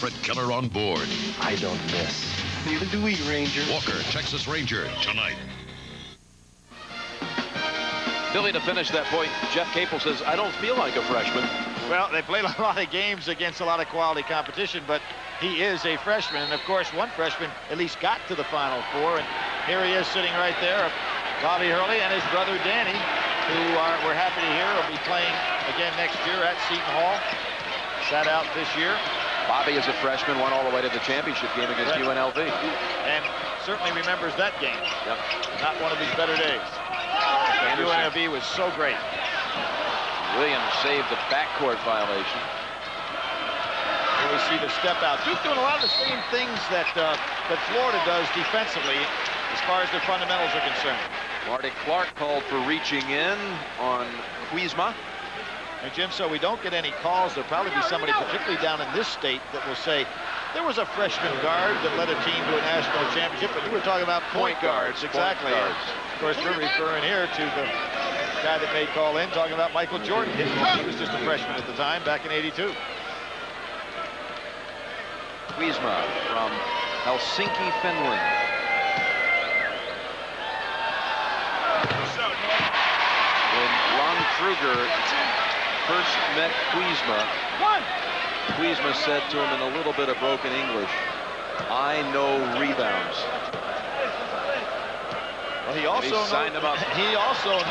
favorite killer on board. I don't miss. Neither do we, Ranger. Walker, Texas Ranger, tonight. Billy, to finish that point, Jeff Capel says, I don't feel like a freshman. Well, they played a lot of games against a lot of quality competition, but he is a freshman. And, of course, one freshman at least got to the Final Four. And here he is sitting right there, Bobby Hurley and his brother Danny, who we're happy to hear will be playing again next year at Seton Hall. Sat out this year. Bobby, as a freshman, went all the way to the championship game against UNLV. And certainly remembers that game. Yep. Not one of his better days. UNLV was so great. Williams saved a backcourt violation. Here we see the step out. Duke doing a lot of the same things that Florida does defensively as far as their fundamentals are concerned. Marty Clark called for reaching in on Kuzma. And Jim, so we don't get any calls. There'll probably be somebody, particularly down in this state, that will say, there was a freshman guard that led a team to a national championship, but you were talking about point guards. Exactly. Point guards. Of course, we're referring here to the guy that made call in, talking about Michael Jordan. He was just a freshman at the time, back in '82. Kuzma from Helsinki, Finland. When Ron Kruger first met Kuzma said to him in a little bit of broken English, I know rebounds. Well, he also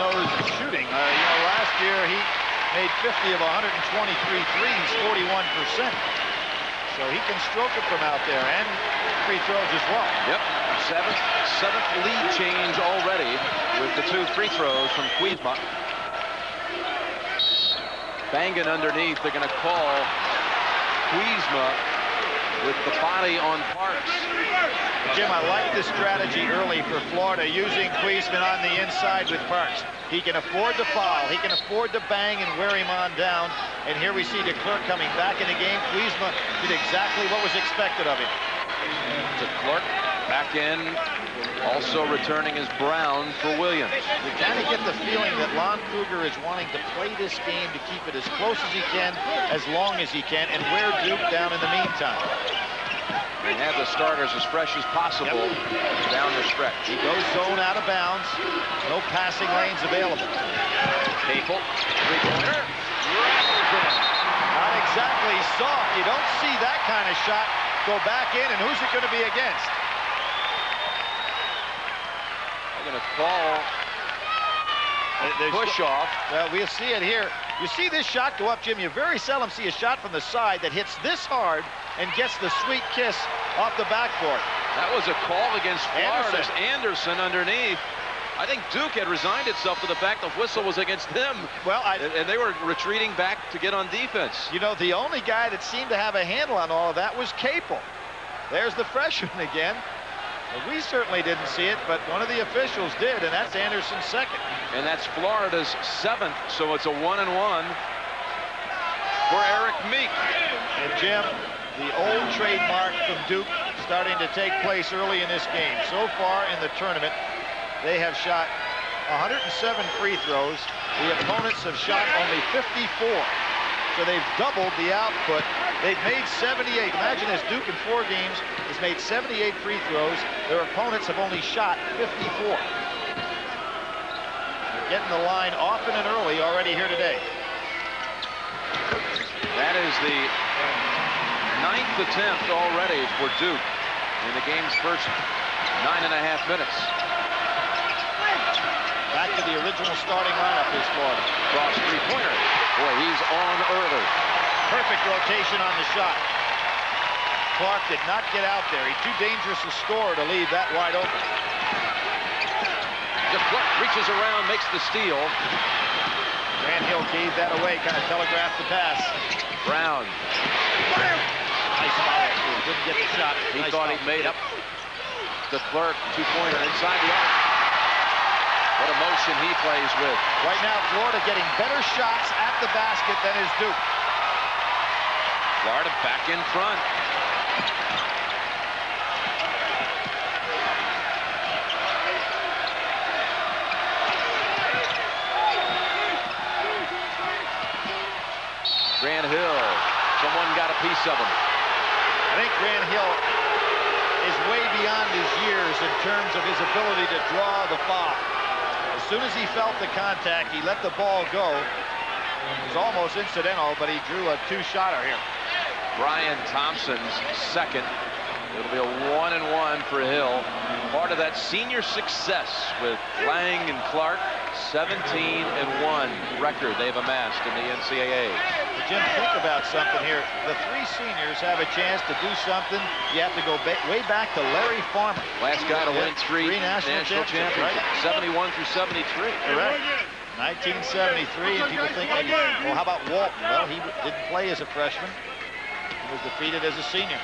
knows shooting. Last year he made 50 of 123 threes, 41%. So he can stroke it from out there and free throws as well. Yep, seventh lead change already with the 2 free throws from Kuzma. Banging underneath, they're going to call Kuzma with the body on Parks. Jim, I like the strategy early for Florida, using Kuzma on the inside with Parks. He can afford to foul. He can afford to bang and wear him on down. And here we see DeClercq coming back in the game. Kuzma did exactly what was expected of him. DeClercq back in, also returning as Brown for Williams. You kind of get the feeling that Lon Kruger is wanting to play this game to keep it as close as he can, as long as he can, and wear Duke down in the meantime. They have the starters as fresh as possible down the stretch. He goes zone out of bounds. No passing lanes available. Capel, three-pointer. Not exactly soft. You don't see that kind of shot go back in, and who's it going to be against? They're going to call push off. Well, we'll see it here. You see this shot go up, Jim. You very seldom see a shot from the side that hits this hard and gets the sweet kiss off the backboard. That was a call against Florida's Anderson underneath. I think Duke had resigned itself to the fact the whistle was against them. Well, and they were retreating back to get on defense. You know, the only guy that seemed to have a handle on all of that was Capel. There's the freshman again. Well, we certainly didn't see it, but one of the officials did, and that's Anderson's second. And that's Florida's 7th, so it's a 1-and-1 for Eric Meek. And Jim, the old trademark from Duke starting to take place early in this game. So far in the tournament, they have shot 107 free throws. The opponents have shot only 54. So they've doubled the output. They've made 78. Imagine this, Duke in 4 games has made 78 free throws. Their opponents have only shot 54. They're getting the line often and early already here today. That is the 9th attempt already for Duke in the game's first 9.5 minutes. Back to the original starting lineup is Florida. Cross three-pointer. Boy, he's on early. Perfect rotation on the shot. Clark did not get out there. He's too dangerous a scorer to leave that wide open. DeClercq reaches around, makes the steal. Grant Hill gave that away, kind of telegraphed the pass. Brown. Nice foul. Didn't get the shot. He nice thought foul. he made it. DeClercq, two-pointer inside the arc. What a motion he plays with. Right now, Florida getting better shots at the basket than is Duke. Florida back in front. Grant Hill. Someone got a piece of him. I think Grant Hill is way beyond his years in terms of his ability to draw the foul. As soon as he felt the contact, he let the ball go. It was almost incidental, but he drew a two-shotter here. Brian Thompson's second. It'll be a 1-and-1 for Hill. Part of that senior success with Lang and Clark, 17-1 record they've amassed in the NCAA. But Jim, think about something here. The three seniors have a chance to do something. You have to go way back to Larry Farmer. Last guy to win three national championships, right? 71 through 73. Correct. 1973, and people think, maybe, well, how about Walton? Well, he didn't play as a freshman. He was defeated as a senior.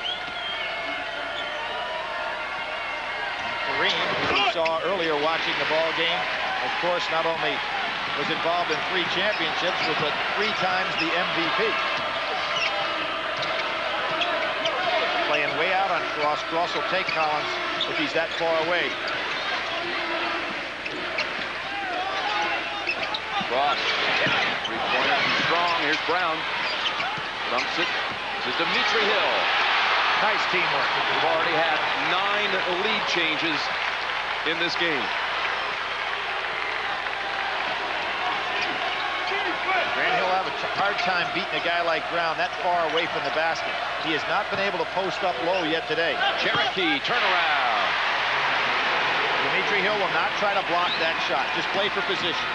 Kareem, who we saw earlier watching the ball game, of course, not only was involved in 3 championships, but 3 times the MVP. Playing way out on Cross. Cross will take Collins if he's that far away. Cross. 3-pointer strong. Here's Brown. Dumps it to Dimitri Hill. Nice teamwork. We've already had 9 lead changes in this game. Grant Hill will have a hard time beating a guy like Brown that far away from the basket. He has not been able to post up low yet today. Cherokee turnaround. Dimitri Hill will not try to block that shot. Just play for position.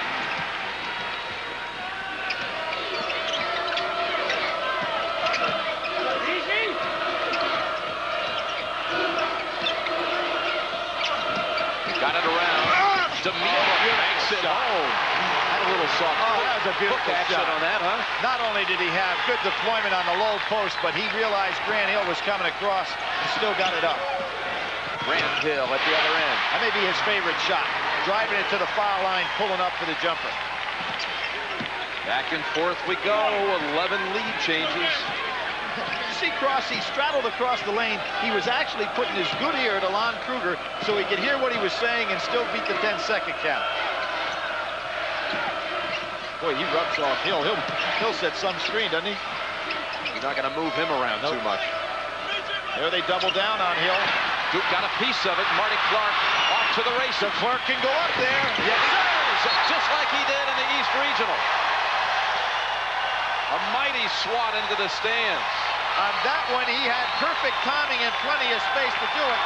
Got it around. Dimitri makes it home. Had a little soft that was a beautiful hook action shot on that, huh? Not only did he have good deployment on the low post, but he realized Grant Hill was coming across and still got it up. Grant Hill at the other end. That may be his favorite shot. Driving it to the foul line, pulling up for the jumper. Back and forth we go. 11 lead changes. You see Cross, he straddled across the lane. He was actually putting his good ear to Lon Kruger so he could hear what he was saying and still beat the 10-second count. Boy, he rubs off Hill. He'll set some screen, doesn't he? You're not going to move him around too much. There they double down on Hill. Duke got a piece of it. Marty Clark off to the races. So Clark can go up there. Yes, sir. Just like he did in the East Regional. A mighty swat into the stands. On that one, he had perfect timing and plenty of space to do it.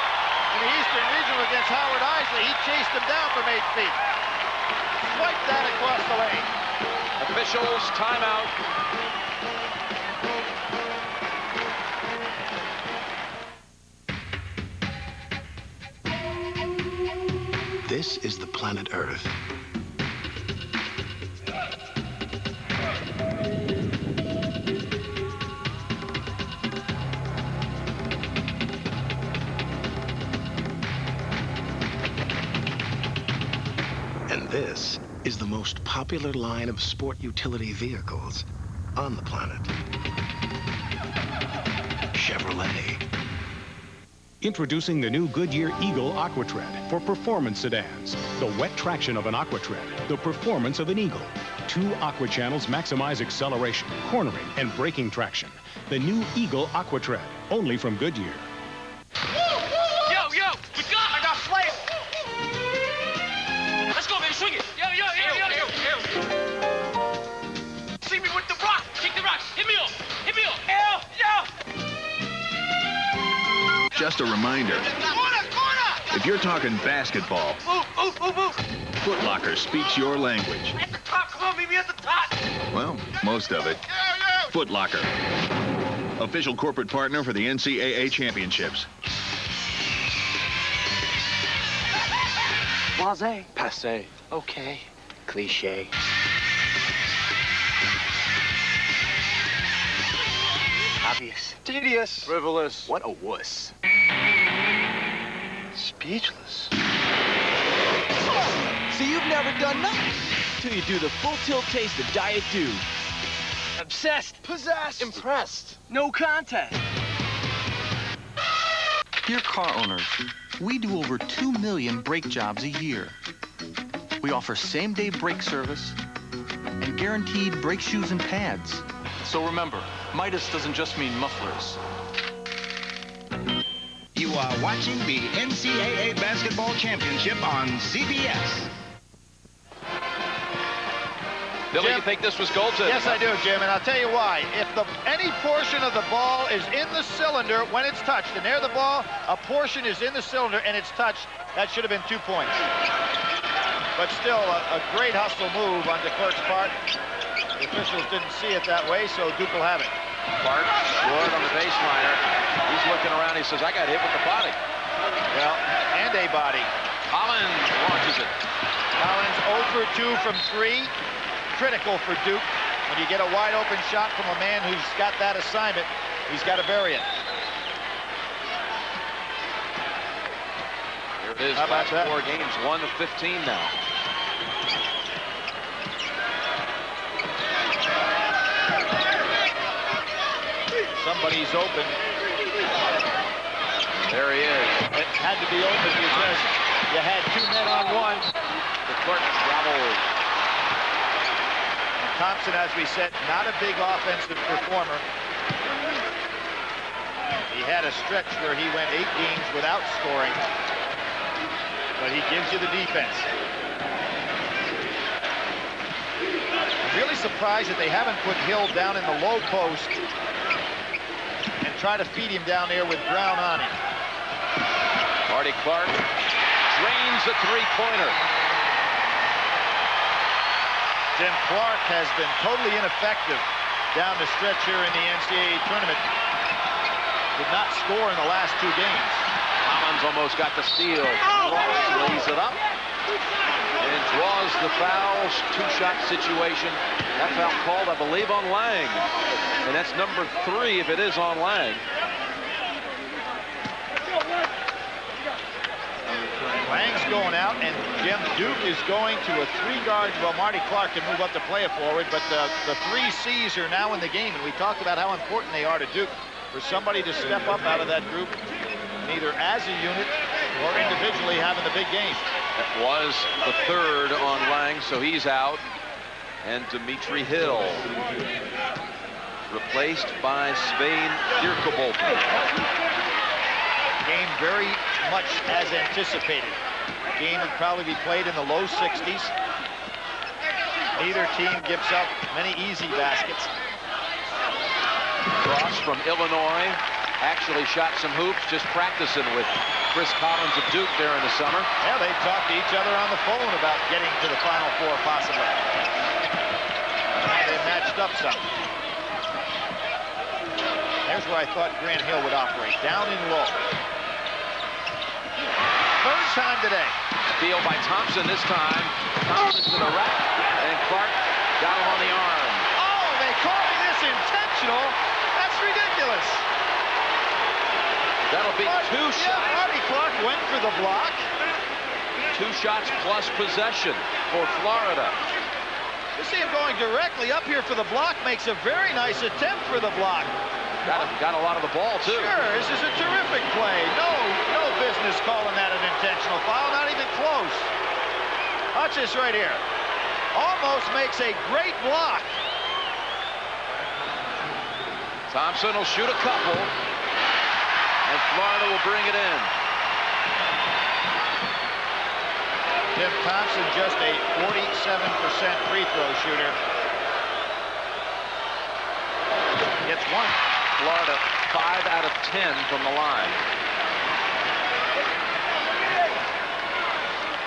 In the Eastern Regional against Howard Isley, he chased him down from 8 feet. Swiped that across the lane. Officials, timeout. This is the planet Earth. And this is the most popular line of sport utility vehicles on the planet. Chevrolet. Introducing the new Goodyear Eagle AquaTread for performance sedans. The wet traction of an AquaTread, the performance of an Eagle. 2 aqua channels maximize acceleration, cornering, and braking traction. The new Eagle AquaTread, only from Goodyear. Yo, we got! I got flair! Let's go, baby, swing it! Yo! See me with the rock! Kick the rock! Hit me up! Yo! Just a reminder, Corner! if you're talking basketball, Move! Foot Locker speaks your language. At the top, come on, meet me at the top! Well, most of it. Foot Locker, official corporate partner for the NCAA championships. Blasé. Passé. Okay. Cliché. Obvious. Tedious. Frivolous. What a wuss. Speechless. So you've never done nothing till you do the full tilt taste of Diet Dew. Obsessed. Possessed. Impressed. No contest. Dear car owners, we do over 2 million brake jobs a year. We offer same-day brake service and guaranteed brake shoes and pads. So remember, Midas doesn't just mean mufflers. You are watching the NCAA Basketball Championship on CBS. Billy, Jim, you think this was goaltending? Yes, I do, Jim, and I'll tell you why. If any portion of the ball is in the cylinder when it's touched, and there the ball, a portion is in the cylinder and it's touched, that should have been 2 points. But still, a great hustle move on DeClerc's part. The officials didn't see it that way, so Duke will have it. Clark scored on the baseliner. He's looking around. He says, I got hit with the body. Well, and a body. Collins launches it. Collins 0 for 2 from 3. Critical for Duke. When you get a wide open shot from a man who's got that assignment, he's got to bury it. Here it is. How about Last that? 4 games, 1 of 15 now. Somebody's open. There he is. It had to be open because you had 2 men on 1. DeClerc traveled. Thompson, as we said, not a big offensive performer. He had a stretch where he went 8 games without scoring, but he gives you the defense. I'm really surprised that they haven't put Hill down in the low post and try to feed him down there with Brown on him. Marty Clark drains a 3-pointer. Jim, Clark has been totally ineffective down the stretch here in the NCAA tournament. Did not score in the last 2 games. Collins almost got the steal. Ross lays it up and draws the foul. 2-shot situation. That foul called, I believe, on Lang. And that's number 3 if it is on Lang. Lang's going out, and Jim, Duke is going to a 3-guard. Well, Marty Clark can move up to play a forward, but the 3 C's are now in the game, and we talked about how important they are to Duke. For somebody to step up out of that group, neither as a unit or individually having the big game. That was the 3rd on Lang, so he's out. And Dimitri Hill, replaced by Svein Dirkebolt. Game very much as anticipated. Game would probably be played in the low 60s. Neither team gives up many easy baskets. Cross from Illinois actually shot some hoops, just practicing with Chris Collins of Duke there in the summer. Yeah, they talked to each other on the phone about getting to the Final Four possibly. They matched up some. There's where I thought Grant Hill would operate, down and low. 3rd time today. Steal by Thompson this time. Thompson to the rack, and Clark got him on the arm. Oh, they calling this intentional. That's ridiculous. That'll be 2 shots. Yeah, Marty Clark went for the block. 2 shots plus possession for Florida. You see him going directly up here for the block, makes a very nice attempt for the block. Got a lot of the ball, too. Sure, this is a terrific play. No business calling that an intentional foul, not even close. Watch this right here. Almost makes a great block. Thompson will shoot a couple, and Florida will bring it in. Tim Thompson, just a 47% free throw shooter. Gets 1. Florida 5 out of 10 from the line.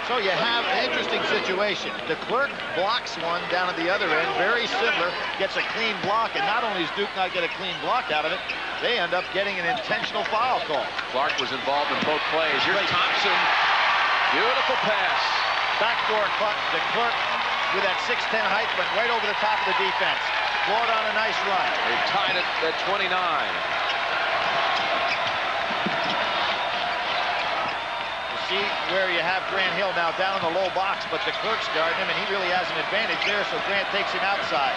So you have an interesting situation. DeClerc blocks one down at the other end, very similar, gets a clean block, and not only does Duke not get a clean block out of it, they end up getting an intentional foul call. Clark was involved in both plays. Here's Thompson. Beautiful pass. Backdoor cut. DeClerc, with that 6'10" height, went right over the top of the defense. Florida on a nice run. They tied it at 29. You see where you have Grant Hill now down in the low box, but DeClerc's guarding him, and he really has an advantage there, so Grant takes him outside.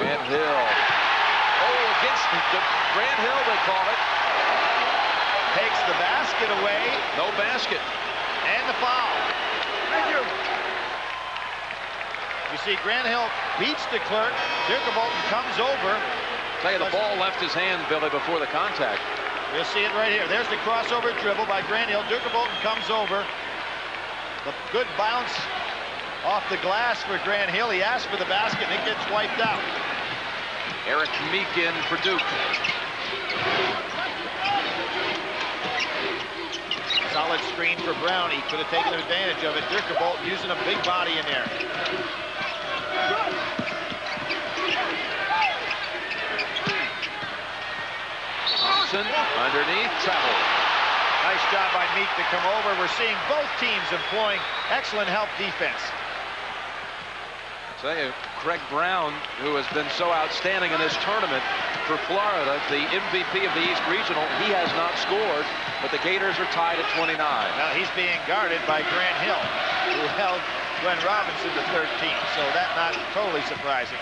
Grant Hill. Oh, against Grant Hill, they call it. Takes the basket away. No basket. And the foul. Thank you. You see, Grant Hill beats DeClerc. Dirkebolt comes over, Tell you, the ball left his hand, Billy, before the contact. You'll see it right here. There's the crossover dribble by Grant Hill. Dirk Bolton comes over. The good bounce off the glass for Grant Hill. He asked for the basket, and it gets wiped out. Eric Meek in for Duke. Solid screen for Brown. He could have taken advantage of it. Dirk Bolton using a big body in there. Thompson underneath, travel. Nice job by Meek to come over. We're seeing both teams employing excellent help defense. I tell you, Craig Brown, who has been so outstanding in this tournament for Florida, the MVP of the East Regional, he has not scored, but the Gators are tied at 29. Now he's being guarded by Grant Hill, who held Glenn Robinson to 13, so that's not totally surprising.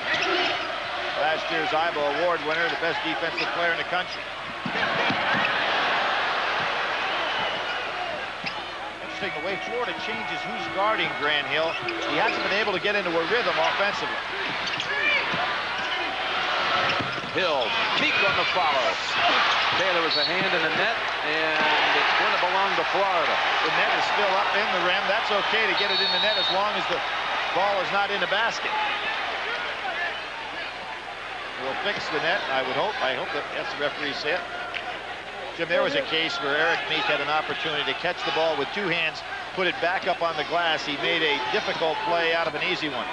Last year's IBO Award winner, the best defensive player in the country. Interesting the way Florida changes who's guarding Grant Hill. He hasn't been able to get into a rhythm offensively. Hill, Meek on the follow. Taylor was a hand in the net, and it's going to belong to Florida. The net is still up in the rim. That's okay to get it in the net as long as the ball is not in the basket. We'll fix the net, I would hope. I hope that's the referee said. Jim, there was a case where Eric Meek had an opportunity to catch the ball with two hands, put it back up on the glass. He made a difficult play out of an easy one.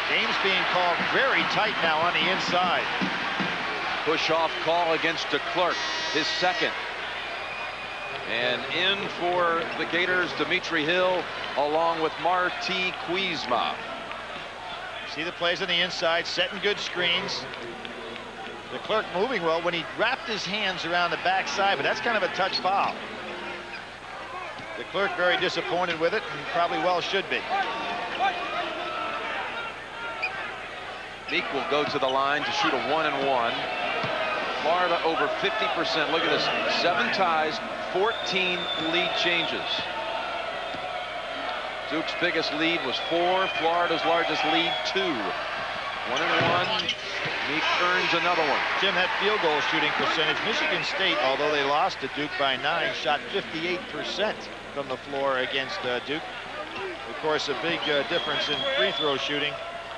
Game's being called very tight now on the inside. Push-off call against DeClerc, his second. And in for the Gators, Dimitri Hill, along with Marti Kuzma. See the plays on the inside, setting good screens. DeClerc moving well when he wrapped his hands around the backside, but that's kind of a touch foul. DeClerc very disappointed with it, and probably well should be. Meek will go to the line to shoot a 1-and-1. Florida over 50%. Look at this, 7 ties, 14 lead changes. Duke's biggest lead was 4. Florida's largest lead, 2. 1-and-1. Meek earns another one. Jim, that field goal shooting percentage, Michigan State, although they lost to Duke by 9, shot 58% from the floor against Duke. Of course, a big difference in free throw shooting.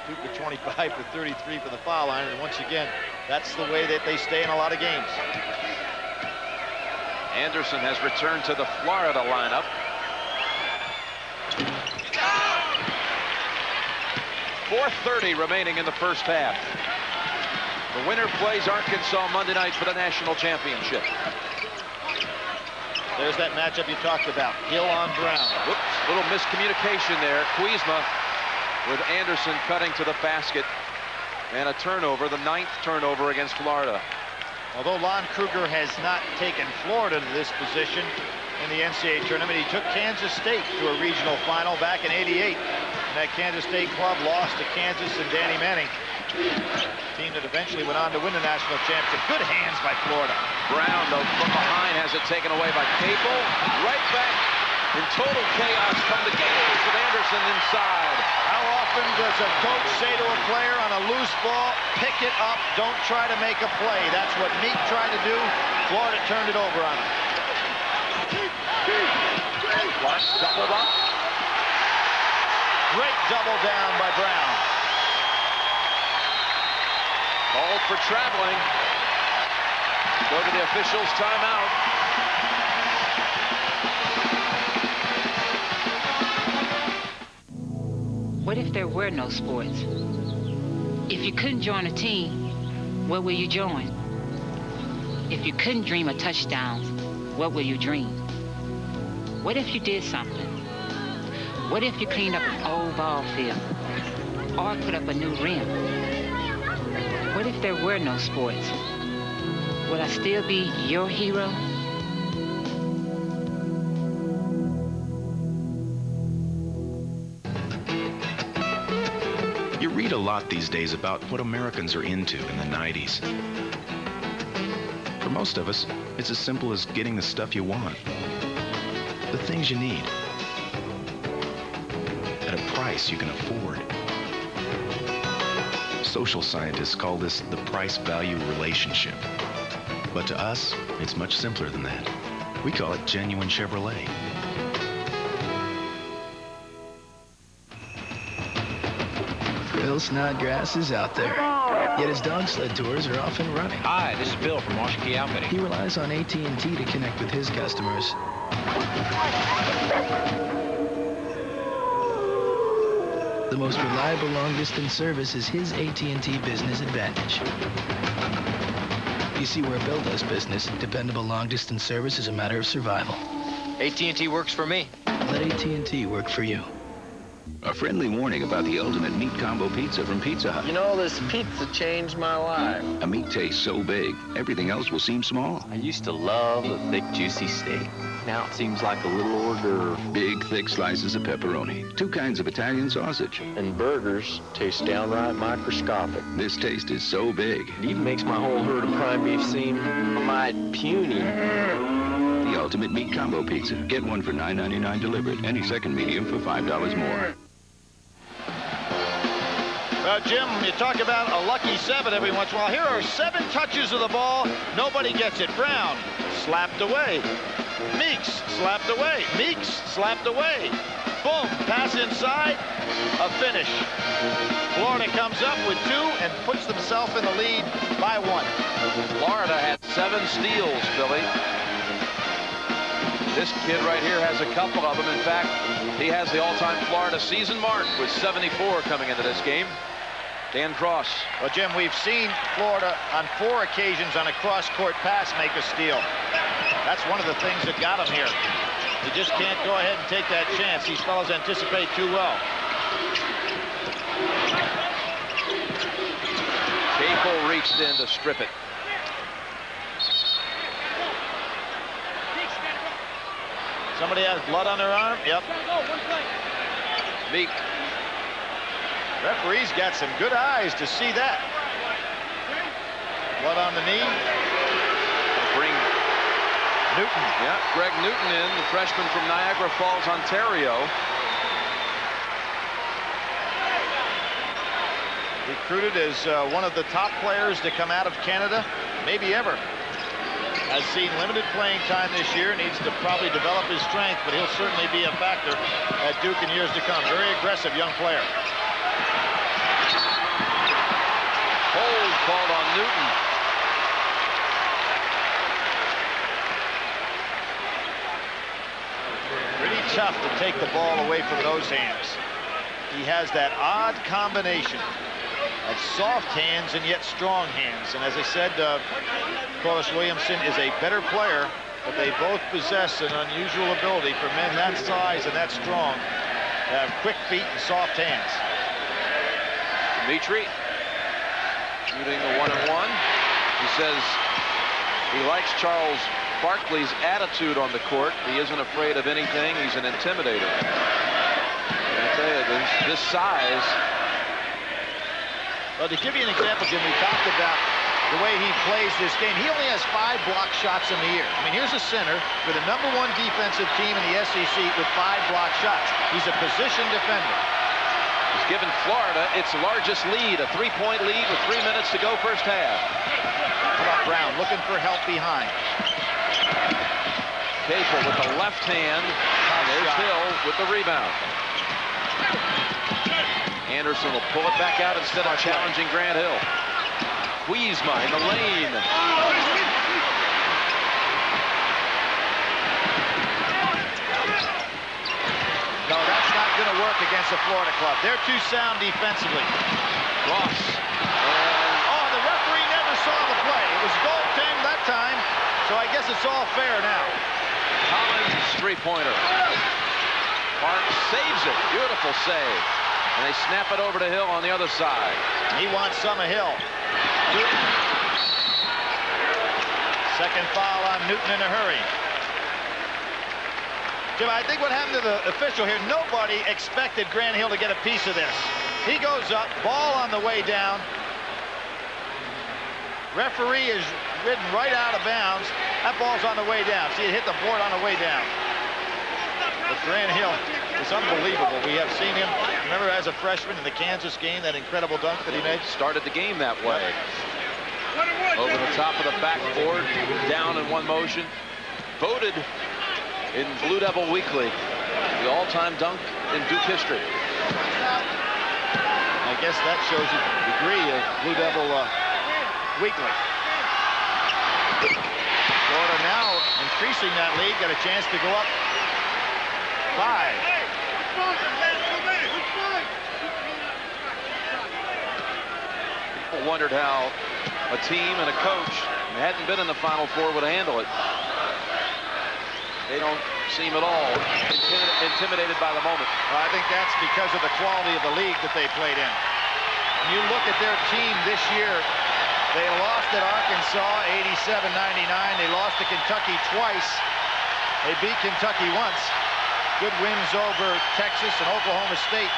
Duke with 25 to 33 for the foul line, and once again, that's the way that they stay in a lot of games. Anderson has returned to the Florida lineup. .430 remaining in the first half. The winner plays Arkansas Monday night for the national championship. There's that matchup you talked about, Hill on Brown. Whoops, little miscommunication there. Kuzma with Anderson cutting to the basket, and a turnover, the 9th turnover against Florida. Although Lon Kruger has not taken Florida to this position in the NCAA tournament, he took Kansas State to a regional final back in '88. And that Kansas State club lost to Kansas and Danny Manning, team that eventually went on to win the national championship. Good hands by Florida. Brown, though, from behind has it taken away by Capel. Right back in total chaos from the Gators with Anderson inside. How often does a coach say to a player on a loose ball, pick it up, don't try to make a play? That's what Meek tried to do. Florida turned it over on him. Doubled up. Great double down by Brown. Called for traveling. Go to the officials' timeout. What if there were no sports? If you couldn't join a team, what will you join? If you couldn't dream of touchdowns, what will you dream? What if you did something? What if you cleaned up an old ball field or put up a new rim? What if there were no sports? Would I still be your hero? You read a lot these days about what Americans are into in the 90s. For most of us, it's as simple as getting the stuff you want. The things you need. At a price you can afford. Social scientists call this the price-value relationship. But to us, it's much simpler than that. We call it genuine Chevrolet. Bill Snodgrass is out there, yet his dog sled tours are off and running. Hi, this is Bill from Washington Outfitting. He relies on AT&T to connect with his customers. The most reliable long-distance service is his AT&T Business Advantage. You see, where Bill does business, dependable long-distance service is a matter of survival. AT&T works for me. Let AT&T work for you. A friendly warning about the ultimate meat combo pizza from Pizza Hut. You know, this pizza changed my life. A meat taste so big, everything else will seem small. I used to love a thick, juicy steak. Now it seems like a little hors d'oeuvre. Big, thick slices of pepperoni. 2 kinds of Italian sausage. And burgers taste downright microscopic. This taste is so big. It even makes my whole herd of prime beef seem mighty puny. The ultimate meat combo pizza. Get one for $9.99 delivered. Any second medium for $5 more. Jim, you talk about a lucky 7 every once in a while. Here are 7 touches of the ball. Nobody gets it. Brown slapped away. Meeks slapped away. Meeks slapped away. Boom. Pass inside. A finish. Florida comes up with 2 and puts themselves in the lead by 1. Florida had 7 steals, Billy. This kid right here has a couple of them. In fact, he has the all-time Florida season mark with 74 coming into this game. Dan Cross. Well, Jim, we've seen Florida on 4 occasions on a cross-court pass make a steal. That's one of the things that got him here. You just can't go ahead and take that chance. These fellows anticipate too well. Capel reached in to strip it. Somebody has blood on their arm? Yep. Meek. Referee's got some good eyes to see that. Blood on the knee. Bring Newton. Yeah, Greg Newton in, the freshman from Niagara Falls, Ontario. Recruited as one of the top players to come out of Canada, maybe ever. Has seen limited playing time this year, needs to probably develop his strength, but he'll certainly be a factor at Duke in years to come. Very aggressive young player. Hold called on Newton. Pretty tough to take the ball away from those hands. He has that odd combination of soft hands and yet strong hands. And as I said, Corliss Williamson is a better player, but they both possess an unusual ability for men that size and that strong to have quick feet and soft hands. Dimitri shooting the 1-and-1. He says he likes Charles Barkley's attitude on the court. He isn't afraid of anything. He's an intimidator. I tell you, this size. Well, to give you an example, Jim, we talked about the way he plays this game. He only has 5 block shots in the year. I mean, here's a center for the #1 defensive team in the SEC with 5 block shots. He's a position defender. He's given Florida its largest lead, a 3-point lead with 3 minutes to go first half. How about Brown looking for help behind? Capel with the left hand. And there's Hill with the rebound. Anderson will pull it back out instead of challenging Grant Hill. Kuzma in the lane. No, that's not going to work against the Florida club. They're too sound defensively. Ross. Oh, the referee never saw the play. It was goaltend that time, so I guess it's all fair now. Collins' three-pointer. Park saves it. Beautiful save. And they snap it over to Hill on the other side. He wants some of Hill. Newton. Second foul on Newton in a hurry. Jim, I think what happened to the official here, nobody expected Grant Hill to get a piece of this. He goes up, ball on the way down. Referee is ridden right out of bounds. That ball's on the way down. See, it hit the board on the way down. But Grant Hill is unbelievable. We have seen him, remember as a freshman in the Kansas game, that incredible dunk that he made? Started the game that way. Over the top of the backboard, down in one motion. Voted in Blue Devil Weekly the all-time dunk in Duke history. I guess that shows you the degree of Blue Devil Weekly. Florida now increasing that lead, got a chance to go up 5. People wondered how a team and a coach who hadn't been in the Final Four would handle it. They don't seem at all intimidated by the moment. Well, I think that's because of the quality of the league that they played in. When you look at their team this year, they lost at Arkansas 87-99. They lost to Kentucky twice. They beat Kentucky once. Good wins over Texas and Oklahoma State.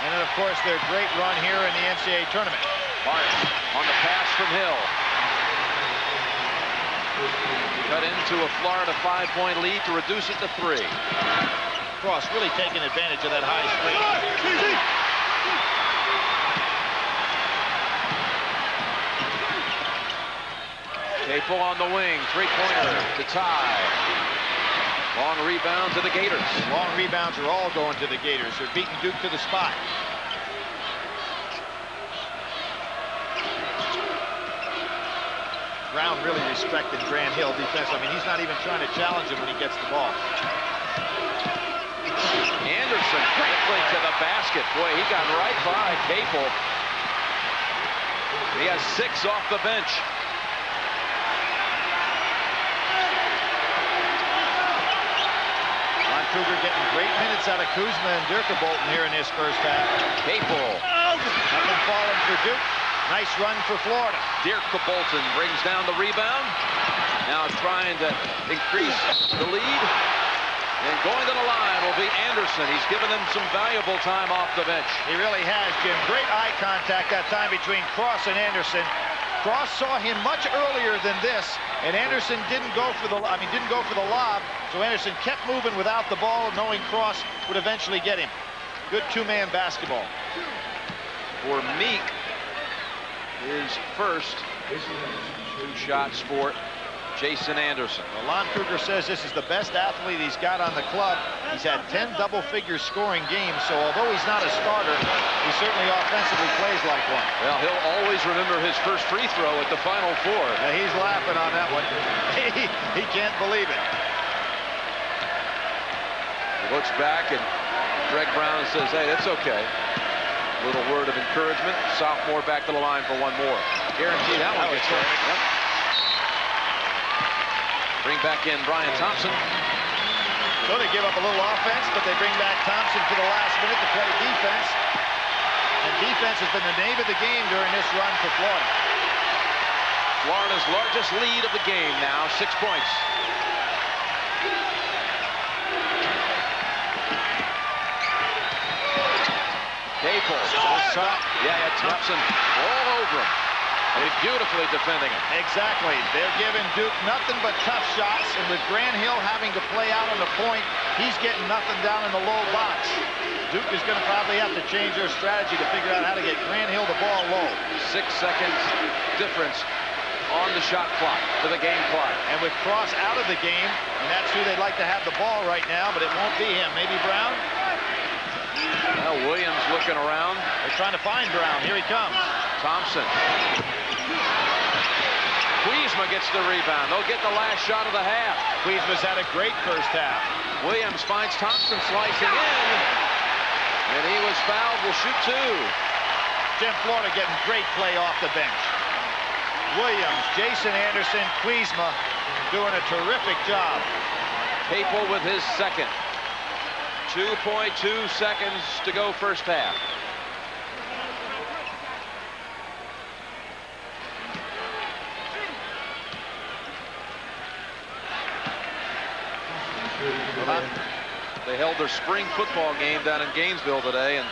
And then, of course, their great run here in the NCAA tournament. Martin on the pass from Hill. Cut into a Florida 5-point lead to reduce it to 3. Cross really taking advantage of that high screen. Capel on the wing, 3-pointer to tie. Long rebound to the Gators. Long rebounds are all going to the Gators. They're beating Duke to the spot. Brown really respected Grant Hill defense. I mean, he's not even trying to challenge him when he gets the ball. Anderson quickly to the basket. Boy, he got right by Capel. He has 6 off the bench. Kruger getting great minutes out of Kuzma and Dirkabolten here in this first half. Capel. Nothing falling for Duke. Nice run for Florida. Dirkabolten brings down the rebound. Now trying to increase the lead. And going to the line will be Anderson. He's given them some valuable time off the bench. He really has, Jim. Great eye contact that time between Cross and Anderson. Cross saw him much earlier than this, and Anderson didn't go for the lob, so Anderson kept moving without the ball, knowing Cross would eventually get him. Good two-man basketball. For Meek, his first 2 shots for Jason Anderson. Well, Lon Kruger says this is the best athlete he's got on the club. He's had 10 double-figure scoring games, so although he's not a starter, he certainly offensively plays like one. Well, he'll always remember his first free throw at the Final Four. Yeah, he's laughing on that one. He can't believe it. He looks back, and Greg Brown says, hey, that's okay. Little word of encouragement. Sophomore back to the line for one more. Guaranteed that one gets in. Yep. Bring back in Brian Thompson. So they give up a little offense, but they bring back Thompson for the last minute to play defense. And defense has been the name of the game during this run for Florida. Florida's largest lead of the game now, 6 points. Capel. Yeah, Thompson all over him. I mean, beautifully defending him. Exactly. They're giving Duke nothing but tough shots, and with Grant Hill having to play out on the point, he's getting nothing down in the low box. Duke is going to probably have to change their strategy to figure out how to get Grant Hill the ball low. 6 seconds difference on the shot clock to the game clock. And with Cross out of the game, and that's who they'd like to have the ball right now, but it won't be him. Maybe Brown? Well, Williams looking around. They're trying to find Brown. Here he comes. Thompson. Kuzma gets the rebound. They'll get the last shot of the half. Kuzma's had a great first half. Williams finds Thompson slicing in. And he was fouled. Will shoot 2. Jim, Florida getting great play off the bench. Williams, Jason Anderson, Kuzma doing a terrific job. Capel with his second. 2.2 seconds to go first half. They held their spring football game down in Gainesville today, and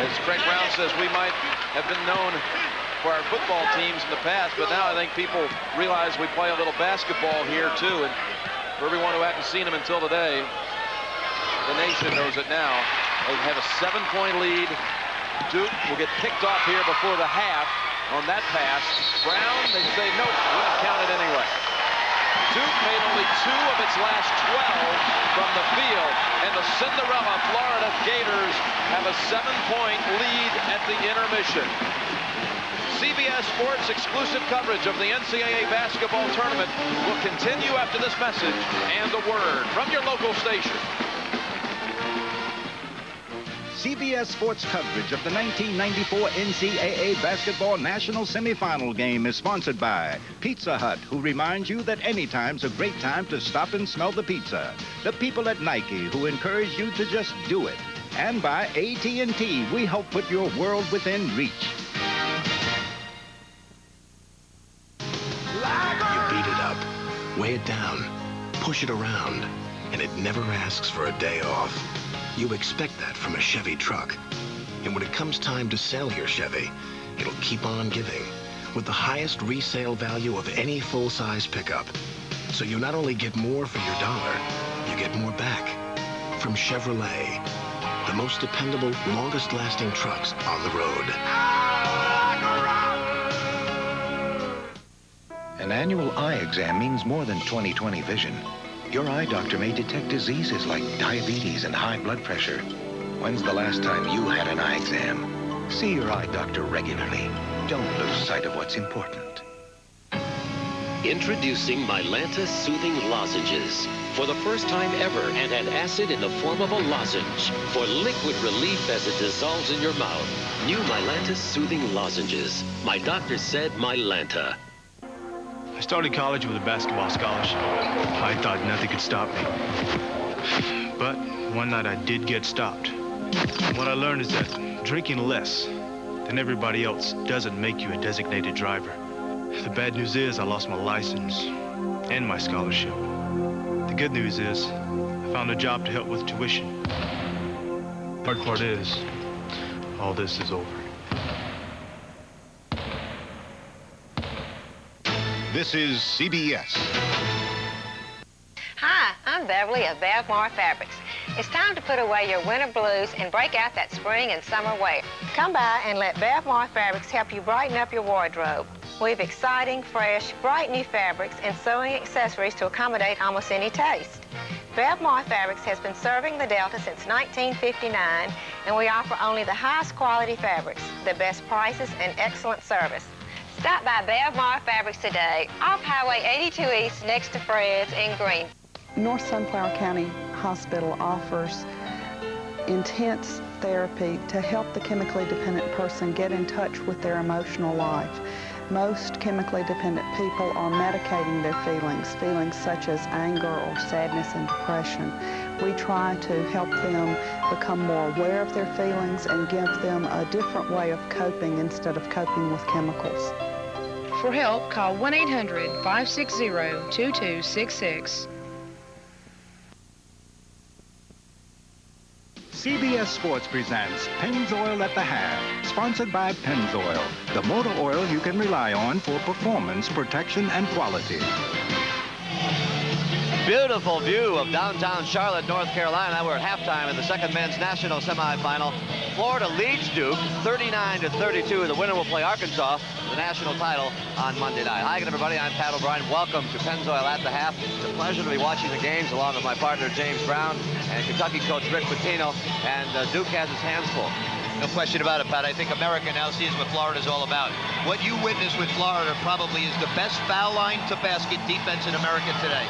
as Craig Brown says, we might have been known for our football teams in the past, but now I think people realize we play a little basketball here too, and For everyone who hadn't seen him until today, the nation knows it now. They have a 7-point lead. Duke will get picked off here before the half on that pass. Brown, they say, nope, we're going to count it anyway. Duke made only 2 of its last 12 from the field, and the Cinderella Florida Gators have a 7-point lead at the intermission. CBS Sports exclusive coverage of the NCAA basketball tournament will continue after this message and the word from your local station. CBS Sports coverage of the 1994 NCAA Basketball National Semifinal game is sponsored by Pizza Hut, who reminds you that any time's a great time to stop and smell the pizza. The people at Nike, who encourage you to just do it. And by AT&T, we help put your world within reach. You beat it up, weigh it down, push it around, and it never asks for a day off. You expect that from a Chevy truck. And when it comes time to sell your Chevy, it'll keep on giving with the highest resale value of any full-size pickup. So you not only get more for your dollar, you get more back. From Chevrolet, the most dependable, longest-lasting trucks on the road. An annual eye exam means more than 20/20 vision. Your eye doctor may detect diseases like diabetes and high blood pressure. When's the last time you had an eye exam? See your eye doctor regularly. Don't lose sight of what's important. Introducing Mylanta Soothing Lozenges. For the first time ever, and an acid in the form of a lozenge. For liquid relief as it dissolves in your mouth. New Mylanta Soothing Lozenges. My doctor said Mylanta. I started college with a basketball scholarship. I thought nothing could stop me. But one night I did get stopped. What I learned is that drinking less than everybody else doesn't make you a designated driver. The bad news is I lost my license and my scholarship. The good news is I found a job to help with tuition. Hard part is, all this is over. This is CBS. Hi, I'm Beverly of Bevmar Fabrics. It's time to put away your winter blues and break out that spring and summer wear. Come by and let Bevmar Fabrics help you brighten up your wardrobe. We have exciting, fresh, bright new fabrics and sewing accessories to accommodate almost any taste. Bevmar Fabrics has been serving the Delta since 1959, and we offer only the highest quality fabrics, the best prices, and excellent service. Stop by Bevmar Fabrics today, off Highway 82 East next to Fred's in Green. North Sunflower County Hospital offers intense therapy to help the chemically dependent person get in touch with their emotional life. Most chemically dependent people are medicating their feelings such as anger or sadness and depression. We try to help them become more aware of their feelings and give them a different way of coping instead of coping with chemicals. For help, call 1-800-560-2266. CBS Sports presents Pennzoil at the Half, sponsored by Pennzoil, the motor oil you can rely on for performance, protection, and quality. Beautiful view of downtown Charlotte, North Carolina. We're at halftime in the second men's national semifinal. Florida leads Duke 39-32. The winner will play Arkansas for the national title on Monday night. Hi again, everybody. I'm Pat O'Brien. Welcome to Pennzoil at the Half. It's a pleasure to be watching the games along with my partner James Brown and Kentucky coach Rick Pitino. And Duke has his hands full. No question about it, Pat. I think America now sees what Florida's all about. What you witnessed with Florida probably is the best foul line to basket defense in America today.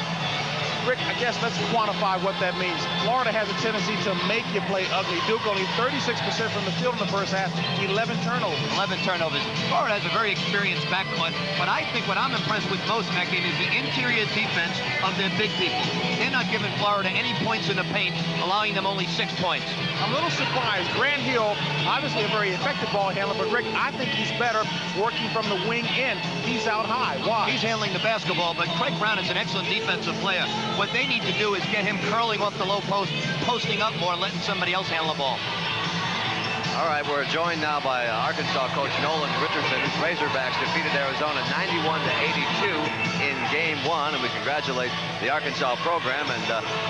Rick, I guess let's quantify what that means. Florida has a tendency to make you play ugly. Duke only 36% from the field in the first half, 11 turnovers. 11 turnovers. Florida has a very experienced backcourt, but I think what I'm impressed with most in that game is the interior defense of their big people. They're not giving Florida any points in the paint, allowing them only 6 points. I'm a little surprised. Grant Hill, obviously a very effective ball handler, but Rick, I think he's better working from the wing in. He's out high. Why? He's handling the basketball, but Craig Brown is an excellent defensive player. What they need to do is get him curling off the low post, posting up more, and letting somebody else handle the ball. All right, we're joined now by Arkansas coach Nolan Richardson. His Razorbacks defeated Arizona 91-82 in game won, and we congratulate the Arkansas program. And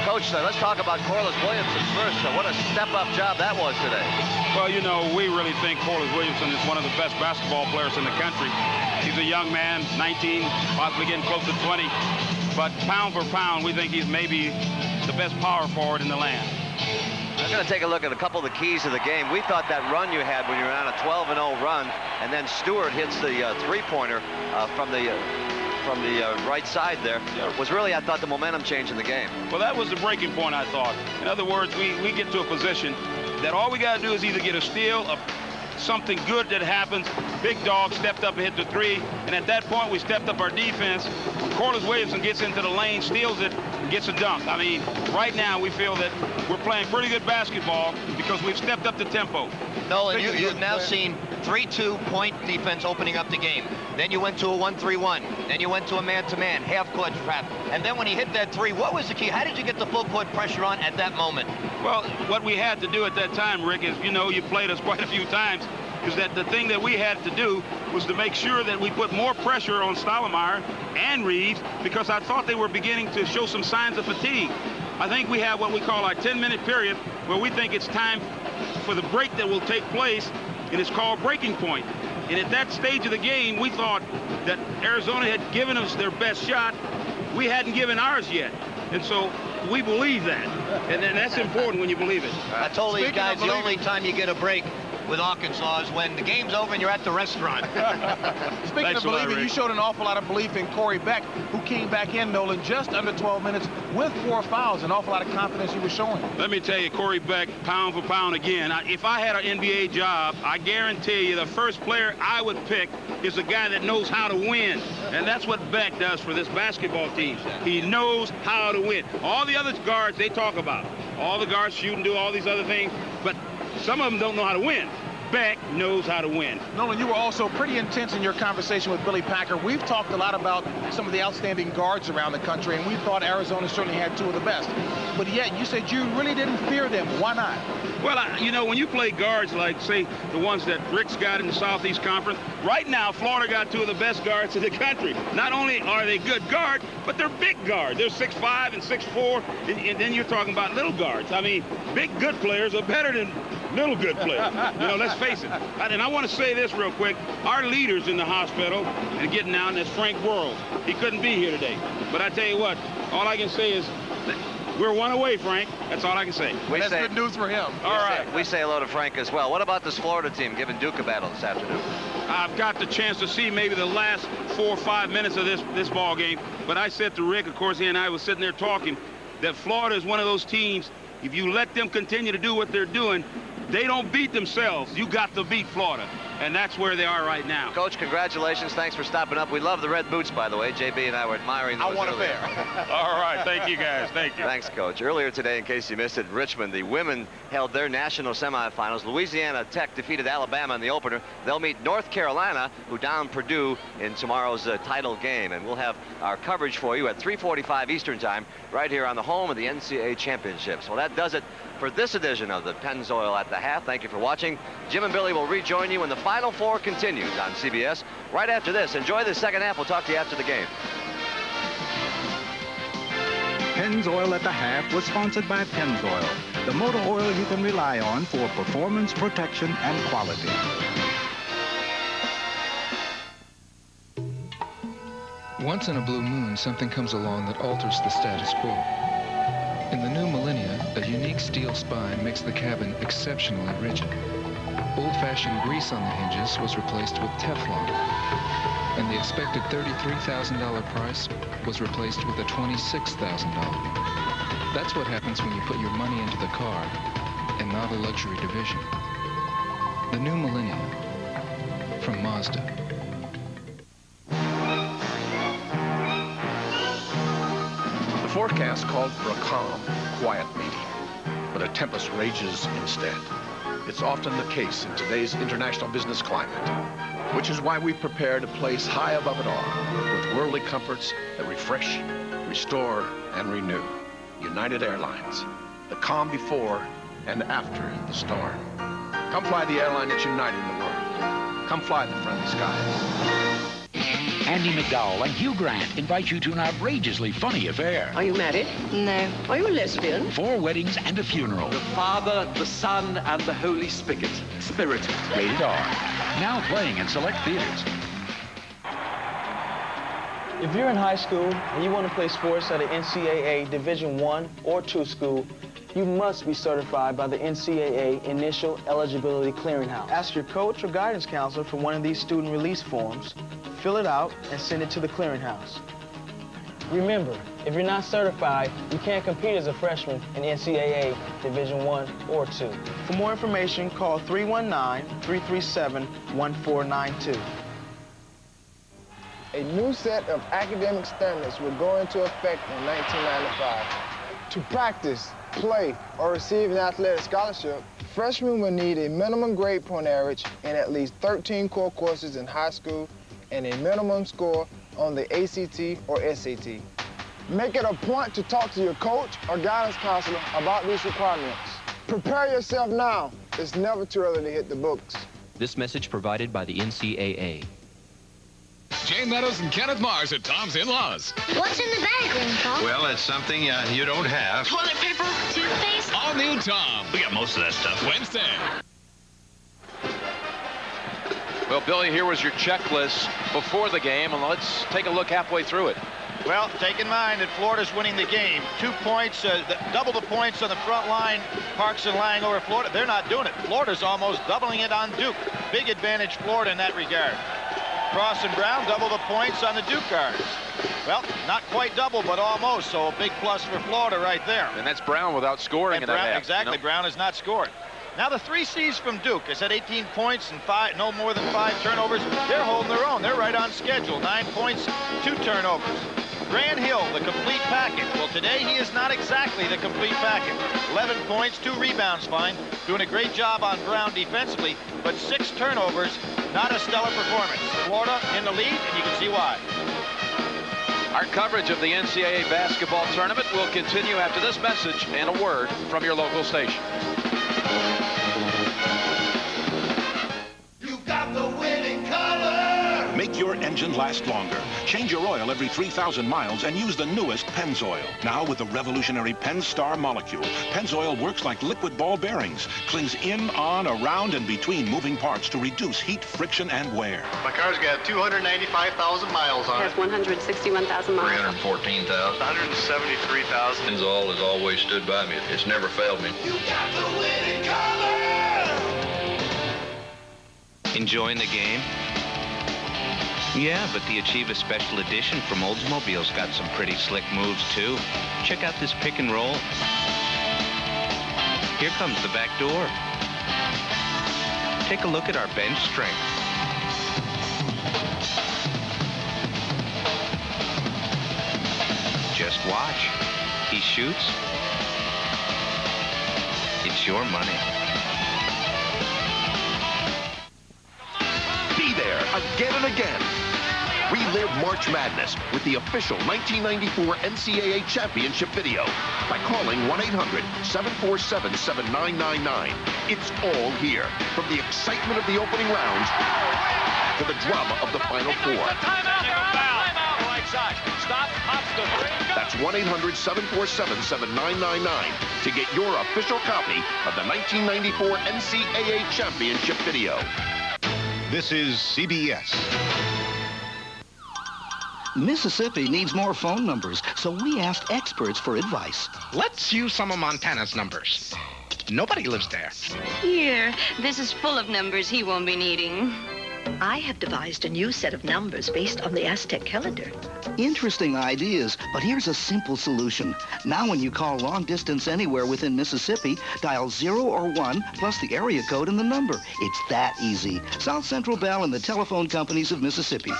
Coach, let's talk about Corliss Williamson first. What a step-up job that was today. Well, you know, we really think Corliss Williamson is one of the best basketball players in the country. He's a young man, 19, possibly getting close to 20. But pound for pound, we think he's maybe the best power forward in the land. I'm going to take a look at a couple of the keys of the game. We thought that run you had when you were on a 12-0 run, and then Stewart hits the three-pointer from the right side there, was really, I thought, the momentum change in the game. Well, that was the breaking point, I thought. In other words, we get to a position that all we got to do is either get a steal, something good that happens. Big Dog stepped up and hit the three, and at that point we stepped up our defense. Corliss Williamson gets into the lane, steals it, and gets a dunk. I mean, right now we feel that we're playing pretty good basketball because we've stepped up the tempo. Nolan, you've now seen 3-2 point defense opening up the game. Then you went to a 1-3-1. Then you went to a man-to-man, half-court trap. And then when he hit that three, what was the key? How did you get the full court pressure on at that moment? Well, what we had to do at that time, Rick, is, you know, you played us quite a few times, is that the thing that we had to do was to make sure that we put more pressure on Stoudemire and Reeves, because I thought they were beginning to show some signs of fatigue. I think we have what we call our 10-minute period where we think it's time for the break that will take place, and it's called breaking point. And at that stage of the game, we thought that Arizona had given us their best shot. We hadn't given ours yet. And so we believe that. And that's important when you believe it. I told these guys the only time you get a break with Arkansas is when the game's over and you're at the restaurant. Speaking of believing, you showed an awful lot of belief in Corey Beck, who came back in, Nolan, just under 12 minutes with 4 fouls. An awful lot of confidence he was showing. Let me tell you, Corey Beck, pound for pound again. If I had an NBA job, I guarantee you the first player I would pick is a guy that knows how to win. And that's what Beck does for this basketball team. He knows how to win. All the other guards they talk about, all the guards shoot and do all these other things, but some of them don't know how to win. Beck knows how to win. Nolan, you were also pretty intense in your conversation with Billy Packer. We've talked a lot about some of the outstanding guards around the country, and we thought Arizona certainly had 2 of the best. But yet, you said you really didn't fear them. Why not? Well, you know, when you play guards like, say, the ones that Rick's got in the Southeast Conference, right now, Florida got 2 of the best guards in the country. Not only are they good guards, but they're big guards. They're 6'5" and 6'4", and then you're talking about little guards. I mean, big good players are better than little good players. You know, let's face it. And I want to say this real quick. Our leaders in the hospital and getting out, and that's Frank Worrells. He couldn't be here today. But I tell you what, all I can say is we're 1 away, Frank. That's all I can say. That's good news for him. All right. We say hello to Frank as well. What about this Florida team giving Duke a battle this afternoon? I've got the chance to see maybe the last 4 or 5 minutes of this ball game. But I said to Rick, of course, he and I was sitting there talking, that Florida is one of those teams, if you let them continue to do what they're doing, they don't beat themselves. You got to beat Florida. And that's where they are right now. Coach, congratulations. Thanks for stopping up. We love the red boots, by the way. JB and I were admiring those. I want a pair. All right. Thank you, guys. Thank you. Thanks, Coach. Earlier today, in case you missed it, Richmond, the women held their national semifinals. Louisiana Tech defeated Alabama in the opener. They'll meet North Carolina, who downed Purdue in tomorrow's title game. And we'll have our coverage for you at 3:45 Eastern Time right here on the home of the NCAA Championships. Well, that does it for this edition of the Pennzoil at the Half. Thank you for watching. Jim and Billy will rejoin you when the Final Four continues on CBS right after this. Enjoy the second half. We'll talk to you after the game. Pennzoil at the Half was sponsored by Pennzoil, the motor oil you can rely on for performance, protection, and quality. Once in a blue moon, something comes along that alters the status quo. In the new millennia, a unique steel spine makes the cabin exceptionally rigid. Old-fashioned grease on the hinges was replaced with Teflon, and the expected $33,000 price was replaced with a $26,000. That's what happens when you put your money into the car and not a luxury division. The new millennia from Mazda. The forecast called for a calm, quiet meeting, but a tempest rages instead. It's often the case in today's international business climate, which is why we prepared a place high above it all, with worldly comforts that refresh, restore, and renew. United Airlines, the calm before and after the storm. Come fly the airline that's uniting the world. Come fly the friendly skies. Andy McDowell and Hugh Grant invite you to an outrageously funny affair. Are you married? No. Are you a lesbian? 4 weddings and a funeral. The Father, the Son, and the Holy Spirit. Rated R. Now playing in select theaters. If you're in high school and you want to play sports at an NCAA Division I or II school, you must be certified by the NCAA Initial Eligibility Clearinghouse. Ask your coach or guidance counselor for one of these student release forms, fill it out, and send it to the clearinghouse. Remember, if you're not certified, you can't compete as a freshman in NCAA Division I or II. For more information, call 319-337-1492. A new set of academic standards will go into effect in 1995. To practice, play, or receive an athletic scholarship, freshmen will need a minimum grade point average in at least 13 core courses in high school and a minimum score on the ACT or SAT. Make it a point to talk to your coach or guidance counselor about these requirements. Prepare yourself now. It's never too early to hit the books. This message provided by the NCAA. Jane Meadows and Kenneth Mars at Tom's In-Laws. What's in the bag, Grandpa? Well, it's something you don't have. Toilet paper? Toothpaste? All new Tom. We got most of that stuff. Wednesday. Well, Billy, here was your checklist before the game, and let's take a look halfway through it. Well, take in mind that Florida's winning the game. 2 points, double the points on the front line. Parks and Lang over Florida. They're not doing it. Florida's almost doubling it on Duke. Big advantage Florida in that regard. Cross and Brown double the points on the Duke guards. Well, not quite double, but almost, so a big plus for Florida right there. And that's Brown without scoring in that half. Exactly, Brown has not scored. Now the 3 C's from Duke. I said 18 points and no more than 5 turnovers. They're holding their own. They're right on schedule. 9 points, 2 turnovers. Grant Hill, the complete package. Well, today he is not exactly the complete package. 11 points, 2 rebounds, fine. Doing a great job on Brown defensively, but 6 turnovers, not a stellar performance. Florida in the lead, and you can see why. Our coverage of the NCAA basketball tournament will continue after this message and a word from your local station. Make your engine last longer. Change your oil every 3,000 miles and use the newest Pennzoil. Now with the revolutionary Pennstar molecule, Pennzoil works like liquid ball bearings. Clings in, on, around, and between moving parts to reduce heat, friction, and wear. My car's got 295,000 miles on it. Has 161,000 miles. 314,000. 173,000. Pennzoil has always stood by me. It's never failed me. You got the winning color! Enjoying the game? Yeah, but the Achieva Special Edition from Oldsmobile's got some pretty slick moves, too. Check out this pick and roll. Here comes the back door. Take a look at our bench strength. Just watch. He shoots. It's your money. Be there again and again. Relive March Madness with the official 1994 NCAA Championship video by calling 1-800-747-7999. It's all here, from the excitement of the opening rounds to the drama of the Final Four. That's 1-800-747-7999 to get your official copy of the 1994 NCAA Championship video. This is CBS. Mississippi needs more phone numbers, so we asked experts for advice. Let's use some of Montana's numbers. Nobody lives there. Here, this is full of numbers he won't be needing. I have devised a new set of numbers based on the Aztec calendar. Interesting ideas, but here's a simple solution. Now when you call long distance anywhere within Mississippi, dial 0 or 1 plus the area code and the number. It's that easy. South Central Bell and the telephone companies of Mississippi.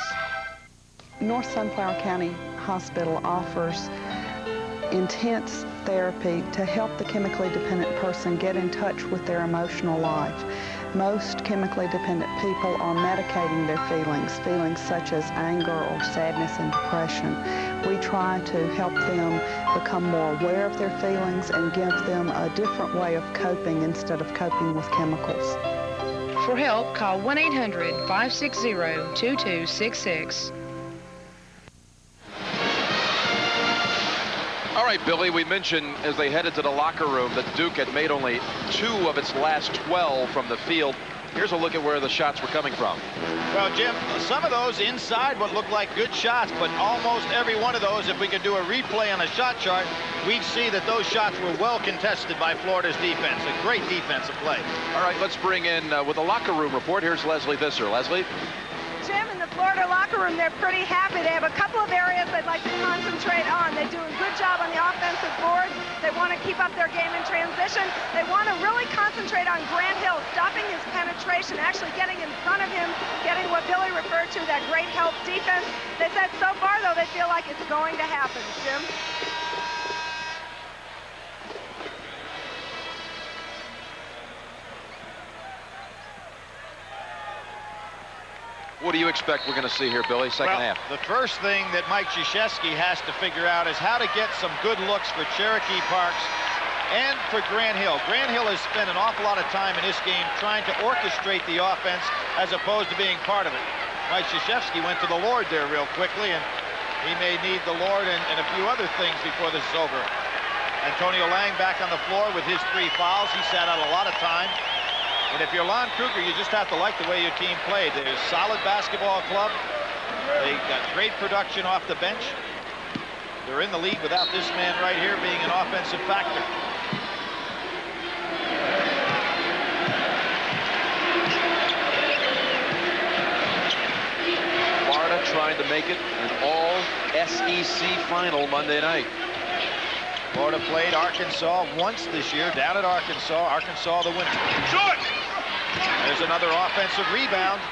North Sunflower County Hospital offers intense therapy to help the chemically dependent person get in touch with their emotional life. Most chemically dependent people are medicating their feelings such as anger or sadness and depression. We try to help them become more aware of their feelings and give them a different way of coping instead of coping with chemicals. For help, call 1-800-560-2266. All right, Billy, we mentioned as they headed to the locker room that Duke had made only 2 of its last 12 from the field. Here's a look at where the shots were coming from. Well, Jim, some of those inside what looked like good shots, but almost every one of those, if we could do a replay on a shot chart, we'd see that those shots were well contested by Florida's defense. A great defensive play. All right, let's bring in with a locker room report. Here's Leslie Visser. Leslie? Jim, in the Florida locker room, they're pretty happy. They have a couple of areas they'd like to concentrate on. They do a good job on the offensive boards. They want to keep up their game in transition. They want to really concentrate on Grant Hill, stopping his penetration, actually getting in front of him, getting what Billy referred to, that great help defense. They said so far, though, they feel like it's going to happen. Jim? What do you expect we're going to see here, Billy, second half? The first thing that Mike Krzyzewski has to figure out is how to get some good looks for Cherokee Parks and for Grant Hill. Grant Hill has spent an awful lot of time in this game trying to orchestrate the offense as opposed to being part of it. Mike Krzyzewski went to the Lord there real quickly, and he may need the Lord and a few other things before this is over. Antonio Lang back on the floor with his 3 fouls. He sat out a lot of time. And if you're Lon Kruger, you just have to like the way your team played. They're a solid basketball club. They got great production off the bench. They're in the league without this man right here being an offensive factor. Florida trying to make it an all-SEC final Monday night. Florida played Arkansas once this year down at Arkansas. Arkansas the winner. Short! There's another offensive rebound.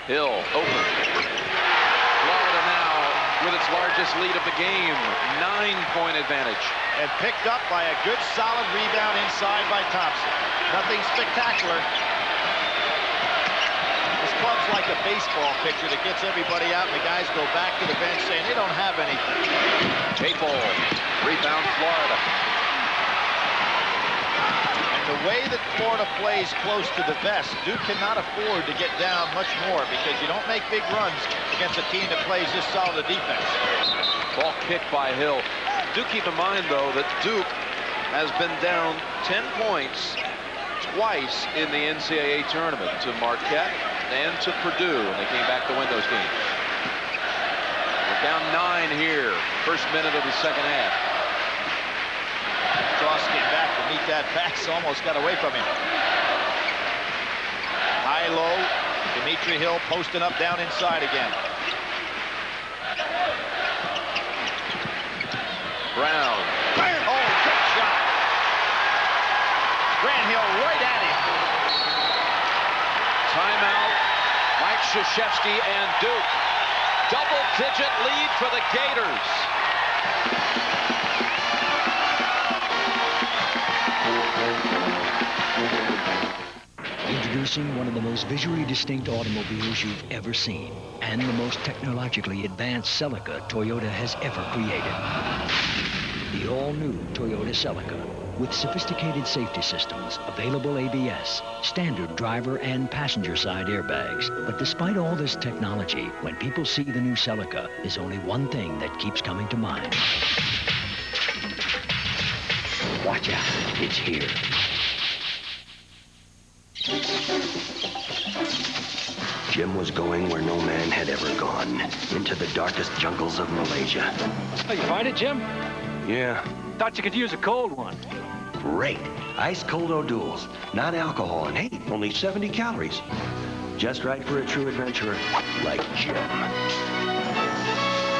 Hill open. Florida now with its largest lead of the game, 9-point advantage. And picked up by a good solid rebound inside by Thompson. Nothing spectacular. This club's like a baseball pitcher that gets everybody out and the guys go back to the bench saying they don't have anything. Capel, rebound Florida. The way that Florida plays close to the vest, Duke cannot afford to get down much more because you don't make big runs against a team that plays this solid a defense. Ball kicked by Hill. Do keep in mind, though, that Duke has been down 10 points twice in the NCAA tournament, to Marquette and to Purdue, and they came back to win those games. We're down 9 here, first minute of the second half. Cross came back to meet that pass, almost got away from him. High low, Dimitri Hill posting up down inside again. Brown. Oh, good shot. Grant Hill right at him. Timeout. Mike Krzyzewski and Duke. Double-digit lead for the Gators. Introducing one of the most visually distinct automobiles you've ever seen, and the most technologically advanced Celica Toyota has ever created. The all-new Toyota Celica, with sophisticated safety systems, available ABS, standard driver and passenger side airbags. But despite all this technology, when people see the new Celica, there's only one thing that keeps coming to mind. Watch out, it's here. Jim was going where no man had ever gone, into the darkest jungles of Malaysia. Oh, you find it, Jim? Yeah. Thought you could use a cold one. Great. Ice cold O'Doul's. Not alcohol, and hey, only 70 calories. Just right for a true adventurer like Jim.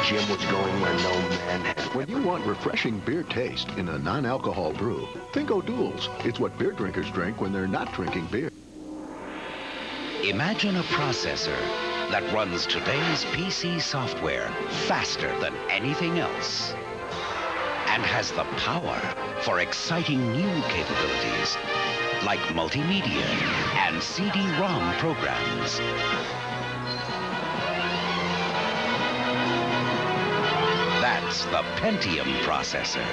Jim was going where no man had. When you want refreshing beer taste in a non-alcohol brew, think O'Doul's. It's what beer drinkers drink when they're not drinking beer. Imagine a processor that runs today's PC software faster than anything else and has the power for exciting new capabilities like multimedia and CD-ROM programs. That's the Pentium processor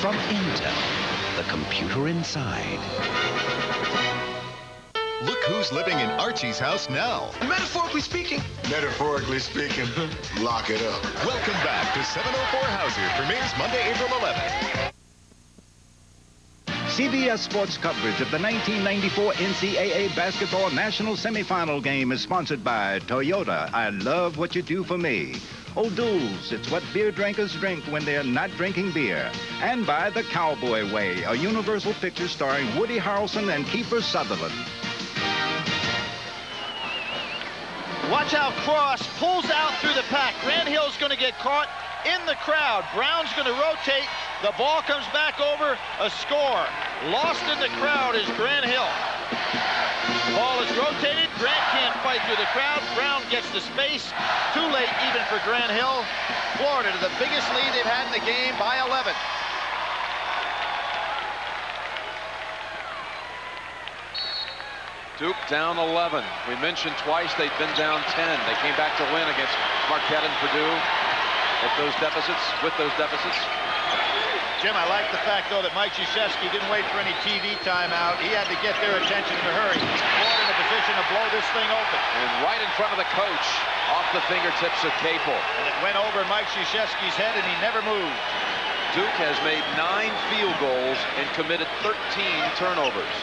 from Intel, the computer inside. Look who's living in Archie's house now. Metaphorically speaking. Metaphorically speaking. Lock it up. Welcome back to 704 Hauser. Premieres Monday, April 11th. CBS Sports coverage of the 1994 NCAA Basketball National Semifinal game is sponsored by Toyota. I love what you do for me. O'Doul's, it's what beer drinkers drink when they're not drinking beer. And by The Cowboy Way, a Universal picture starring Woody Harrelson and Kiefer Sutherland. Watch how Cross pulls out through the pack. Grant Hill's going to get caught in the crowd. Brown's going to rotate. The ball comes back over. A score. Lost in the crowd is Grant Hill. Ball is rotated. Grant can't fight through the crowd. Brown gets the space. Too late even for Grant Hill. Florida to the biggest lead they've had in the game by 11. Duke down 11. We mentioned twice they'd been down 10. They came back to win against Marquette and Purdue at those deficits, with those deficits. Jim, I like the fact, though, that Mike Krzyzewski didn't wait for any TV timeout. He had to get their attention in a hurry. Florida in a position to blow this thing open. And right in front of the coach, off the fingertips of Capel. And it went over Mike Krzyzewski's head, and he never moved. Duke has made 9 field goals and committed 13 turnovers.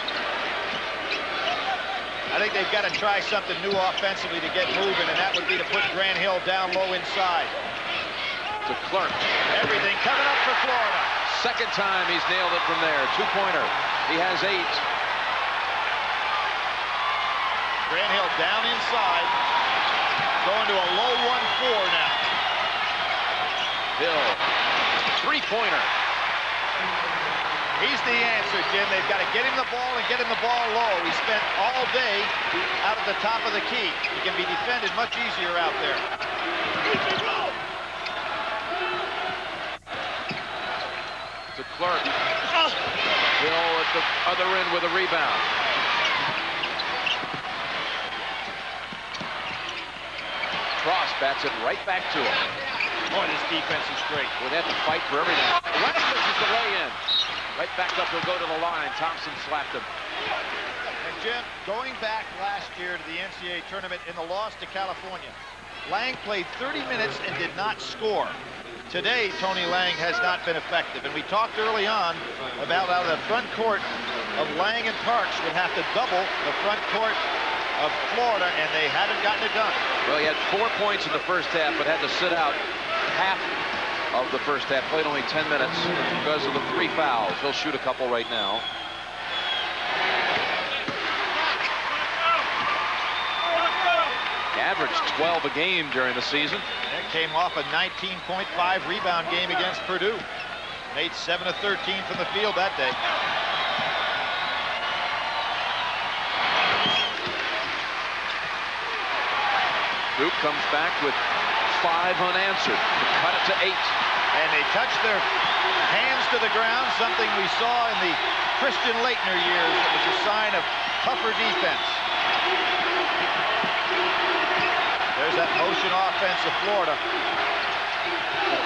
I think they've got to try something new offensively to get moving, and that would be to put Grant Hill down low inside. To Clark. Everything coming up for Florida. Second time he's nailed it from there. Two-pointer. He has 8. Grant Hill down inside. Going to a low 1-4 now. Hill. Three-pointer. He's the answer, Jim. They've got to get him the ball and get him the ball low. He spent all day out at the top of the key. He can be defended much easier out there. To Clark. Hill at the other end with a rebound. Cross bats it right back to him. Boy, this defense is great. Would have to fight for everything. West misses the lay-in. Right back up, he'll go to the line. Thompson slapped him. And Jim, going back last year to the NCAA tournament in the loss to California, Lang played 30 minutes and did not score. Today, Tony Lang has not been effective. And we talked early on about how the front court of Lang and Parks would have to double the front court of Florida, and they haven't gotten it done. Well, he had 4 points in the first half, but had to sit out half of the first half. Played only 10 minutes because of the 3 fouls. He'll shoot a couple right now. Averaged 12 a game during the season. That came off a 19.5 rebound game against Purdue. Made 7 of 13 from the field that day. Duke comes back with 5 unanswered to cut it to 8. And they touched their hands to the ground, something we saw in the Christian Laettner years. It was a sign of tougher defense. There's that motion offense of Florida.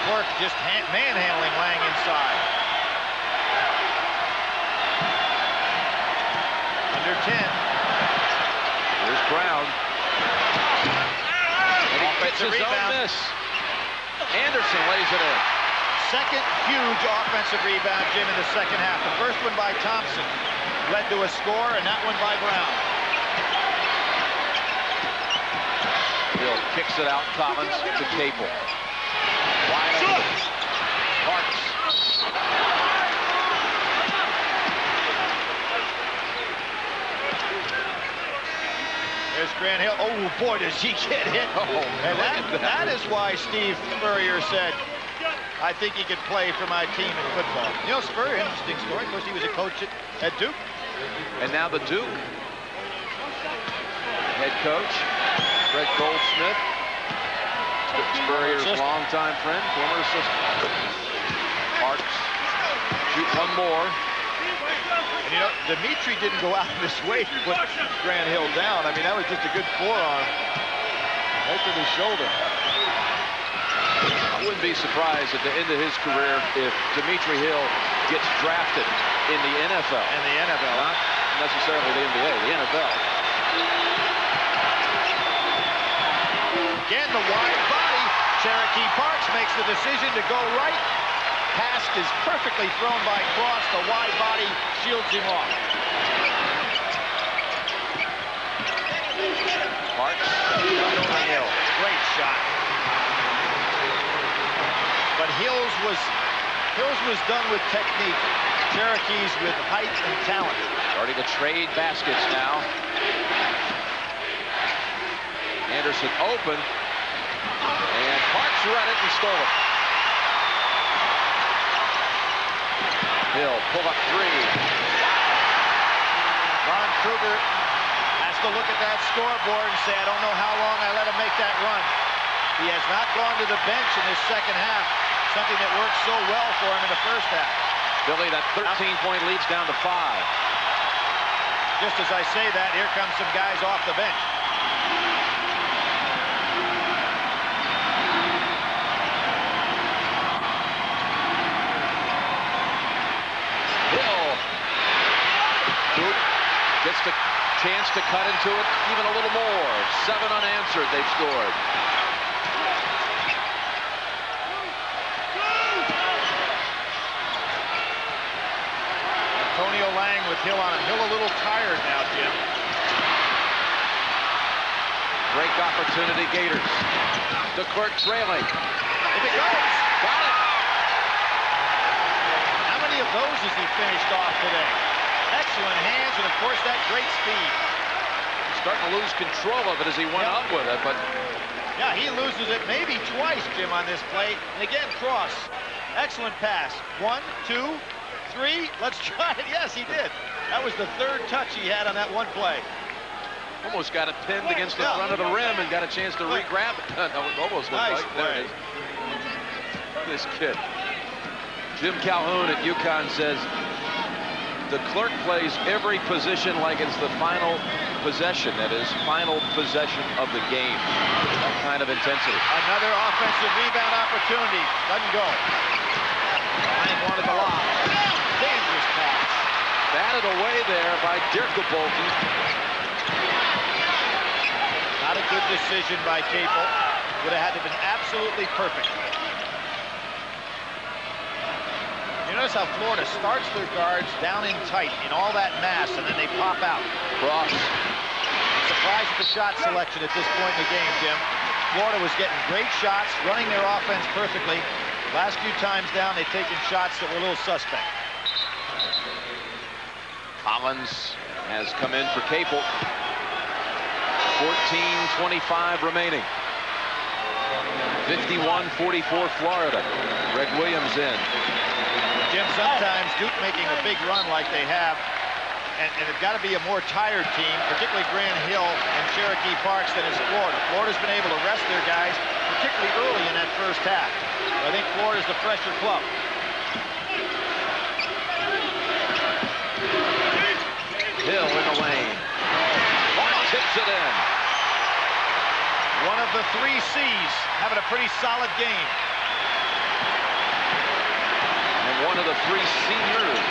Clark just manhandling Lang inside. Under 10. Here's Brown. And he gets his own miss. Anderson lays it in. Second huge offensive rebound, Jim, in the second half. The first one by Thompson led to a score, and that one by Brown. Hill kicks it out, Collins to Capel. Wide open. Parks. There's Grant Hill. Oh, boy, does he get hit. Oh, and that is why Steve Spurrier said, I think he could play for my team in football. You know, Spurrier, interesting story. Of course, he was a coach at Duke. And now the Duke head coach, Fred Goldsmith, Spurrier's longtime friend, former assistant. Parks, shoot one more. And you know, Dimitri didn't go out of his way to put Grant Hill down. I mean, that was just a good forearm right to the shoulder. I wouldn't be surprised at the end of his career if Dimitri Hill gets drafted in the NFL. In the NFL, not necessarily the NBA, the NFL. Again, the wide body. Cherokee Parks makes the decision to go right. Pass is perfectly thrown by Cross. The wide body shields him off. Parks, right over Hill. Great shot. But Hills was done with technique. Cherokee's with height and talent. Starting to trade baskets now. Anderson open. And Parks read it and stole it. Hill, pull up three. Ron Kruger has to look at that scoreboard and say, I don't know how long I let him make that run. He has not gone to the bench in this second half, something that worked so well for him in the first half. Billy, that 13-point lead's down to 5. Just as I say that, here comes some guys off the bench. Gets the chance to cut into it even a little more. 7 unanswered, they've scored. Antonio Lang with Hill on him. Hill a little tired now, Jim. Break opportunity, Gators. DeClerc trailing. If it goes, got it. How many of those has he finished off today? Excellent hands, and of course that great speed. He's starting to lose control of it as he went up with it, but yeah, he loses it maybe twice, Jim, on this play. And again, Cross, excellent pass. 1, 2, 3. Let's try it. Yes, he did. That was the 3rd touch he had on that one play. Almost got it pinned against the front of the rim and got a chance to re-grab it. Almost looked nice like play. There it is. This kid. Jim Calhoun at UConn says, DeClerc plays every position like it's the final possession. That is, final possession of the game. That kind of intensity. Another offensive rebound opportunity. Doesn't go. Ryan wanted the lob. Dangerous pass. Batted away there by Dirk Bolton. Not a good decision by Capel. Would have had to have been absolutely perfect. You notice how Florida starts their guards down in tight in all that mass, and then they pop out. Cross. I'm surprised at the shot selection at this point in the game, Jim. Florida was getting great shots, running their offense perfectly. Last few times down, they've taken shots that were a little suspect. Collins has come in for Capel. 14:25 remaining. 51-44 Florida. Greg Williams in. Jim, sometimes Duke making a big run like they have, and it's got to be a more tired team, particularly Grant Hill and Cherokee Parks, than is Florida. Florida's been able to rest their guys, particularly early in that first half. I think Florida's the fresher club. Hill in the lane. Tips it in. One of the 3 C's having a pretty solid game. And one of the 3 seniors.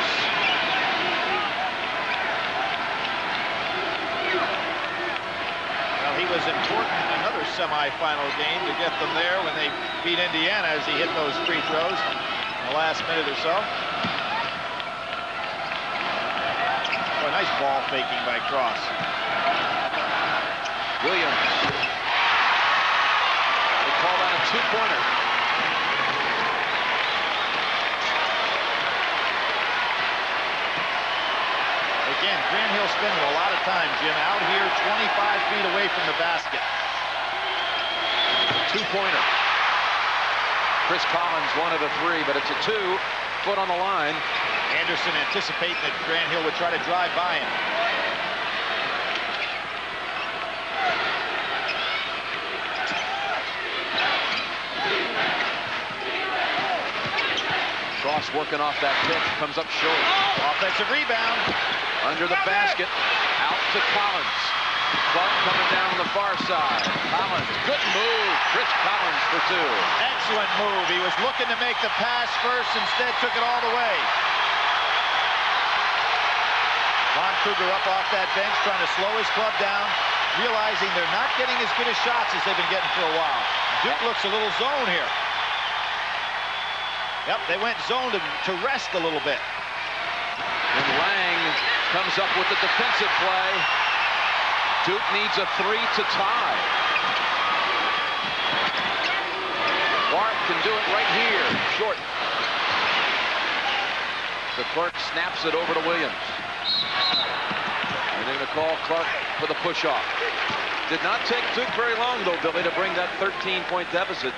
Well, he was important in another semifinal game to get them there when they beat Indiana as he hit those free throws in the last minute or so. Oh, nice ball faking by Cross. Williams. They call that a 2-pointer. Again, Grant Hill spending a lot of time, Jim, out here 25 feet away from the basket. 2-pointer. Chris Collins, 1 of the 3, but it's a 2. Foot on the line. Anderson anticipating that Grant Hill would try to drive by him. Cross working off that pick, comes up short. Offensive rebound. Under the basket, out to Collins. Clark coming down on the far side. Collins, good move. Chris Collins for 2. Excellent move. He was looking to make the pass first, instead took it all the way. Lon Kruger up off that bench, trying to slow his club down, realizing they're not getting as good as shots as they've been getting for a while. Duke looks a little zone here. Yep, they went zone to rest a little bit. And Lang comes up with the defensive play. Duke needs a 3 to tie. Clark can do it right here. Short. So Clark snaps it over to Williams. And they're going to call Clark for the push-off. Did not take Duke very long, though, Billy, to bring that 13-point deficit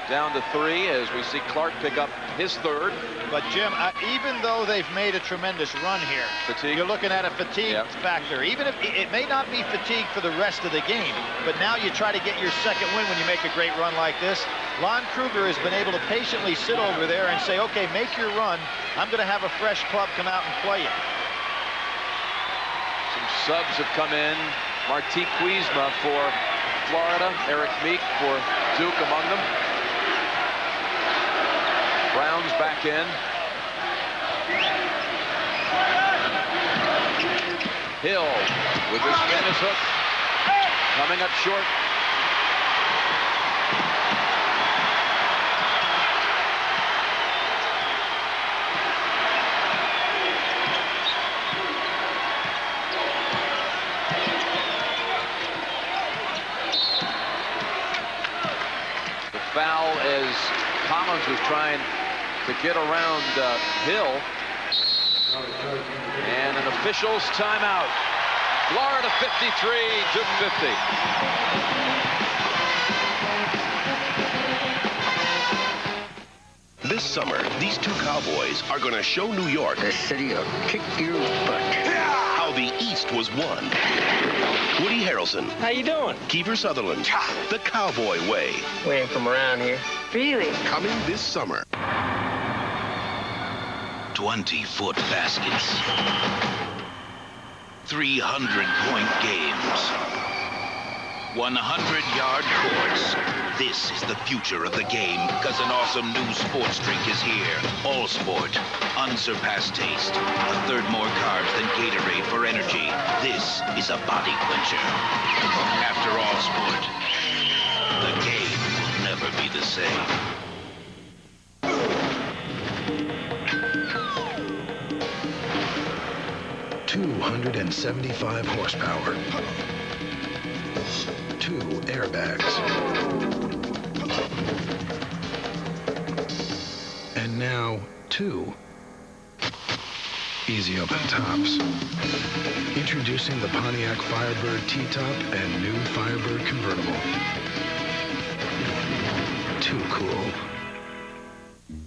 down to 3 as we see Clark pick up his 3rd. But, Jim, even though they've made a tremendous run here, you're looking at a fatigue factor. Even if it may not be fatigue for the rest of the game, but now you try to get your second win when you make a great run like this. Lon Kruger has been able to patiently sit over there and say, okay, make your run. I'm going to have a fresh club come out and play it. Some subs have come in. Marti Kuzma for Florida. Eric Meek for Duke among them. Brown's back in. Hill with his Spanish hook. Coming up short. The foul as Collins was trying to get around Hill. And an official's timeout. Florida 53, Duke 50. This summer, these two cowboys are going to show New York, the city will kick your butt, how the East was won. Woody Harrelson. How you doing? Kiefer Sutherland. The Cowboy Way. We ain't from around here. Really? Coming this summer. 20-foot baskets. 300-point games. 100-yard courts. This is the future of the game because an awesome new sports drink is here. All Sport. Unsurpassed taste. A third more carbs than Gatorade for energy. This is a body quencher. After All Sport, the game will never be the same. 275 horsepower. 2 airbags. And now 2 easy open tops. Introducing the Pontiac Firebird T-Top and new Firebird convertible. Too cool.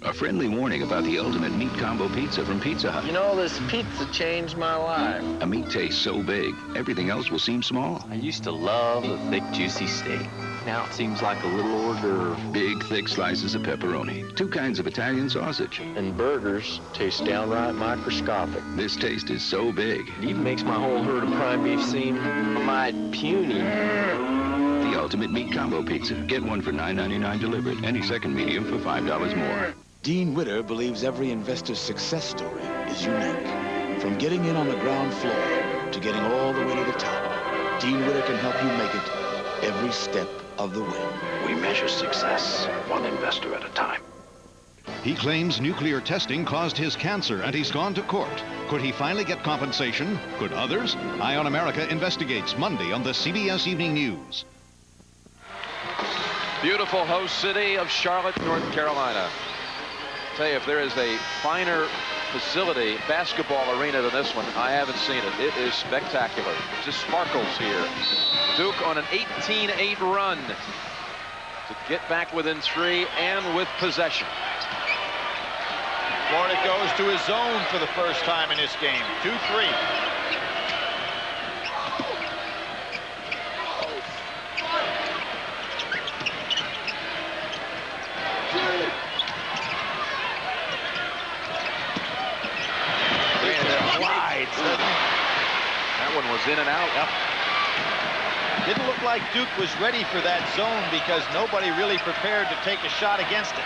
A friendly warning about the ultimate meat combo pizza from Pizza Hut. You know, this pizza changed my life. A meat taste so big, everything else will seem small. I used to love the thick, juicy steak. Now it seems like a little hors d'oeuvre. Big, thick slices of pepperoni. 2 kinds of Italian sausage. And burgers taste downright microscopic. This taste is so big. It even makes my whole herd of prime beef seem mighty puny. The ultimate meat combo pizza. Get one for $9.99 delivered. Any second medium for $5 more. Dean Witter believes every investor's success story is unique. From getting in on the ground floor to getting all the way to the top, Dean Witter can help you make it every step of the way. We measure success one investor at a time. He claims nuclear testing caused his cancer and he's gone to court. Could he finally get compensation? Could others? Eye on America investigates Monday on the CBS Evening News. Beautiful host city of Charlotte, North Carolina. Tell you, if there is a finer facility, basketball arena than this one, I haven't seen it. It is spectacular. It just sparkles here. Duke on an 18-8 run to get back within 3 and with possession. Florida goes to his zone for the first time in this game. 2-3. That one was in and out. Yep. Didn't look like Duke was ready for that zone because nobody really prepared to take a shot against it.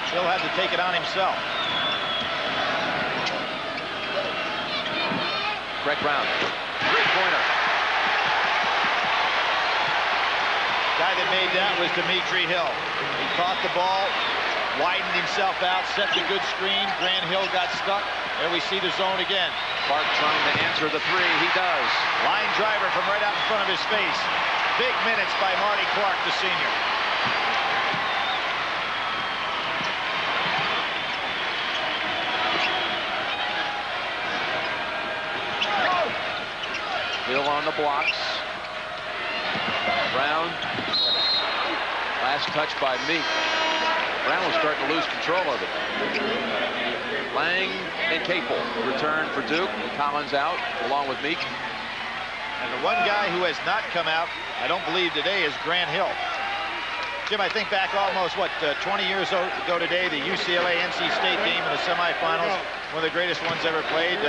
Still had to take it on himself. Greg Brown, three-pointer. Guy that made that was Dimitri Hill. He caught the ball, widened himself out, set the good screen. Grant Hill got stuck. There we see the zone again. Clark trying to answer the three. He does. Line driver from right out in front of his face. Big minutes by Marty Clark, the senior. Hill on the blocks. Brown. Last touch by Meek. Brown was starting to lose control of it. Lang and Capel return for Duke. Collins out along with Meek. And the one guy who has not come out, I don't believe today, is Grant Hill. Jim, I think back almost, 20 years ago today, the UCLA-NC State game in the semifinals, one of the greatest ones ever played.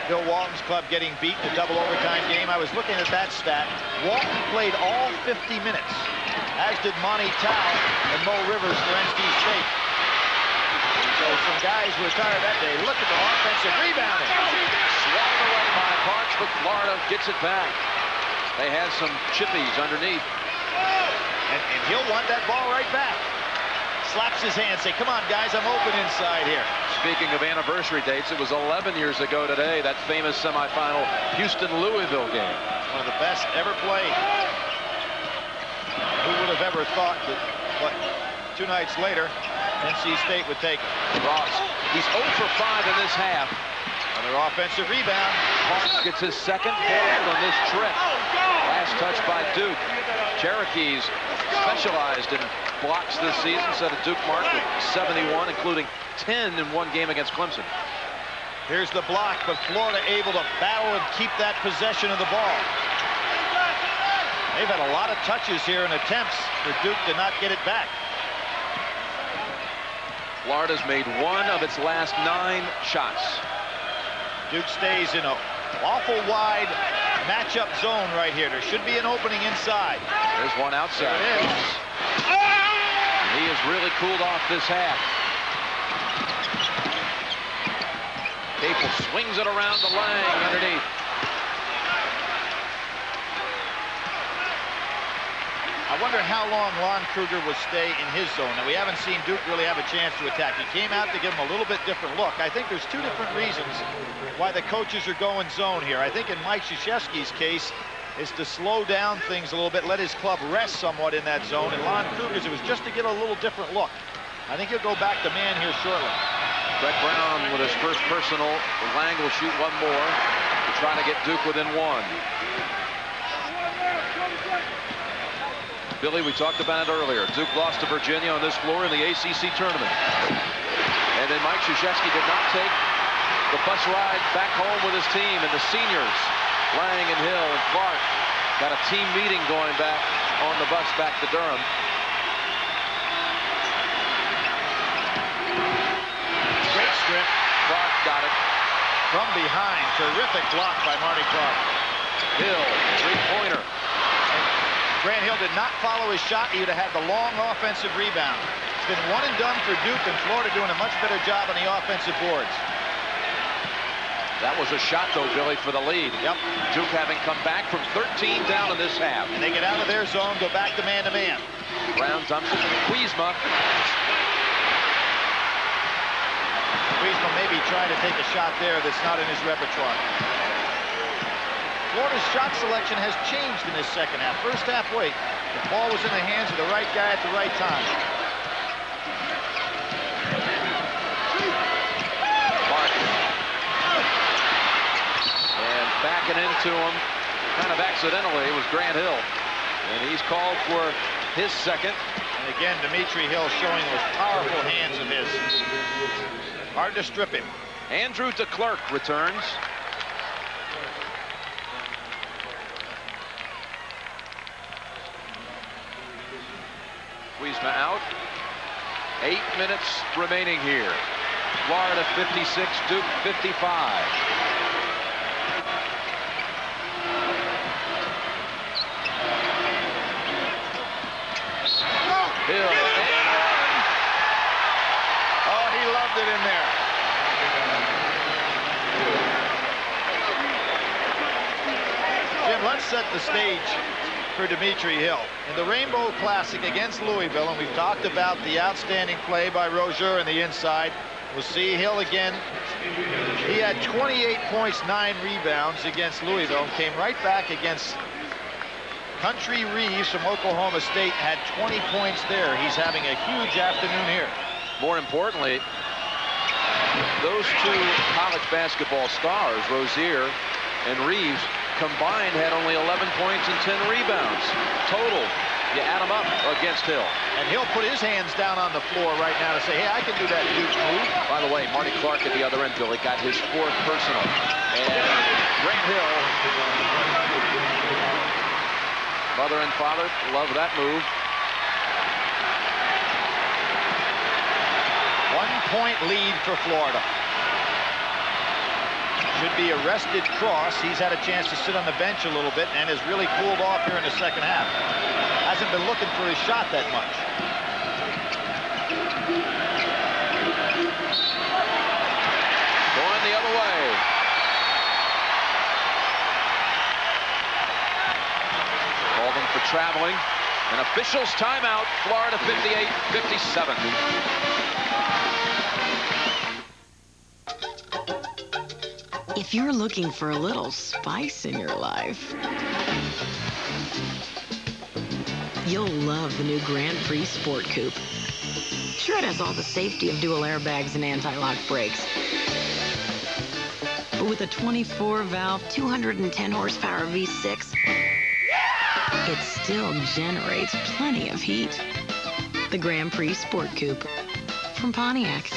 Bill Walton's club getting beat in a double overtime game. I was looking at that stat. Walton played all 50 minutes, as did Monty Tao and Mo Rivers for NC State. So some guys retired that day. Look at the offensive rebounding. Swatted away by Parks, but Florida gets it back. They had some chippies underneath. And he'll want that ball right back. Slaps his hand, say, come on, guys, I'm open inside here. Speaking of anniversary dates, it was 11 years ago today, that famous semifinal Houston-Louisville game. One of the best ever played. Who would have ever thought that, 2 nights later, NC State would take it. Ross, he's 0 for 5 in this half. Another offensive rebound. Parks gets his second hold on this trip. Last touch by Duke. Cherokees specialized in blocks this season, set a Duke mark with 71, including 10 in one game against Clemson. Here's the block, but Florida able to battle and keep that possession of the ball. They've had a lot of touches here and attempts for Duke to not get it back. Florida's made 1 of its last 9 shots. Duke stays in an awful wide matchup zone right here. There should be an opening inside. There's one outside. There it is. He has really cooled off this half. Capel swings it around to Lang underneath. I wonder how long Lon Kruger will stay in his zone. Now, we haven't seen Duke really have a chance to attack. He came out to give him a little bit different look. I think there's 2 different reasons why the coaches are going zone here. I think in Mike Krzyzewski's case, is to slow down things a little bit, let his club rest somewhat in that zone. And Lon Kruger's, it was just to get a little different look. I think he'll go back to man here shortly. Greg Brown with his first personal. Lang will shoot 1 more to try to get Duke within 1. Billy, we talked about it earlier. Duke lost to Virginia on this floor in the ACC tournament. And then Mike Krzyzewski did not take the bus ride back home with his team, and the seniors, Lang and Hill and Clark, got a team meeting going back on the bus back to Durham. Great strip. Clark got it. From behind. Terrific block by Marty Clark. Hill, three-pointer. Grant Hill did not follow his shot. He would have had the long offensive rebound. It's been one and done for Duke, and Florida doing a much better job on the offensive boards. That was a shot, though, Billy, for the lead. Yep. Duke having come back from 13 down in this half. And they get out of their zone, go back to man-to-man. Brown dumps it to Kuzma. Kuzma may be trying to take a shot there that's not in his repertoire. Florida's shot selection has changed in this second half. First half, the ball was in the hands of the right guy at the right time. And backing into him, kind of accidentally, was Grant Hill. And he's called for his second. And again, Dimitri Hill showing those powerful hands of his. Hard to strip him. Andrew DeClerc returns. Kuzma out. 8 minutes remaining here. Florida 56, Duke 55. Hill and one. Oh, he loved it in there. let's set the stage for Dimitri Hill. In the Rainbow Classic against Louisville, and we've talked about the outstanding play by Rozier in the inside. We'll see Hill again. He had 28 points, 9 rebounds against Louisville. Came right back against Country Reeves from Oklahoma State, had 20 points there. He's having a huge afternoon here. More importantly, those two college basketball stars, Rozier and Reeves, combined had only 11 points and 10 rebounds total. You add them up against Hill. And Hill put his hands down on the floor right now to say, hey, I can do that Duke move. By the way, Marty Clark at the other end, Billy, got his 4th personal. And Grant Hill, mother and father, love that move. 1-point lead for Florida. Should be arrested Cross. He's had a chance to sit on the bench a little bit and has really cooled off here in the second half. Hasn't been looking for his shot that much. Going the other way. Called him for traveling. An official's timeout. Florida 58-57. If you're looking for a little spice in your life, you'll love the new Grand Prix Sport Coupe. Sure, it has all the safety of dual airbags and anti-lock brakes. But with a 24-valve, 210 horsepower V6, it still generates plenty of heat. The Grand Prix Sport Coupe from Pontiac.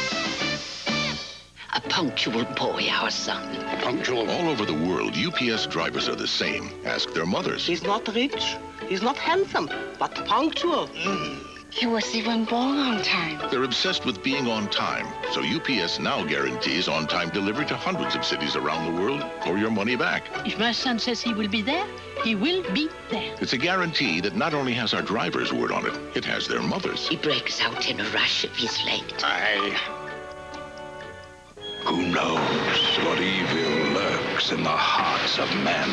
A punctual boy, our son. Punctual all over the world. UPS drivers are the same. Ask their mothers. He's not rich. He's not handsome, but punctual. He was even born on time. They're obsessed with being on time. So UPS now guarantees on-time delivery to hundreds of cities around the world or your money back. If my son says he will be there, he will be there. It's a guarantee that not only has our driver's word on it, it has their mother's. He breaks out in a rush if he's late. Who knows what evil lurks in the hearts of men?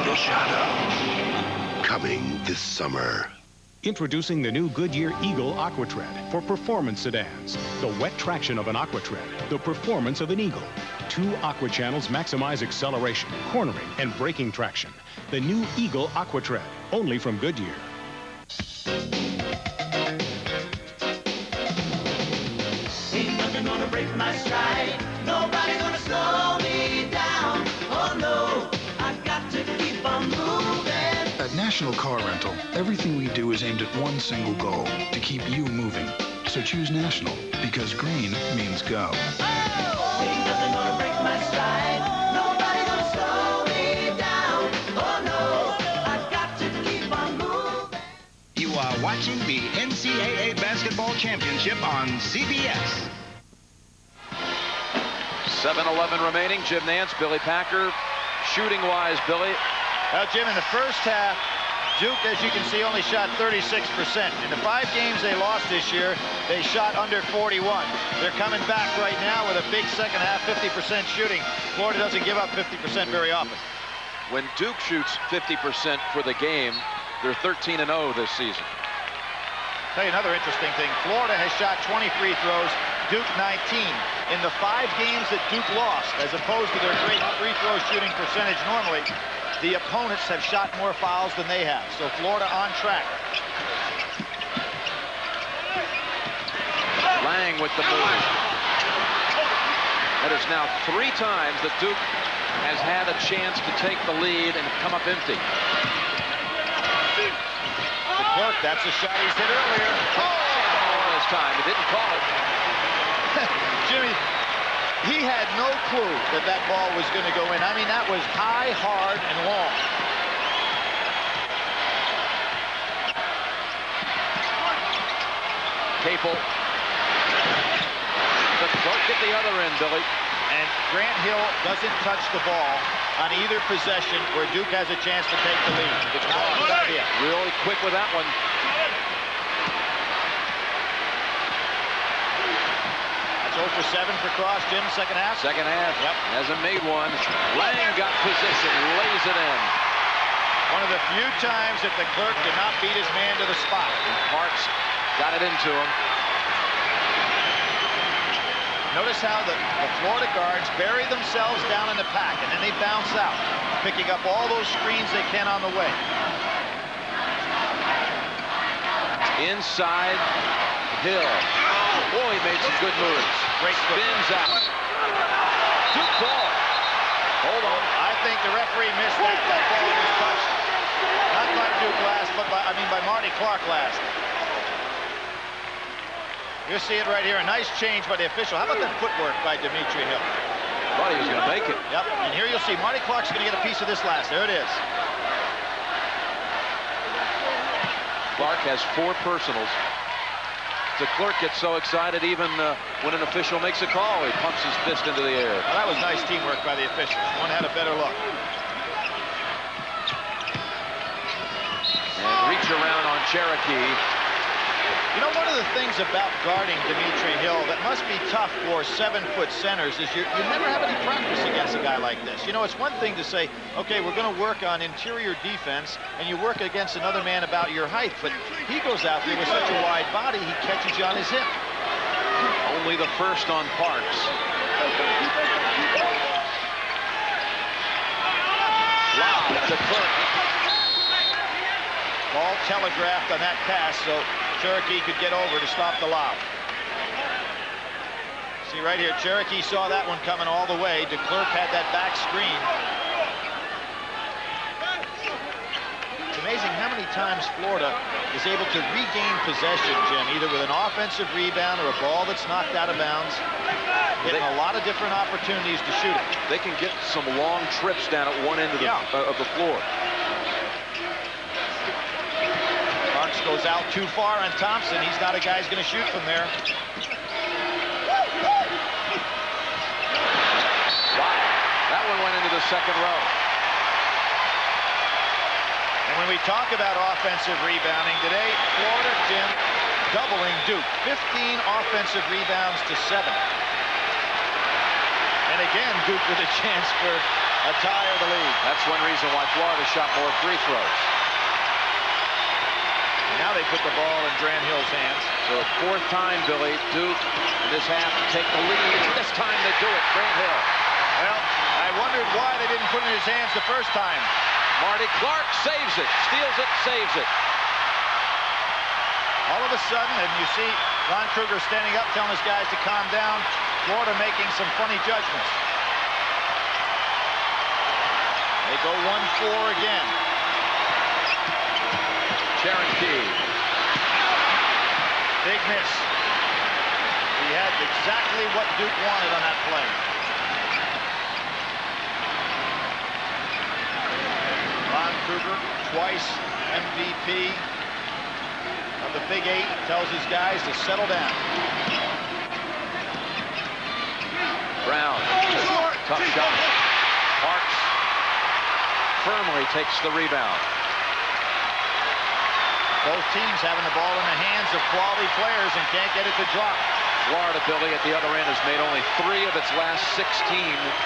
The Shadow. Coming this summer. Introducing the new Goodyear Eagle AquaTread for performance sedans. The wet traction of an AquaTread, the performance of an Eagle. 2 aqua channels maximize acceleration, cornering, and braking traction. The new Eagle AquaTread, only from Goodyear. Ain't nothing gonna break my stride. Nobody gonna slow me down. Oh no, I got to keep on moving. At National Car Rental, everything we do is aimed at one single goal, to keep you moving. So choose National, because green means go. Ain't nothing gonna break my stride. Nobody gonna slow me down. Oh no, I got to keep on moving. You are watching the NCAA Basketball Championship on CBS. 7:11 remaining. Jim Nance, Billy Packer. Shooting-wise, Billy. Well, Jim, in the first half, Duke, as you can see, only shot 36%. In the 5 games they lost this year, they shot under 41. They're coming back right now with a big second half, 50% shooting. Florida doesn't give up 50% very often. When Duke shoots 50% for the game, they're 13-0 this season. Tell you another interesting thing. Florida has shot 20 free throws, Duke 19. In the 5 games that Duke lost, as opposed to their great free throw shooting percentage normally, the opponents have shot more fouls than they have. So Florida on track. Lang with the move. That is now 3 times that Duke has had a chance to take the lead and come up empty. Clark, that's a shot he's hit earlier. Oh, this time. He didn't call it. Jimmy, he had no clue that that ball was going to go in. I mean, that was high, hard, and long. Capel. But Clark at the other end, Billy. And Grant Hill doesn't touch the ball on either possession where Duke has a chance to take the lead. It's not a good idea. Really quick with that one. That's 0 for 7 for Cross, Jim, second half? Second half. Yep. Hasn't made one. Lang got position, lays it in. One of the few times that the Clerk did not beat his man to the spot. Parks got it into him. Notice how the Florida guards bury themselves down in the pack, and then they bounce out, picking up all those screens they can on the way. Inside, Hill. Boy, he made some good moves. Great spins out. Duke ball. Hold on. I think the referee missed that. That ball was touched. Not by Duke last, but by Marty Clark last. You see it right here. A nice change by the official. How about that footwork by Dimitri Hill? Thought he was going to make it. Yep. And here you'll see Marty Clark's going to get a piece of this last. There it is. Clark has 4 personals. The Clerk gets so excited even when an official makes a call, he pumps his fist into the air. Well, that was nice teamwork by the officials. One had a better look. And reach around on Cherokee. You know, one of the things about guarding Dimitri Hill that must be tough for 7-foot centers is you never have any practice against a guy like this. You know, it's one thing to say, okay, we're going to work on interior defense, and you work against another man about your height, but he goes out there with such a wide body, he catches you on his hip. Only the first on Parks. Lob to Clerk. Ball telegraphed on that pass, so Cherokee could get over to stop the lob. See right here, Cherokee saw that one coming all the way. DeClerc had that back screen. It's amazing how many times Florida is able to regain possession, Jim, either with an offensive rebound or a ball that's knocked out of bounds. Getting a lot of different opportunities to shoot it. They can get some long trips down at one end of the floor. Parks goes out too far on Thompson. He's not a guy who's going to shoot from there. That one went into the second row. And when we talk about offensive rebounding today, Florida, Jim, doubling Duke. 15 offensive rebounds to 7. And again, Duke with a chance for a tie or the lead. That's one reason why Florida shot more free throws. And now they put the ball in Grant Hill's hands. So 4th time, Billy, Duke in this half to take the lead. This time they do it, Grant Hill. Well, I wondered why they didn't put it in his hands the first time. Marty Clark saves it, steals it, saves it. All of a sudden, and you see Ron Kruger standing up telling his guys to calm down. Florida making some funny judgments. They go 1-4 again. Cherokee. Big miss. He had exactly what Duke wanted on that play. Ron Kruger, twice MVP of the Big 8, tells his guys to settle down. Brown, tough shot. Parks firmly takes the rebound. Both teams having the ball in the hands of quality players and can't get it to drop. Florida, Billy, at the other end has made only 3 of its last 16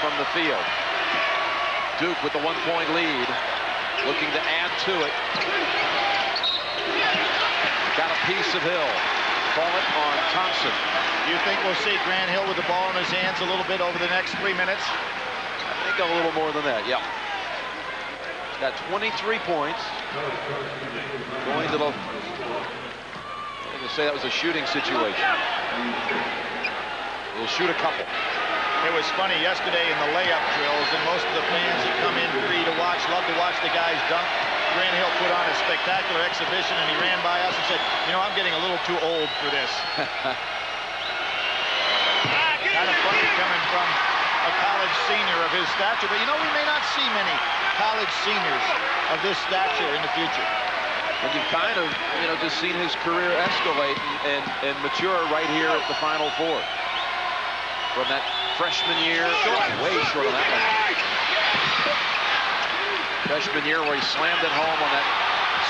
from the field. Duke with the 1-point lead, looking to add to it. Got a piece of Hill. Call it on Thompson. You think we'll see Grant Hill with the ball in his hands a little bit over the next 3 minutes? I think a little more than that, yeah. Got 23 points. Going to the... I'm going to say that was a shooting situation. We'll shoot a couple. It was funny yesterday in the layup drills, and most of the fans that come in free to watch love to watch the guys dunk. Grant Hill put on a spectacular exhibition, and he ran by us and said, you know, I'm getting a little too old for this. Kind of funny coming from a college senior of his stature, but you know, we may not see many college seniors of this stature in the future. And you've kind of, you know, just seen his career escalate and mature right here at the Final Four. From that freshman year, way short on that one. Freshman year where he slammed it home on that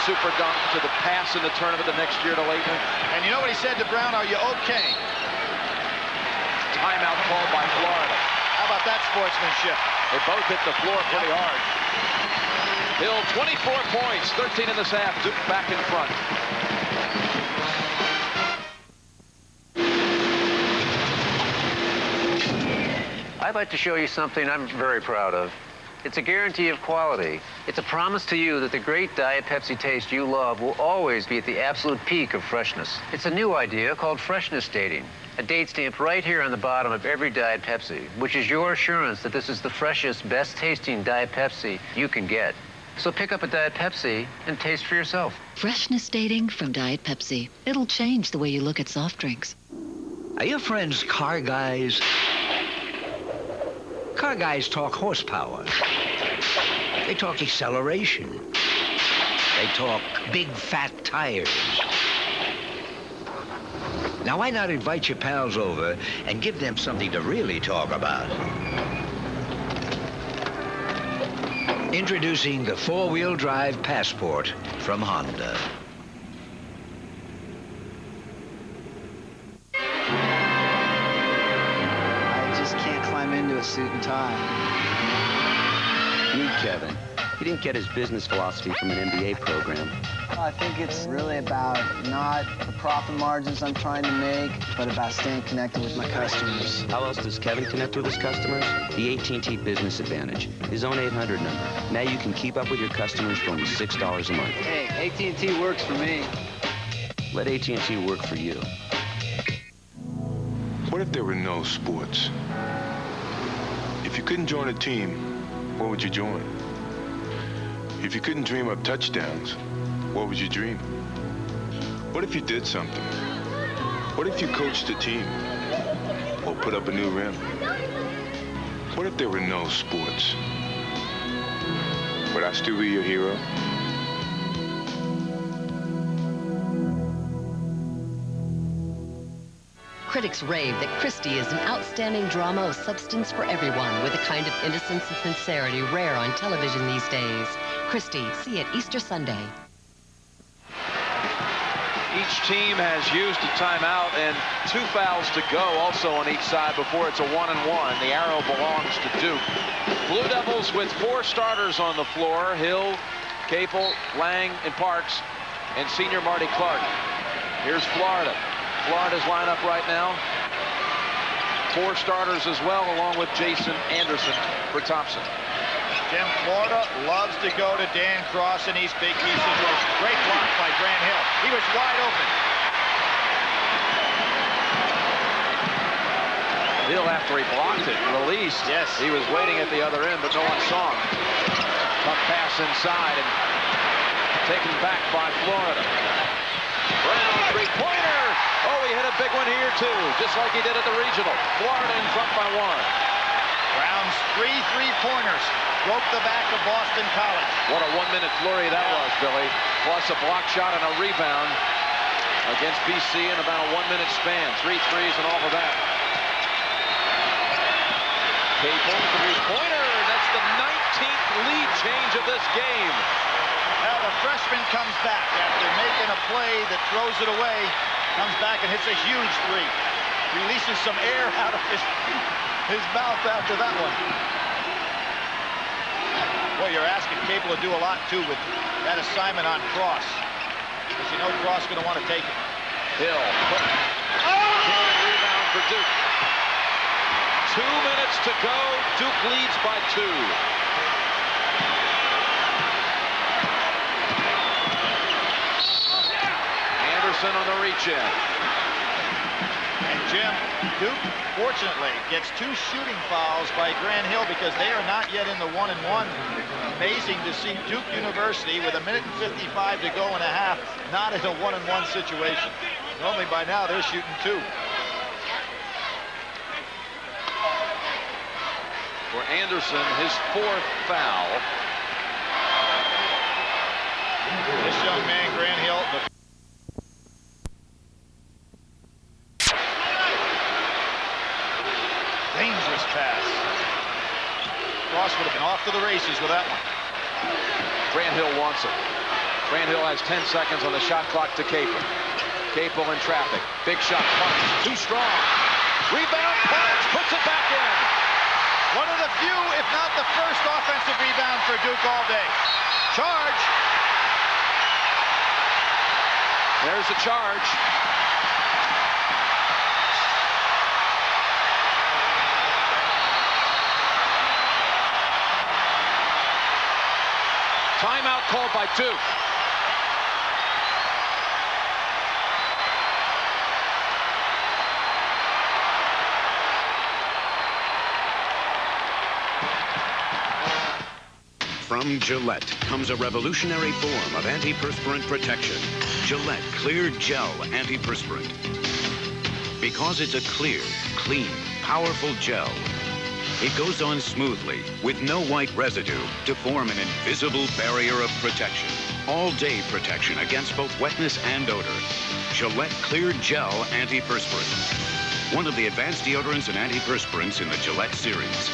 super dunk to the pass in the tournament the next year to Leighton. And you know what he said to Brown? Are you okay? timeout called by Florida. How about that sportsmanship? They both hit the floor pretty hard. Hill, 24 points, 13 in this half. Duke back in front. I'd like to show you something I'm very proud of. It's a guarantee of quality. It's a promise to you that the great Diet Pepsi taste you love will always be at the absolute peak of freshness. It's a new idea called freshness dating. A date stamped right here on the bottom of every Diet Pepsi, which is your assurance that this is the freshest, best tasting Diet Pepsi you can get. So pick up a Diet Pepsi and taste for yourself. Freshness dating from Diet Pepsi. It'll change the way you look at soft drinks. Are your friends car guys? Car guys talk horsepower. They talk acceleration. They talk big fat tires. Now why not invite your pals over and give them something to really talk about? Introducing the four-wheel drive Passport from Honda. I just can't climb into a suit and tie. Meet Kevin. He didn't get his business philosophy from an MBA program. I think it's really about not the profit margins I'm trying to make, but about staying connected with my customers. How else does Kevin connect with his customers? The AT&T Business Advantage, his own 800 number. Now you can keep up with your customers for only $6 a month. Hey, AT&T works for me. Let AT&T work for you. What if there were no sports? If you couldn't join a team, what would you join? If you couldn't dream up touchdowns, what would you dream? What if you did something? What if you coached a team or put up a new rim? What if there were no sports? Would I still be your hero? Critics rave that Christie is an outstanding drama of substance for everyone, with a kind of innocence and sincerity rare on television these days. Christie, see it Easter Sunday. Each team has used a timeout and 2 fouls to go also on each side before it's a 1-and-1. The arrow belongs to Duke. Blue Devils with 4 starters on the floor: Hill, Capel, Lang, and Parks, and senior Marty Clark. Here's Florida. Florida's lineup right now: 4 starters as well, along with Jason Anderson for Thompson. Jim, Florida loves to go to Dan Cross in these big key situations. Great block by Grant Hill. He was wide open. Hill, after he blocked it, released. Yes. He was waiting at the other end, but no one saw him. Tough pass inside and taken back by Florida. Brown, three-pointer. Oh, he hit a big one here, too, just like he did at the regional. Florida in front by 1. Brown's 3 3-pointers broke the back of Boston College. What a 1-minute flurry that was, Billy. Plus a block shot and a rebound against BC in about a 1-minute span. 3 threes and all of that. Capel, three-pointer. That's the 19th lead change of this game. Now the freshman comes back after making a play that throws it away. Comes back and hits a huge 3. Releases some air out of his mouth after that one. Boy, you're asking Capel to do a lot, too, with that assignment on Cross. Because you know Cross is going to want to take it. Hill. Rebound for Duke. 2 minutes to go. Duke leads by 2. Anderson on the reach-in. And Jim, Duke, fortunately, gets 2 shooting fouls by Grant Hill because they are not yet in the 1-and-1. Amazing to see Duke University with 1:55 to go and a half, not in a 1-and-1 situation. Normally by now they're shooting 2. For Anderson, his 4th foul. This young man, Grant Hill, dangerous pass. Cross would have been off to the races with that one. Grant Hill wants it. Grant Hill has 10 seconds on the shot clock to Capel. Capel in traffic. Big shot. Punch. Too strong. Rebound, Parks puts it back in. One of the few, if not the first offensive rebound for Duke all day. Charge. There's the charge. Timeout called by Duke. From Gillette comes a revolutionary form of antiperspirant protection. Gillette Clear Gel Antiperspirant. Because it's a clear, clean, powerful gel, it goes on smoothly with no white residue to form an invisible barrier of protection. All-day protection against both wetness and odor. Gillette Clear Gel Antiperspirant. One of the advanced deodorants and antiperspirants in the Gillette series.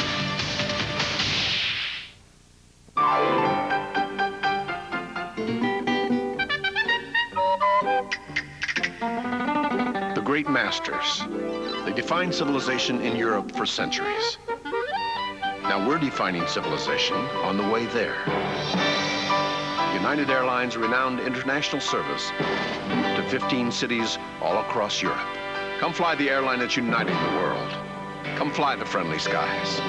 The great masters. They defined civilization in Europe for centuries. Now we're defining civilization on the way there. United Airlines' renowned international service to 15 cities all across Europe. Come fly the airline that's uniting the world. Come fly the friendly skies.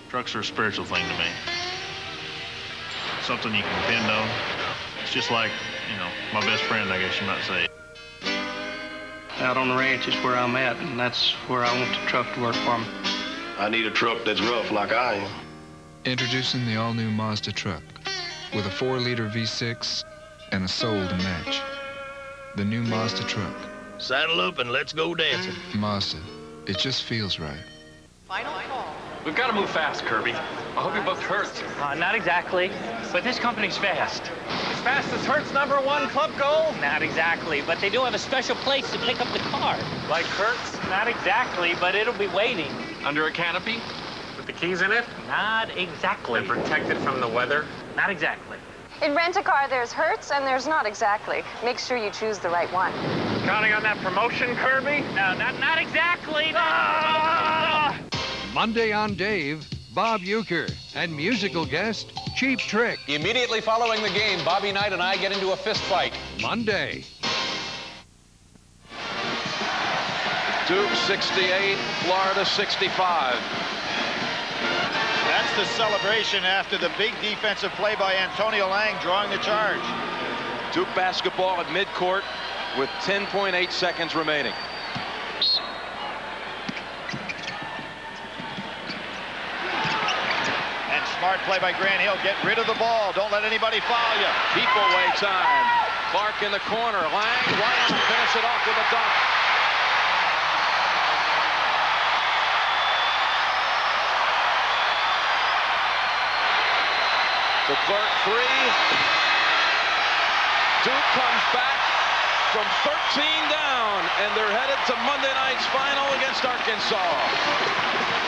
Trucks are a spiritual thing to me. Something you can depend on. It's just like, you know, my best friend, I guess you might say. Out on the ranch is where I'm at, and that's where I want the truck to work for me. I need a truck that's rough like I am. Introducing the all-new Mazda truck with a 4-liter V6 and a soul to match. The new Mazda truck. Saddle up and let's go dancing. Mazda, it just feels right. Final call. We've got to move fast, Kirby. I hope you booked Hertz. Not exactly, but this company's fast. As fast as Hertz #1 club goal? Not exactly, but they do have a special place to pick up the car. Like Hertz? Not exactly, but it'll be waiting. Under a canopy? With the keys in it? Not exactly. And protected from the weather? Not exactly. In Rent-A-Car, there's Hertz and there's not exactly. Make sure you choose the right one. Counting on that promotion, Kirby? No, not exactly. Monday on Dave, Bob Uecker, and musical guest, Cheap Trick. Immediately following the game, Bobby Knight and I get into a fist fight. Monday. Duke 68, Florida 65. That's the celebration after the big defensive play by Antonio Lang drawing the charge. Duke basketball at midcourt with 10.8 seconds remaining. And smart play by Grant Hill. Get rid of the ball. Don't let anybody foul you. Keep away time. Clark in the corner. Lang right on to finish it off with a dunk. The Clark three. Duke comes back from 13 down, and they're headed to Monday night's final against Arkansas.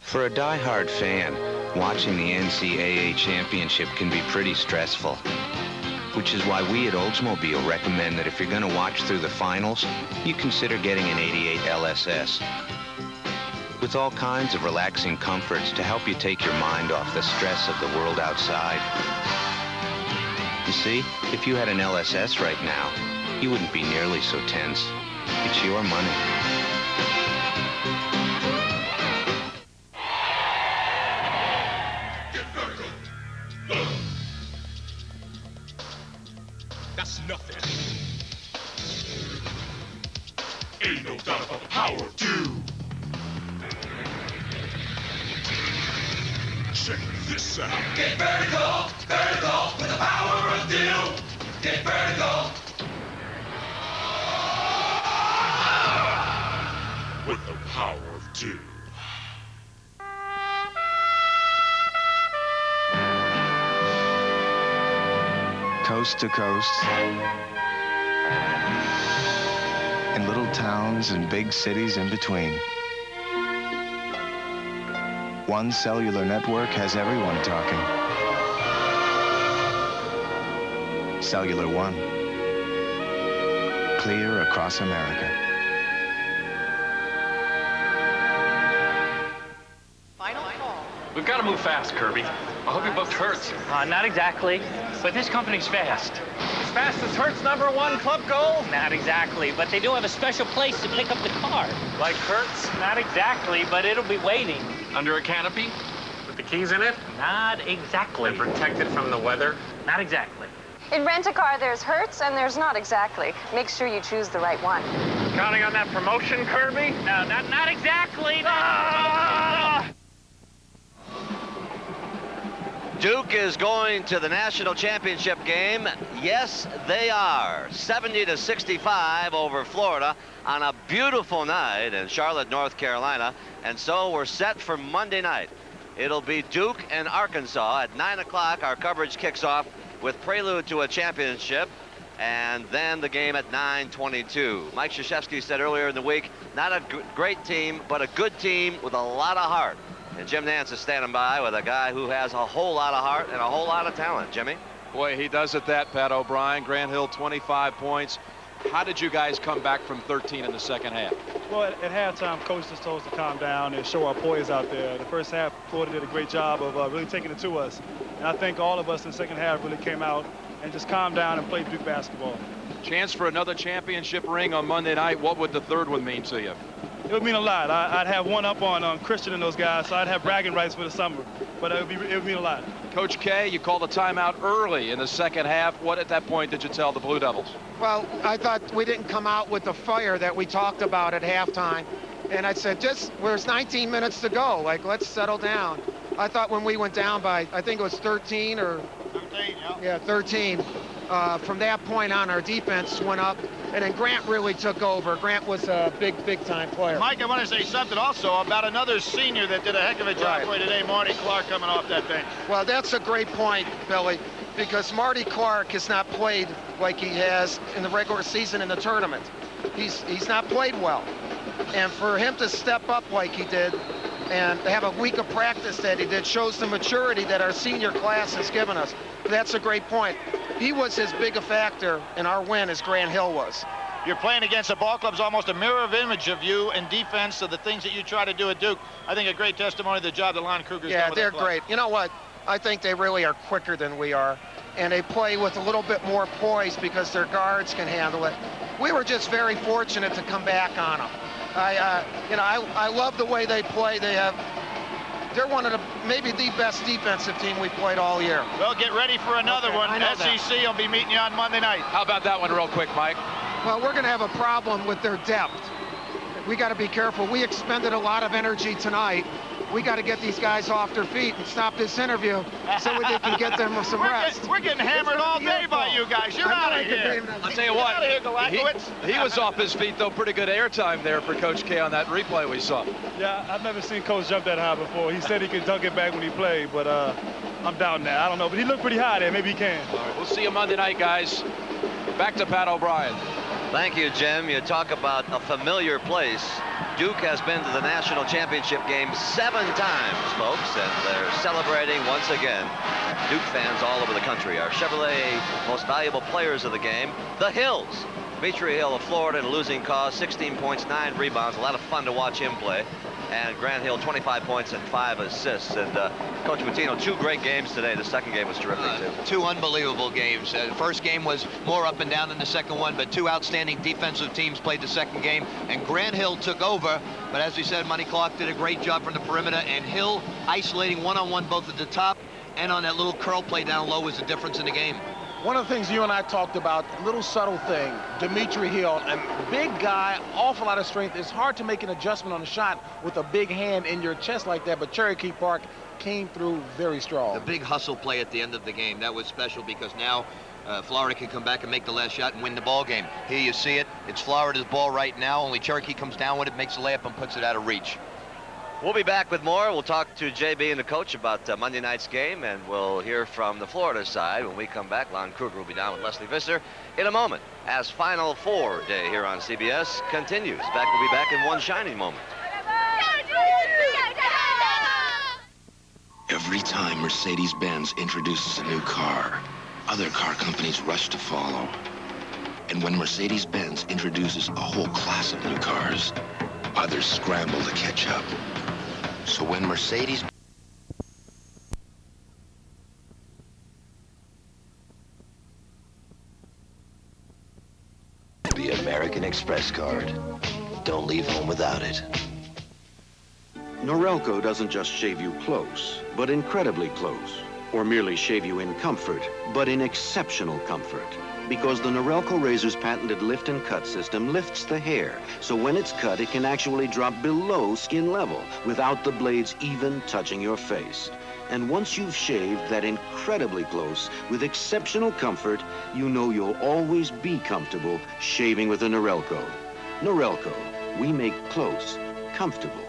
For a die-hard fan, watching the NCAA championship can be pretty stressful. which is why we at Oldsmobile recommend that if you're going to watch through the finals, you consider getting an 88 LSS. With all kinds of relaxing comforts to help you take your mind off the stress of the world outside. You see, if you had an LSS right now, you wouldn't be nearly so tense. It's your money. That's nothing. Ain't no doubt about the power of two. Check this out. Get vertical, vertical with the power of two. Get vertical. With the power of two. Coast to coast, in little towns and big cities in between. One cellular network has everyone talking. Cellular One. Clear across America. We've got to move fast, Kirby. I hope you booked Hertz. Not exactly, but this company's fast. As fast as Hertz #1 club goal? Not exactly, but they do have a special place to pick up the car. Like Hertz? Not exactly, but it'll be waiting. Under a canopy? With the keys in it? Not exactly. And protected from the weather? Not exactly. In Rent-A-Car, there's Hertz and there's not exactly. Make sure you choose the right one. Counting on that promotion, Kirby? No, not exactly. Duke is going to the national championship game. Yes, they are. 70-65 over Florida on a beautiful night in Charlotte, North Carolina. And so we're set for Monday night. It'll be Duke and Arkansas at 9 o'clock. Our coverage kicks off with prelude to a championship. And then the game at 9:22. Mike Krzyzewski said earlier in the week, not a great team, but a good team with a lot of heart. And Jim Nance is standing by with a guy who has a whole lot of heart and a whole lot of talent. Jimmy? Boy, he does it that, Pat O'Brien. Grant Hill, 25 points. How did you guys come back from 13 in the second half? Well, at halftime, Coach just told us to calm down and show our poise out there. The first half, Florida did a great job of really taking it to us. And I think all of us in the second half really came out and just calmed down and played Duke basketball. Chance for another championship ring on Monday night. What would the third one mean to you? It would mean a lot. I'd have one up on Christian and those guys, so I'd have bragging rights for the summer. But it would mean a lot. Coach K, you called a timeout early in the second half. What at that point did you tell the Blue Devils? Well, I thought we didn't come out with the fire that we talked about at halftime. And I said, there's 19 minutes to go. Like, let's settle down. I thought when we went down by, I think it was 13 or... 13, yeah. Yeah, 13. From that point on, our defense went up, and then Grant really took over. Grant was a big-time player. Mike, I want to say something also about another senior that did a heck of a job for you today, Marty Clark, coming off that bench. Well, that's a great point, Billy, because Marty Clark has not played like he has in the regular season in the tournament. He's not played well. And for him to step up like he did and have a week of practice that he did shows the maturity that our senior class has given us. That's a great point. He was as big a factor in our win as Grant Hill was. You're playing against a ball club's almost a mirror of image of you in defense of the things that you try to do at Duke. I think a great testimony of the job that Lon Kruger's done with they're the club. great. You know what? I think they really are quicker than we are, and they play with a little bit more poise because their guards can handle it. We were just very fortunate to come back on them. I love the way they play. They're one of maybe the best defensive team we played all year. Well, get ready for another one. SEC will be meeting you on Monday night. How about that one real quick, Mike? Well, we're going to have a problem with their depth. We got to be careful. We expended a lot of energy tonight. We got to get these guys off their feet and stop this interview so they can get them some rest. We're getting hammered all day by you guys. You're out of here. I'll tell you what, he was off his feet, though. Pretty good airtime there for Coach K on that replay we saw. Yeah, I've never seen Coach jump that high before. He said he could dunk it back when he played, but I'm doubting that. I don't know, but he looked pretty high there. Maybe he can. All right, we'll see you Monday night, guys. Back to Pat O'Brien. Thank you, Jim. You talk about a familiar place. Duke has been to the national championship game 7 times, folks, and they're celebrating once again. Duke fans all over the country. Our Chevrolet most valuable players of the game, the Hills. Dimitri Hill of Florida in a losing cause, 16 points, 9 rebounds. A lot of fun to watch him play. And Grant Hill, 25 points and 5 assists. And Coach Patino, 2 great games today. The second game was terrific, too. 2 unbelievable games. The first game was more up and down than the second one, but 2 outstanding defensive teams played the second game. And Grant Hill took over, but as we said, Monty Clark did a great job from the perimeter, and Hill isolating one-on-one both at the top and on that little curl play down low was the difference in the game. One of the things you and I talked about, a little subtle thing, Dimitri Hill, a big guy, awful lot of strength. It's hard to make an adjustment on a shot with a big hand in your chest like that, but Cherokee Park came through very strong. The big hustle play at the end of the game, that was special because now Florida can come back and make the last shot and win the ball game. Here you see it. It's Florida's ball right now, only Cherokee comes down with it, makes the layup, and puts it out of reach. We'll be back with more. We'll talk to JB and the coach about Monday night's game, and we'll hear from the Florida side when we come back. Lon Kruger will be down with Leslie Visser in a moment as Final Four Day here on CBS continues. We'll be back in one shining moment. Every time Mercedes-Benz introduces a new car, other car companies rush to follow. And when Mercedes-Benz introduces a whole class of new cars, others scramble to catch up. So when Mercedes... The American Express card. Don't leave home without it. Norelco doesn't just shave you close, but incredibly close. Or merely shave you in comfort, but in exceptional comfort. Because the Norelco razor's patented lift and cut system lifts the hair, so when it's cut, it can actually drop below skin level without the blades even touching your face. And once you've shaved that incredibly close with exceptional comfort, you know you'll always be comfortable shaving with a Norelco. Norelco, we make close comfortable.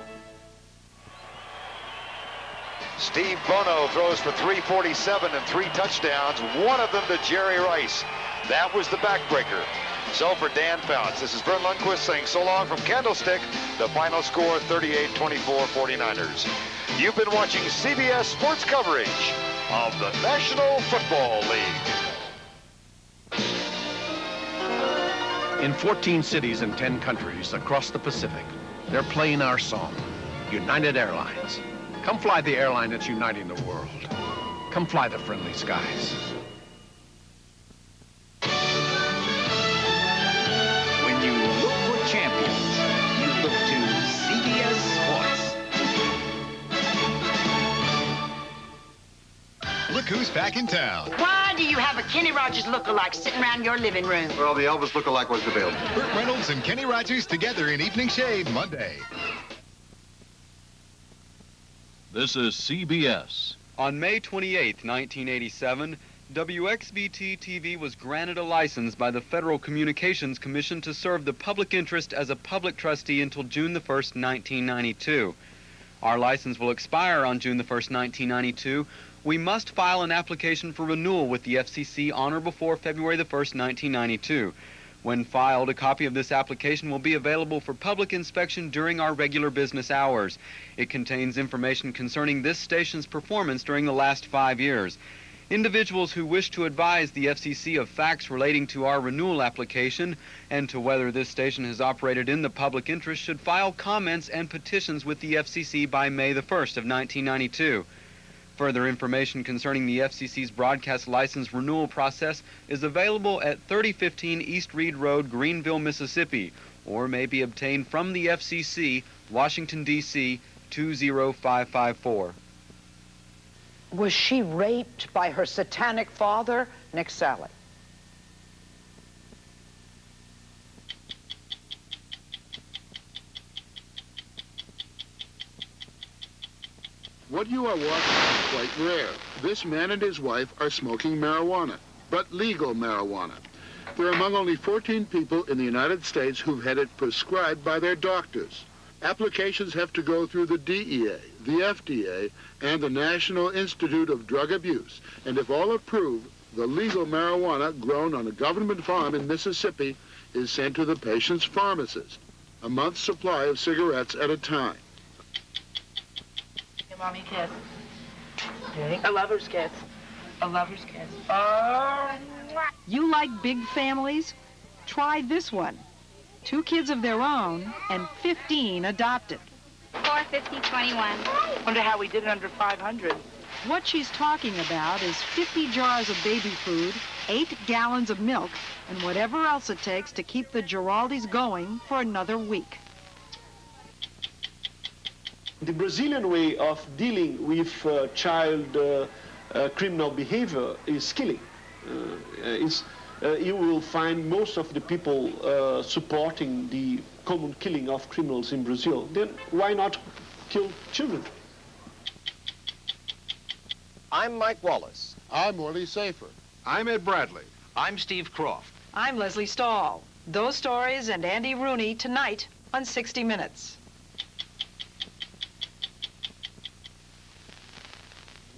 Steve Bono throws for 347 and 3 touchdowns, one of them to Jerry Rice. That was the backbreaker. So for Dan Fouts, this is Vern Lundquist saying so long from Candlestick. The final score, 38-24 49ers. You've been watching CBS Sports coverage of the National Football League. In 14 cities and 10 countries across the Pacific, they're playing our song, United Airlines. Come fly the airline that's uniting the world. Come fly the friendly skies. When you look for champions, you look to CBS Sports. Look who's back in town. Why do you have a Kenny Rogers lookalike sitting around your living room? Well, the Elvis lookalike was available. Burt Reynolds and Kenny Rogers together in Evening Shade Monday. This is CBS. On May 28, 1987, WXVT TV was granted a license by the Federal Communications Commission to serve the public interest as a public trustee until June the 1st, 1992. Our license will expire on June the 1st, 1992. We must file an application for renewal with the FCC on or before February the 1st, 1992. When filed, a copy of this application will be available for public inspection during our regular business hours. It contains information concerning this station's performance during the last 5 years. Individuals who wish to advise the FCC of facts relating to our renewal application and to whether this station has operated in the public interest should file comments and petitions with the FCC by May the 1st of 1992. Further information concerning the FCC's broadcast license renewal process is available at 3015 East Reed Road, Greenville, Mississippi, or may be obtained from the FCC, Washington, D.C., 20554. Was she raped by her satanic father? Nick Sally. What you are watching is quite rare. This man and his wife are smoking marijuana, but legal marijuana. They're among only 14 people in the United States who've had it prescribed by their doctors. Applications have to go through the DEA, the FDA, and the National Institute of Drug Abuse. And if all approved, the legal marijuana grown on a government farm in Mississippi is sent to the patient's pharmacist. A month's supply of cigarettes at a time. Mommy kiss. A lover's kiss. A lover's kiss. You like big families? Try this one. 2 kids of their own and 15 adopted. 450, 21. Wonder how we did it under 500. What she's talking about is 50 jars of baby food, 8 gallons of milk, and whatever else it takes to keep the Giraldis going for another week. The Brazilian way of dealing with child criminal behavior is killing. You will find most of the people supporting the common killing of criminals in Brazil. Then why not kill children? I'm Mike Wallace. I'm Orly Safer. I'm Ed Bradley. I'm Steve Croft. I'm Leslie Stahl. Those stories and Andy Rooney tonight on 60 Minutes.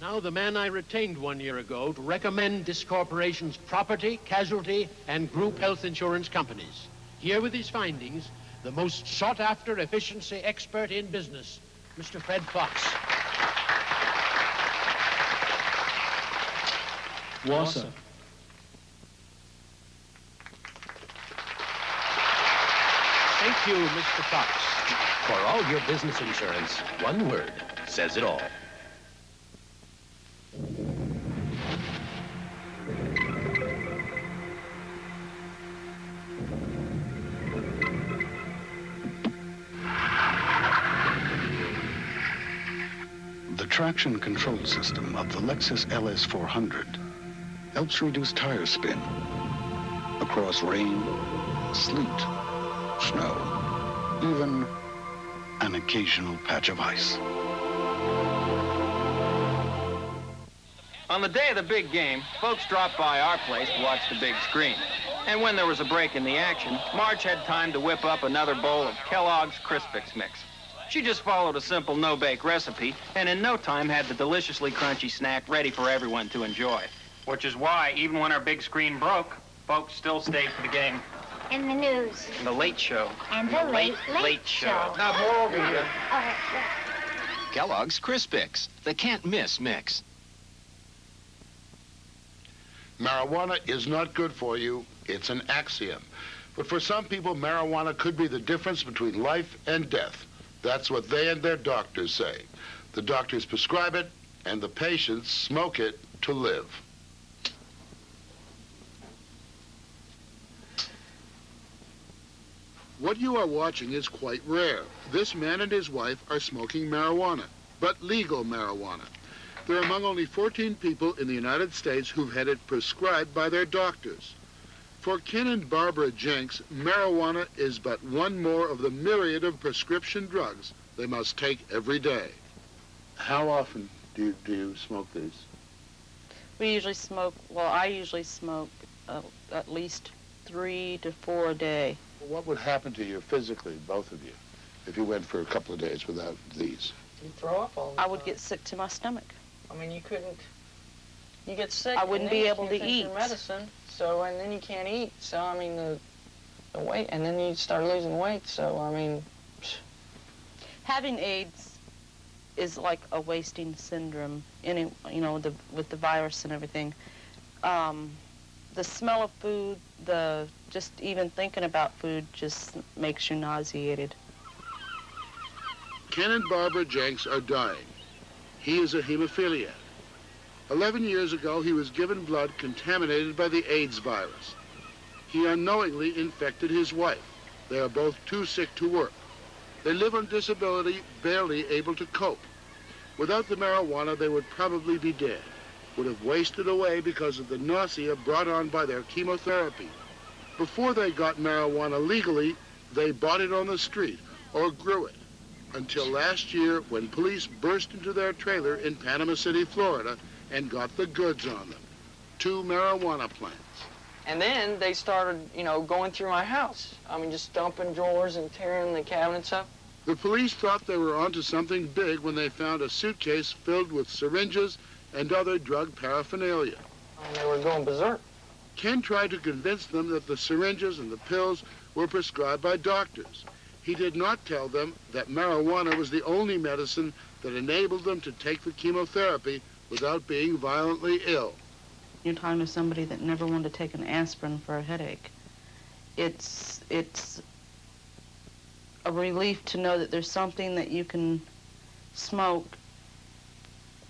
Now the man I retained 1 year ago to recommend this corporation's property, casualty, and group health insurance companies. Here with his findings, the most sought-after efficiency expert in business, Mr. Fred Fox. Wassa. Thank you, Mr. Fox. For all your business insurance, one word says it all. The traction control system of the Lexus LS400 helps reduce tire spin across rain, sleet, snow, even an occasional patch of ice. On the day of the big game, folks dropped by our place to watch the big screen. And when there was a break in the action, Marge had time to whip up another bowl of Kellogg's Crispix Mix. She just followed a simple no-bake recipe, and in no time had the deliciously crunchy snack ready for everyone to enjoy. Which is why, even when our big screen broke, folks still stayed for the game. In the news. The Late Show. And the late show. Now, more over here. Kellogg's Crispix, the can't-miss mix. Marijuana is not good for you. It's an axiom. But for some people, marijuana could be the difference between life and death. That's what they and their doctors say. The doctors prescribe it, and the patients smoke it to live. What you are watching is quite rare. This man and his wife are smoking marijuana, but legal marijuana. They're among only 14 people in the United States who've had it prescribed by their doctors. For Ken and Barbara Jenks, marijuana is but one more of the myriad of prescription drugs they must take every day. How often do you smoke these? We usually smoke, well, I usually smoke at least 3 to 4 a day. What would happen to you physically, both of you, if you went for a couple of days without these? You'd throw up all the time. I would get sick to my stomach. I mean, you couldn't, you get sick. I wouldn't be able to eat. Your medicine, so, and then you can't eat. So, I mean, the weight, and then you start losing weight. So, I mean. Having AIDS is like a wasting syndrome, you know, with the virus and everything. The smell of food, just even thinking about food just makes you nauseated. Ken and Barbara Jenks are dying. He is a hemophiliac. 11 years ago, he was given blood contaminated by the AIDS virus. He unknowingly infected his wife. They are both too sick to work. They live on disability, barely able to cope. Without the marijuana, they would probably be dead, would have wasted away because of the nausea brought on by their chemotherapy. Before they got marijuana legally, they bought it on the street or grew it. Until last year, when police burst into their trailer in Panama City, Florida, and got the goods on them. 2 marijuana plants. And then they started, you know, going through my house. I mean, just dumping drawers and tearing the cabinets up. The police thought they were onto something big when they found a suitcase filled with syringes and other drug paraphernalia. And they were going berserk. Ken tried to convince them that the syringes and the pills were prescribed by doctors. He did not tell them that marijuana was the only medicine that enabled them to take the chemotherapy without being violently ill. you're talking to somebody that never wanted to take an aspirin for a headache. It's a relief to know that there's something that you can smoke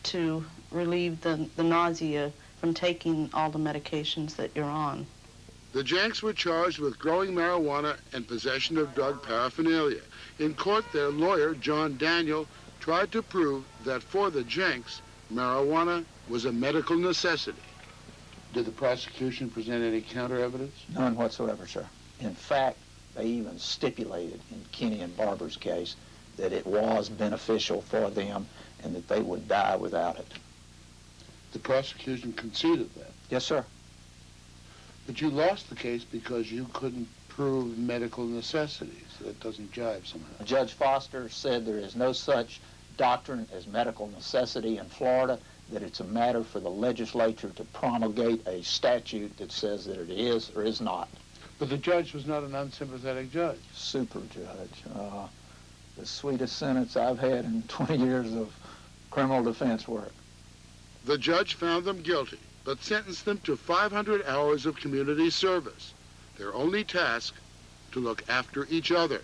to relieve the nausea from taking all the medications that you're on. The Janks were charged with growing marijuana and possession of drug paraphernalia. In court, their lawyer, John Daniel, tried to prove that for the Janks, marijuana was a medical necessity. Did the prosecution present any counter evidence? None whatsoever, sir. In fact, they even stipulated in Kenny and Barber's case that it was beneficial for them and that they would die without it. The prosecution conceded that? Yes, sir. But you lost the case because you couldn't prove medical necessities. That doesn't jive somehow. Judge Foster said there is no such doctrine as medical necessity in Florida, that it's a matter for the legislature to promulgate a statute that says that it is or is not. But the judge was not an unsympathetic judge. Super judge. The sweetest sentence I've had in 20 years of criminal defense work. The judge found them guilty, but sentenced them to 500 hours of community service. Their only task, to look after each other.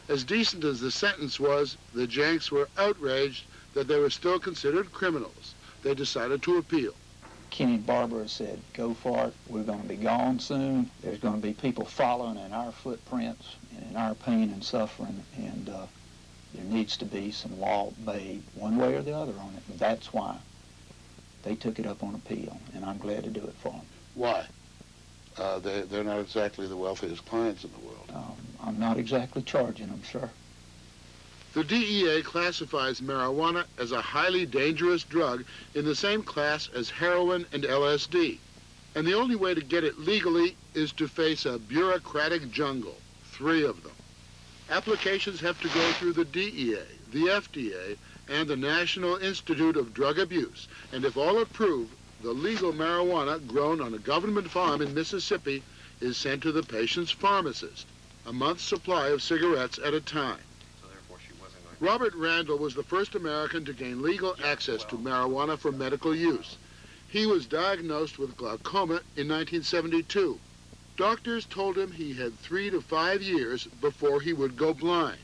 As decent as the sentence was, the Janks were outraged that they were still considered criminals. They decided to appeal. Kenny Barber said, go for it. We're going to be gone soon. There's going to be people following in our footprints and in our pain and suffering, and there needs to be some law made one way or the other on it. And that's why they took it up on appeal, and I'm glad to do it for them. Why? They're not exactly the wealthiest clients in the world. I'm not exactly charging them, sir. The DEA classifies marijuana as a highly dangerous drug in the same class as heroin and LSD. And the only way to get it legally is to face a bureaucratic jungle, 3 of them. Applications have to go through the DEA, the FDA, and the National Institute of Drug Abuse. And if all approved, the legal marijuana grown on a government farm in Mississippi is sent to the patient's pharmacist, a month's supply of cigarettes at a time. Robert Randall was the first American to gain legal access to marijuana for medical use. He was diagnosed with glaucoma in 1972. Doctors told him he had 3 to 5 years before he would go blind.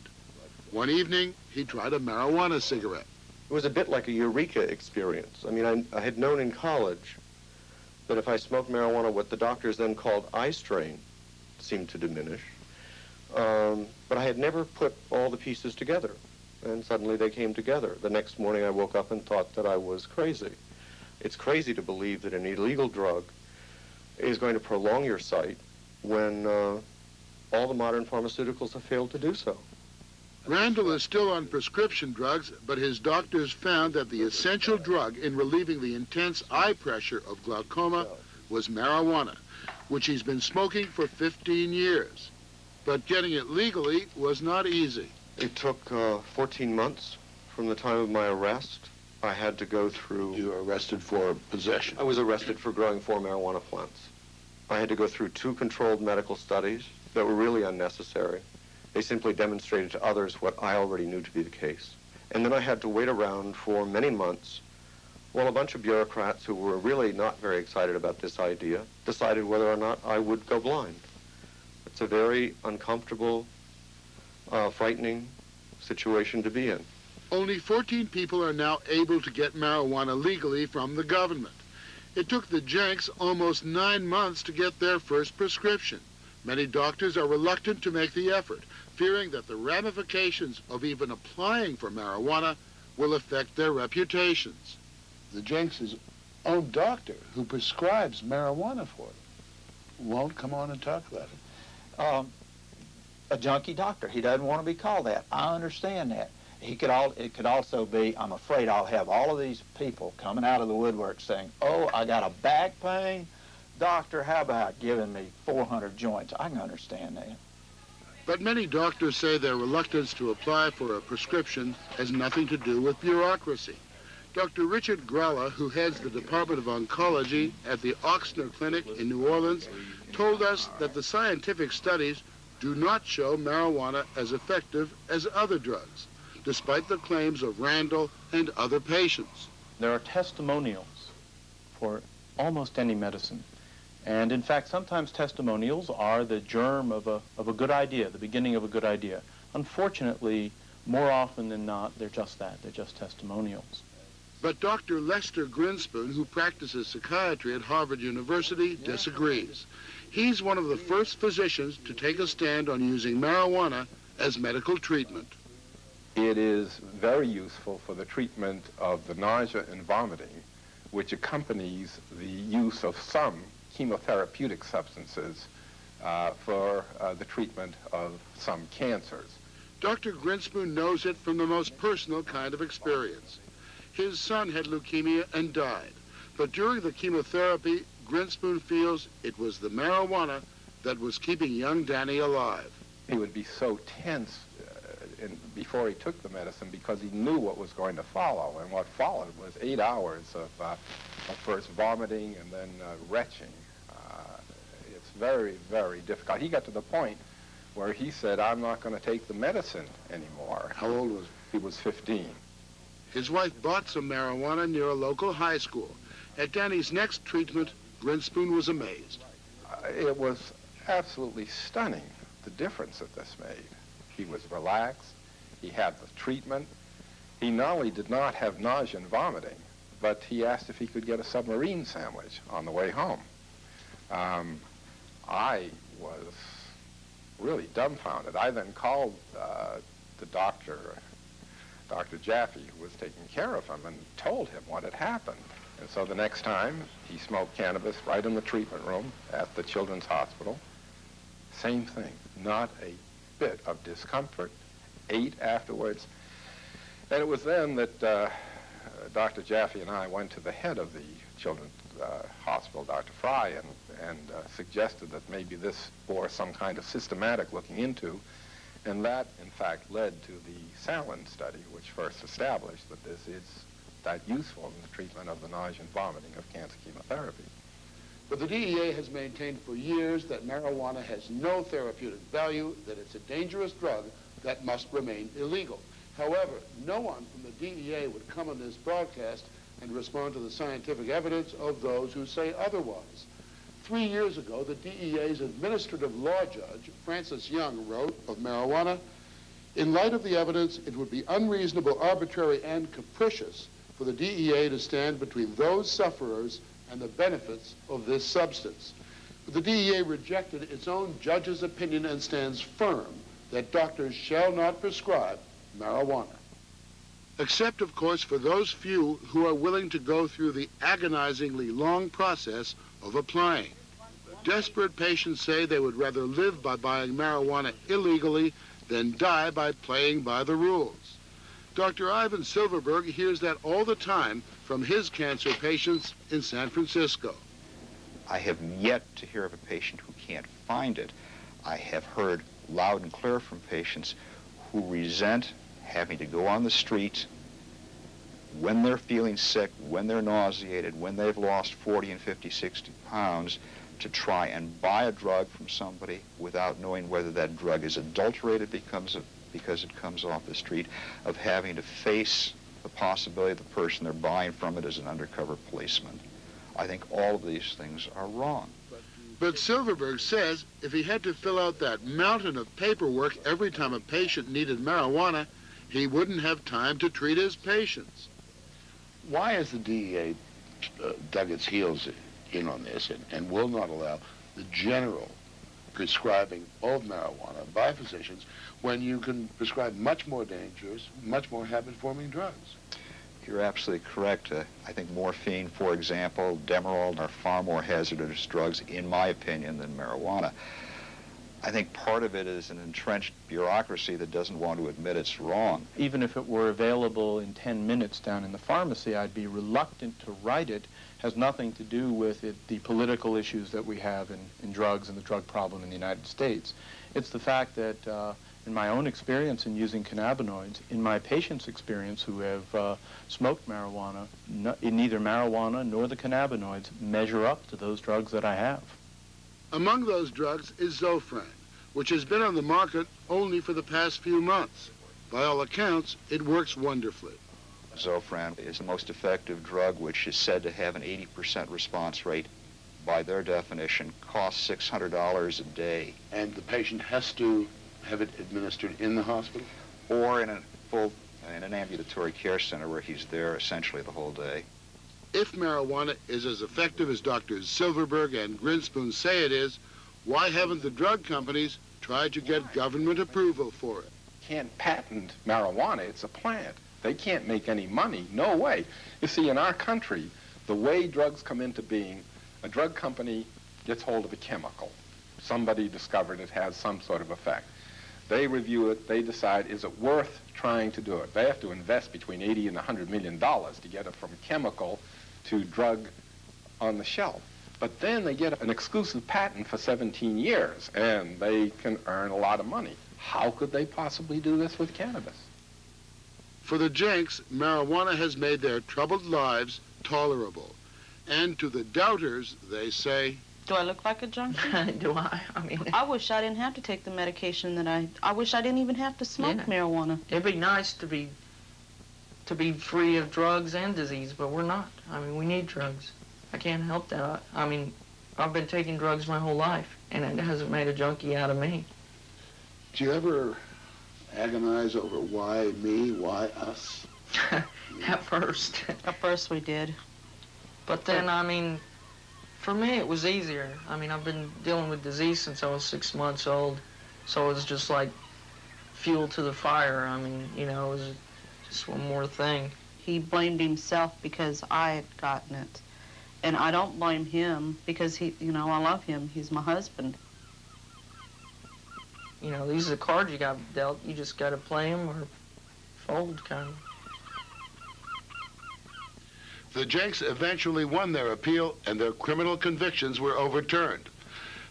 One evening, he tried a marijuana cigarette. It was a bit like a eureka experience. I mean, I had known in college that if I smoked marijuana, what the doctors then called eye strain seemed to diminish. But I had never put all the pieces together. And suddenly they came together. The next morning I woke up and thought that I was crazy. It's crazy to believe that an illegal drug is going to prolong your sight when all the modern pharmaceuticals have failed to do so. Randall is still on prescription drugs, but his doctors found that the essential drug in relieving the intense eye pressure of glaucoma was marijuana, which he's been smoking for 15 years. But getting it legally was not easy. It took 14 months from the time of my arrest. I had to go through... You were arrested for possession? I was arrested for growing 4 marijuana plants. I had to go through 2 controlled medical studies that were really unnecessary. They simply demonstrated to others what I already knew to be the case. And then I had to wait around for many months while a bunch of bureaucrats who were really not very excited about this idea decided whether or not I would go blind. It's a very uncomfortable, frightening situation to be in. Only 14 people are now able to get marijuana legally from the government. It took the Janks almost 9 months to get their first prescription. Many doctors are reluctant to make the effort, fearing that the ramifications of even applying for marijuana will affect their reputations. The Janks' own doctor, who prescribes marijuana for them, won't come on and talk about it. A junkie doctor. He doesn't want to be called that. I understand that. It could also be, I'm afraid I'll have all of these people coming out of the woodwork saying, oh, I got a back pain. Doctor, how about giving me 400 joints? I can understand that. But many doctors say their reluctance to apply for a prescription has nothing to do with bureaucracy. Dr. Richard Gralla, who heads the Department of Oncology at the Ochsner Clinic in New Orleans, told us that the scientific studies do not show marijuana as effective as other drugs, despite the claims of Randall and other patients. There are testimonials for almost any medicine. And in fact, sometimes testimonials are the germ of a good idea, the beginning of a good idea. Unfortunately, more often than not, they're just that. They're just testimonials. But Dr. Lester Grinspoon, who practices psychiatry at Harvard University, disagrees. He's one of the first physicians to take a stand on using marijuana as medical treatment. It is very useful for the treatment of the nausea and vomiting, which accompanies the use of some chemotherapeutic substances for the treatment of some cancers. Dr. Grinspoon knows it from the most personal kind of experience. His son had leukemia and died, but during the chemotherapy, Grinspoon feels it was the marijuana that was keeping young Danny alive. He would be so tense before he took the medicine because he knew what was going to follow, and what followed was 8 hours of first vomiting and then retching. It's very, very difficult. He got to the point where he said, I'm not going to take the medicine anymore. How old was he? He was 15. His wife bought some marijuana near a local high school. At Danny's next treatment, Grinspoon was amazed. It was absolutely stunning, the difference that this made. He was relaxed. He had the treatment. He not only did not have nausea and vomiting, but he asked if he could get a submarine sandwich on the way home. I was really dumbfounded. I then called the doctor, Dr. Jaffe, who was taking care of him, and told him what had happened. And so the next time, he smoked cannabis right in the treatment room at the Children's Hospital. Same thing, not a bit of discomfort, ate afterwards. And it was then that Dr. Jaffe and I went to the head of the Children's Hospital, Dr. Fry, and suggested that maybe this bore some kind of systematic looking into. And that, in fact, led to the Salin study, which first established that this is that useful in the treatment of the nausea and vomiting of cancer chemotherapy. But the DEA has maintained for years that marijuana has no therapeutic value, that it's a dangerous drug that must remain illegal. However, no one from the DEA would come on this broadcast and respond to the scientific evidence of those who say otherwise. 3 years ago, the DEA's administrative law judge, Francis Young, wrote of marijuana, in light of the evidence, it would be unreasonable, arbitrary, and capricious for the DEA to stand between those sufferers and the benefits of this substance. But the DEA rejected its own judge's opinion and stands firm that doctors shall not prescribe marijuana. Except, of course, for those few who are willing to go through the agonizingly long process of applying. Desperate patients say they would rather live by buying marijuana illegally than die by playing by the rules. Dr. Ivan Silverberg hears that all the time from his cancer patients in San Francisco. I have yet to hear of a patient who can't find it. I have heard loud and clear from patients who resent having to go on the street when they're feeling sick, when they're nauseated, when they've lost 40 and 50, 60 pounds, to try and buy a drug from somebody without knowing whether that drug is adulterated because it comes off the street, of having to face the possibility the person they're buying from it is an undercover policeman. I think all of these things are wrong. But Silverberg says if he had to fill out that mountain of paperwork every time a patient needed marijuana, he wouldn't have time to treat his patients. Why has the DEA dug its heels in on this and will not allow the general prescribing of marijuana by physicians when you can prescribe much more dangerous, much more habit-forming drugs? You're absolutely correct. I think morphine, for example, Demerol are far more hazardous drugs, in my opinion, than marijuana. I think part of it is an entrenched bureaucracy that doesn't want to admit it's wrong. Even if it were available in 10 minutes down in the pharmacy, I'd be reluctant to write it. It has nothing to do with the political issues that we have in drugs and the drug problem in the United States. It's the fact that in my own experience in using cannabinoids, in my patients' experience who have smoked marijuana, neither marijuana nor the cannabinoids measure up to those drugs that I have. Among those drugs is Zofran, which has been on the market only for the past few months. By all accounts, it works wonderfully. Zofran is the most effective drug, which is said to have an 80% response rate. By their definition, costs $600 a day. And the patient has to have it administered in the hospital? Or in an ambulatory care center where he's there essentially the whole day. If marijuana is as effective as Drs. Silverberg and Grinspoon say it is, why haven't the drug companies tried to get government approval for it? Can't patent marijuana. It's a plant. They can't make any money. No way. You see, in our country, the way drugs come into being, a drug company gets hold of a chemical. Somebody discovered it has some sort of effect. They review it. They decide, is it worth trying to do it? They have to invest between $80 and $100 million to get it from chemical to drug on the shelf. But then they get an exclusive patent for 17 years, and they can earn a lot of money. How could they possibly do this with cannabis? For the Jenks, marijuana has made their troubled lives tolerable. And to the doubters, they say, do I look like a junkie? Do I? I mean, I wish I didn't have to take the medication that I wish I didn't even have to smoke marijuana. It'd be nice to be free of drugs and disease, but we're not. I mean, we need drugs. I can't help that. I mean, I've been taking drugs my whole life, and it hasn't made a junkie out of me. Do you ever agonize over why me, why us? At first. At first we did. But then, I mean, for me it was easier. I mean, I've been dealing with disease since I was 6 months old, so it was just like fuel to the fire. I mean, you know, it was just one more thing. He blamed himself because I had gotten it. And I don't blame him because he, you know, I love him. He's my husband. You know, these are the cards you got dealt. You just got to play them or fold, kind of. The Jenks eventually won their appeal, and their criminal convictions were overturned.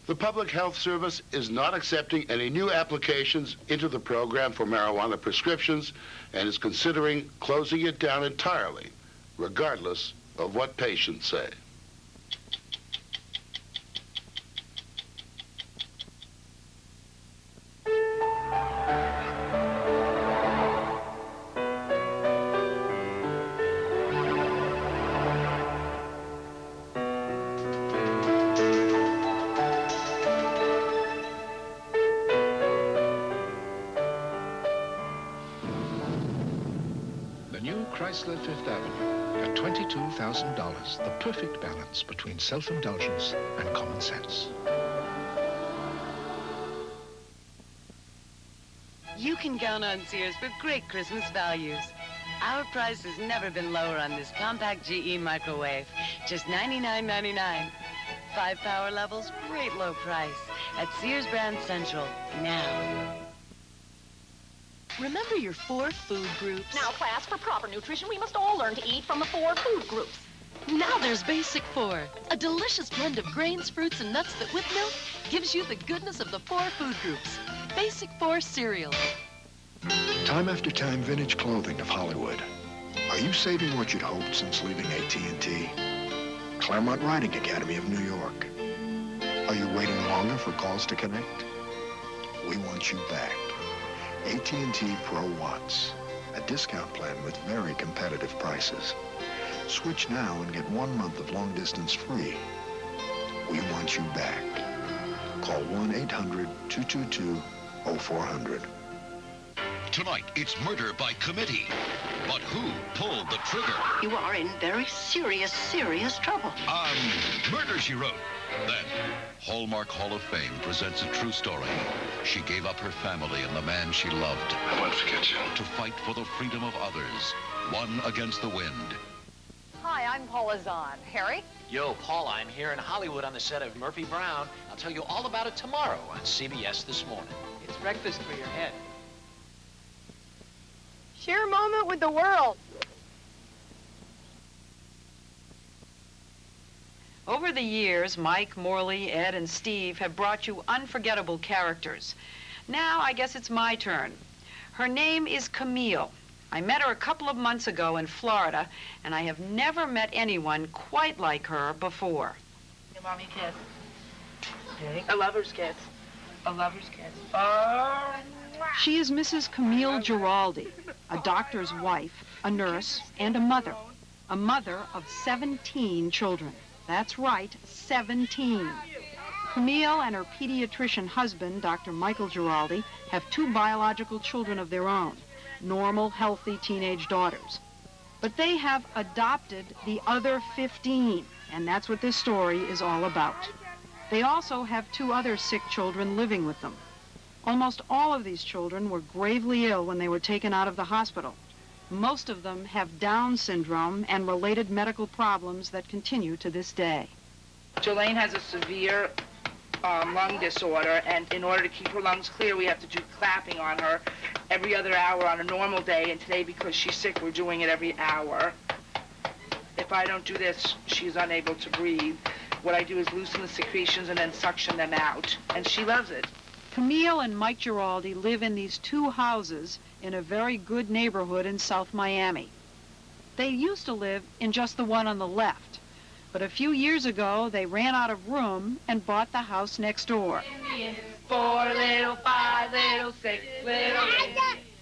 The Public Health Service is not accepting any new applications into the program for marijuana prescriptions and is considering closing it down entirely, regardless of what patients say. Chrysler Fifth Avenue at $22,000, the perfect balance between self-indulgence and common sense. You can count on Sears for great Christmas values. Our price has never been lower on this compact GE microwave. Just $99.99. 5 power levels, great low price. At Sears Brand Central, now. Remember your 4 food groups. Now, class, for proper nutrition, we must all learn to eat from the 4 food groups. Now there's Basic 4, a delicious blend of grains, fruits, and nuts that with milk gives you the goodness of the 4 food groups. Basic 4 cereal. Time after time, vintage clothing of Hollywood. Are you saving what you'd hoped since leaving AT&T? Claremont Riding Academy of New York. Are you waiting longer for calls to connect? We want you back. AT&T Pro Watts, a discount plan with very competitive prices. Switch now and get 1 month of long distance free. We want you back. Call 1-800-222-0400. Tonight, it's murder by committee. But who pulled the trigger? You are in very serious, serious trouble. Murder, She Wrote. Then, Hallmark Hall of Fame presents a true story. She gave up her family and the man she loved. I won't forget you. To fight for the freedom of others, one against the wind. Hi, I'm Paula Zahn. Harry? Yo, Paula, I'm here in Hollywood on the set of Murphy Brown. I'll tell you all about it tomorrow on CBS This Morning. It's breakfast for your head. Share a moment with the world. Over the years, Mike, Morley, Ed, and Steve have brought you unforgettable characters. Now, I guess it's my turn. Her name is Camille. I met her a couple of months ago in Florida, and I have never met anyone quite like her before. Your mommy kiss. Okay. A lover's kiss. A lover's kiss. She is Mrs. Camille Giraldi, a doctor's wife a nurse, and a mother of 17 children. That's right, 17. Camille and her pediatrician husband, Dr. Michael Giraldi, have 2 biological children of their own, normal, healthy teenage daughters. But they have adopted the other 15, and that's what this story is all about. They also have 2 other sick children living with them. Almost all of these children were gravely ill when they were taken out of the hospital. Most of them have Down syndrome and related medical problems that continue to this day. Jolene has a severe lung disorder, and in order to keep her lungs clear, we have to do clapping on her every other hour on a normal day, and today, because she's sick, we're doing it every hour. If I don't do this, she's unable to breathe. What I do is loosen the secretions and then suction them out, and she loves it. Camille and Mike Giraldi live in these 2 houses in a very good neighborhood in South Miami. They used to live in just the one on the left, but a few years ago they ran out of room and bought the house next door. 4 little, 5 little, 6 little.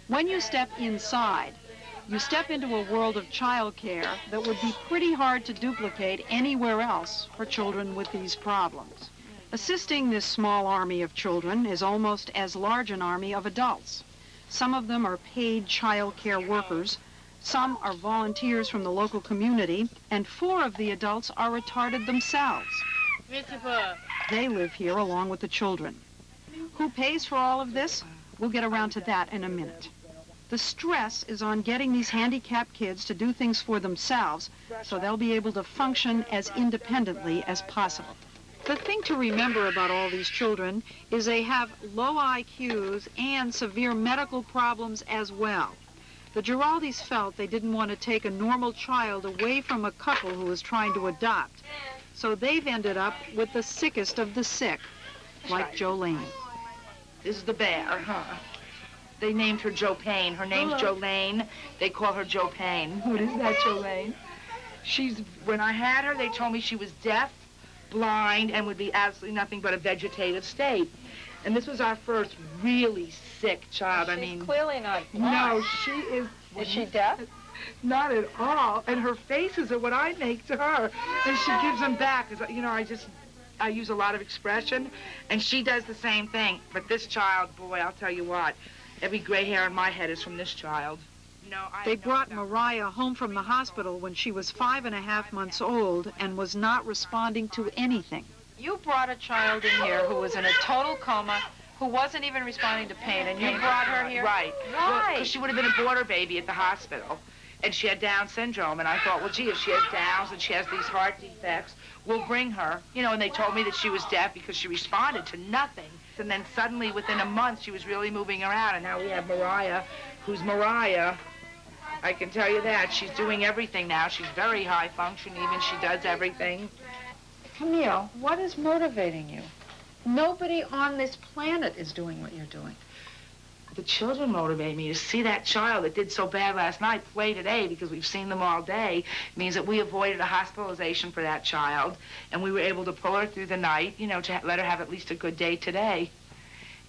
When you step inside, you step into a world of childcare that would be pretty hard to duplicate anywhere else for children with these problems. Assisting this small army of children is almost as large an army of adults. Some of them are paid child care workers, some are volunteers from the local community, and 4 of the adults are retarded themselves. They live here along with the children. Who pays for all of this? We'll get around to that in a minute. The stress is on getting these handicapped kids to do things for themselves so they'll be able to function as independently as possible. The thing to remember about all these children is they have low IQs and severe medical problems as well. The Giraldis felt they didn't want to take a normal child away from a couple who was trying to adopt, so they've ended up with the sickest of the sick, like Jolene. This is the bear, huh? They named her Joe Payne. Her name's Jolene. They call her Joe Payne. What is that, Jolene? When I had her, they told me she was deaf, blind, and would be absolutely nothing but a vegetative state. And this was our first really sick child. She's clearly not blind. No, she is. Is she deaf? Not at all. And her faces are what I make to her. And she gives them back. You know, I use a lot of expression, and she does the same thing. But this child, boy, I'll tell you what, every gray hair on my head is from this child. They brought Mariah home from the hospital when she was 5.5 months old and was not responding to anything. You brought a child in here who was in a total coma, who wasn't even responding to pain, and you brought her here? Right. Why? Because she would have been a border baby at the hospital, and she had Down syndrome, and I thought, well, gee, if she has Downs and she has these heart defects, we'll bring her. You know, and they told me that she was deaf because she responded to nothing. And then suddenly, within a month, she was really moving around, and now we have Mariah, who's Mariah. I can tell you that. She's doing everything now. She's very high function, even. She does everything. Camille, what is motivating you? Nobody on this planet is doing what you're doing. The children motivate me to see that child that did so bad last night play today, because we've seen them all day. It means that we avoided a hospitalization for that child, and we were able to pull her through the night, you know, to let her have at least a good day today.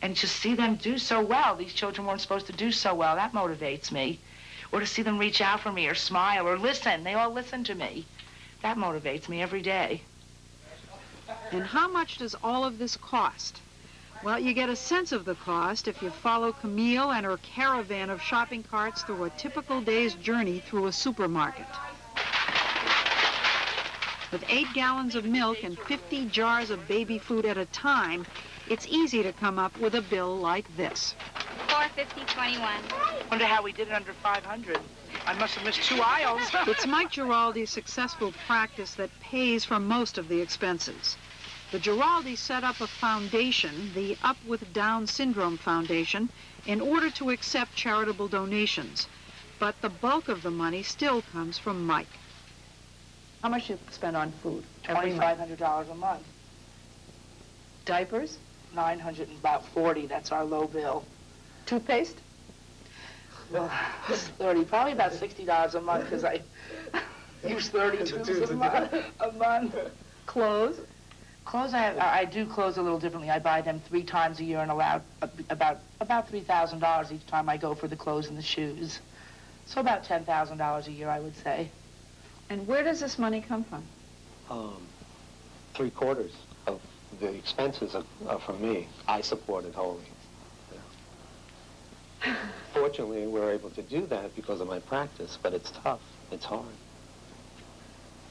And to see them do so well. These children weren't supposed to do so well. That motivates me. Or to see them reach out for me or smile or listen. They all listen to me. That motivates me every day. And how much does all of this cost? Well, you get a sense of the cost if you follow Camille and her caravan of shopping carts through a typical day's journey through a supermarket. With 8 gallons of milk and 50 jars of baby food at a time, it's easy to come up with a bill like this. $4.50.21. Wonder how we did it under 500. I must have missed 2 aisles. It's Mike Giraldi's successful practice that pays for most of the expenses. The Giraldis set up a foundation, the Up with Down Syndrome Foundation, in order to accept charitable donations. But the bulk of the money still comes from Mike. How much do you spend on food? $2,500 a month. Diapers? $940. That's our low bill. Toothpaste? Well, it's 30, probably about $60 a month, because I use 30 tubes a month. Clothes? Clothes, I do clothes a little differently. I buy them 3 times a year and allow about $3,000 each time I go for the clothes and the shoes. So about $10,000 a year, I would say. And where does this money come from? 3/4 of the expenses are from me. I support it wholly. Yeah. Fortunately, we're able to do that because of my practice, but it's tough. It's hard.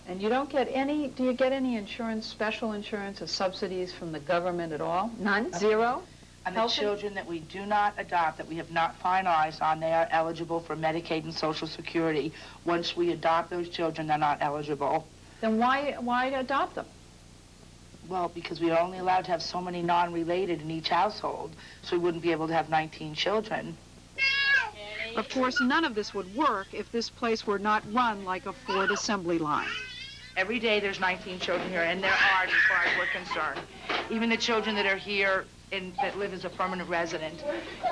And you don't get any, do you get any insurance, special insurance or subsidies from the government at all? None? Zero? And the children that we do not adopt, that we have not finalized on, they are eligible for Medicaid and Social Security. Once we adopt those children, they're not eligible. Then why adopt them? Well, because we are only allowed to have so many non-related in each household, so we wouldn't be able to have 19 children. Of course, none of this would work if this place were not run like a Ford assembly line. Every day there's 19 children here, and there are, as far as we're concerned. Even the children that are here that live as a permanent resident.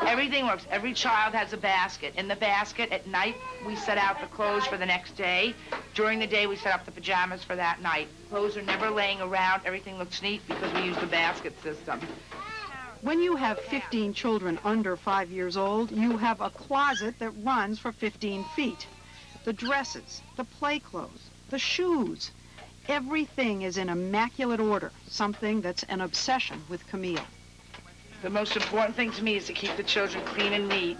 Everything works. Every child has a basket. In the basket, at night, we set out the clothes for the next day. During the day, we set up the pajamas for that night. Clothes are never laying around. Everything looks neat because we use the basket system. When you have 15 children under 5 years old, you have a closet that runs for 15 feet. The dresses, the play clothes, the shoes, everything is in immaculate order, something that's an obsession with Camille. The most important thing to me is to keep the children clean and neat.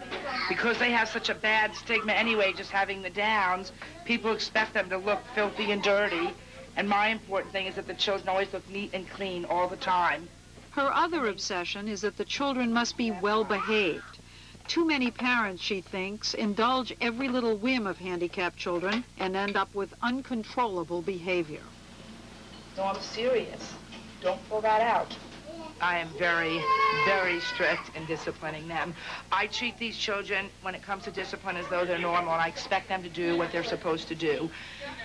Because they have such a bad stigma anyway, just having the Downs, people expect them to look filthy and dirty. And my important thing is that the children always look neat and clean all the time. Her other obsession is that the children must be well behaved. Too many parents, she thinks, indulge every little whim of handicapped children and end up with uncontrollable behavior. No, I'm serious. Don't pull that out. I am very, very strict in disciplining them. I treat these children, when it comes to discipline, as though they're normal, and I expect them to do what they're supposed to do.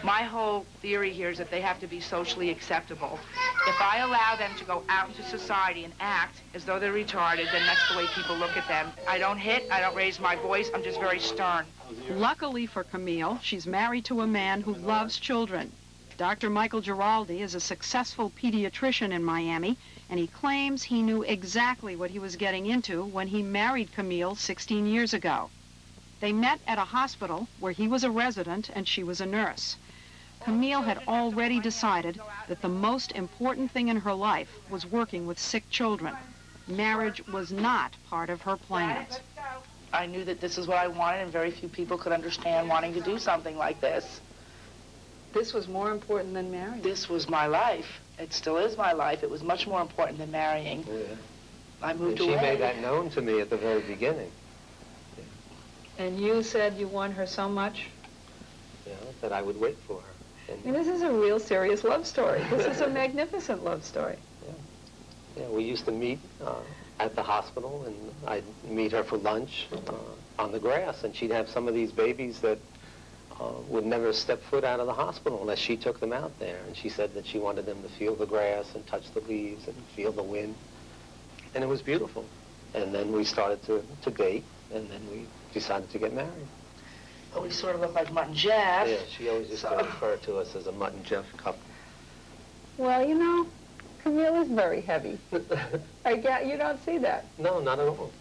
My whole theory here is that they have to be socially acceptable. If I allow them to go out into society and act as though they're retarded, then that's the way people look at them. I don't hit, I don't raise my voice, I'm just very stern. Luckily for Camille, she's married to a man who loves children. Dr. Michael Giraldi is a successful pediatrician in Miami, and he claims he knew exactly what he was getting into when he married Camille 16 years ago. They met at a hospital where he was a resident and she was a nurse. Camille had already decided that the most important thing in her life was working with sick children. Marriage was not part of her plans. I knew that this is what I wanted, and very few people could understand wanting to do something like this. This was more important than marriage? This was my life. It still is my life. It was much more important than marrying. Oh, yeah. I moved and away. She made that known to me at the very beginning. Yeah. And you said you want her so much? Yeah, that I would wait for her. And, I mean, this is a real serious love story. This is a magnificent love story. Yeah, we used to meet at the hospital, and I'd meet her for lunch on the grass, and she'd have some of these babies that would never step foot out of the hospital unless she took them out there. And she said that she wanted them to feel the grass and touch the leaves and feel the wind. And it was beautiful. And then we started to date, and then we decided to get married. But we sort of look like Mutt and Jeff. Yeah, she always used to refer to us as a Mutt and Jeff couple. Well, you know, Camille is very heavy. You don't see that. No, not at all.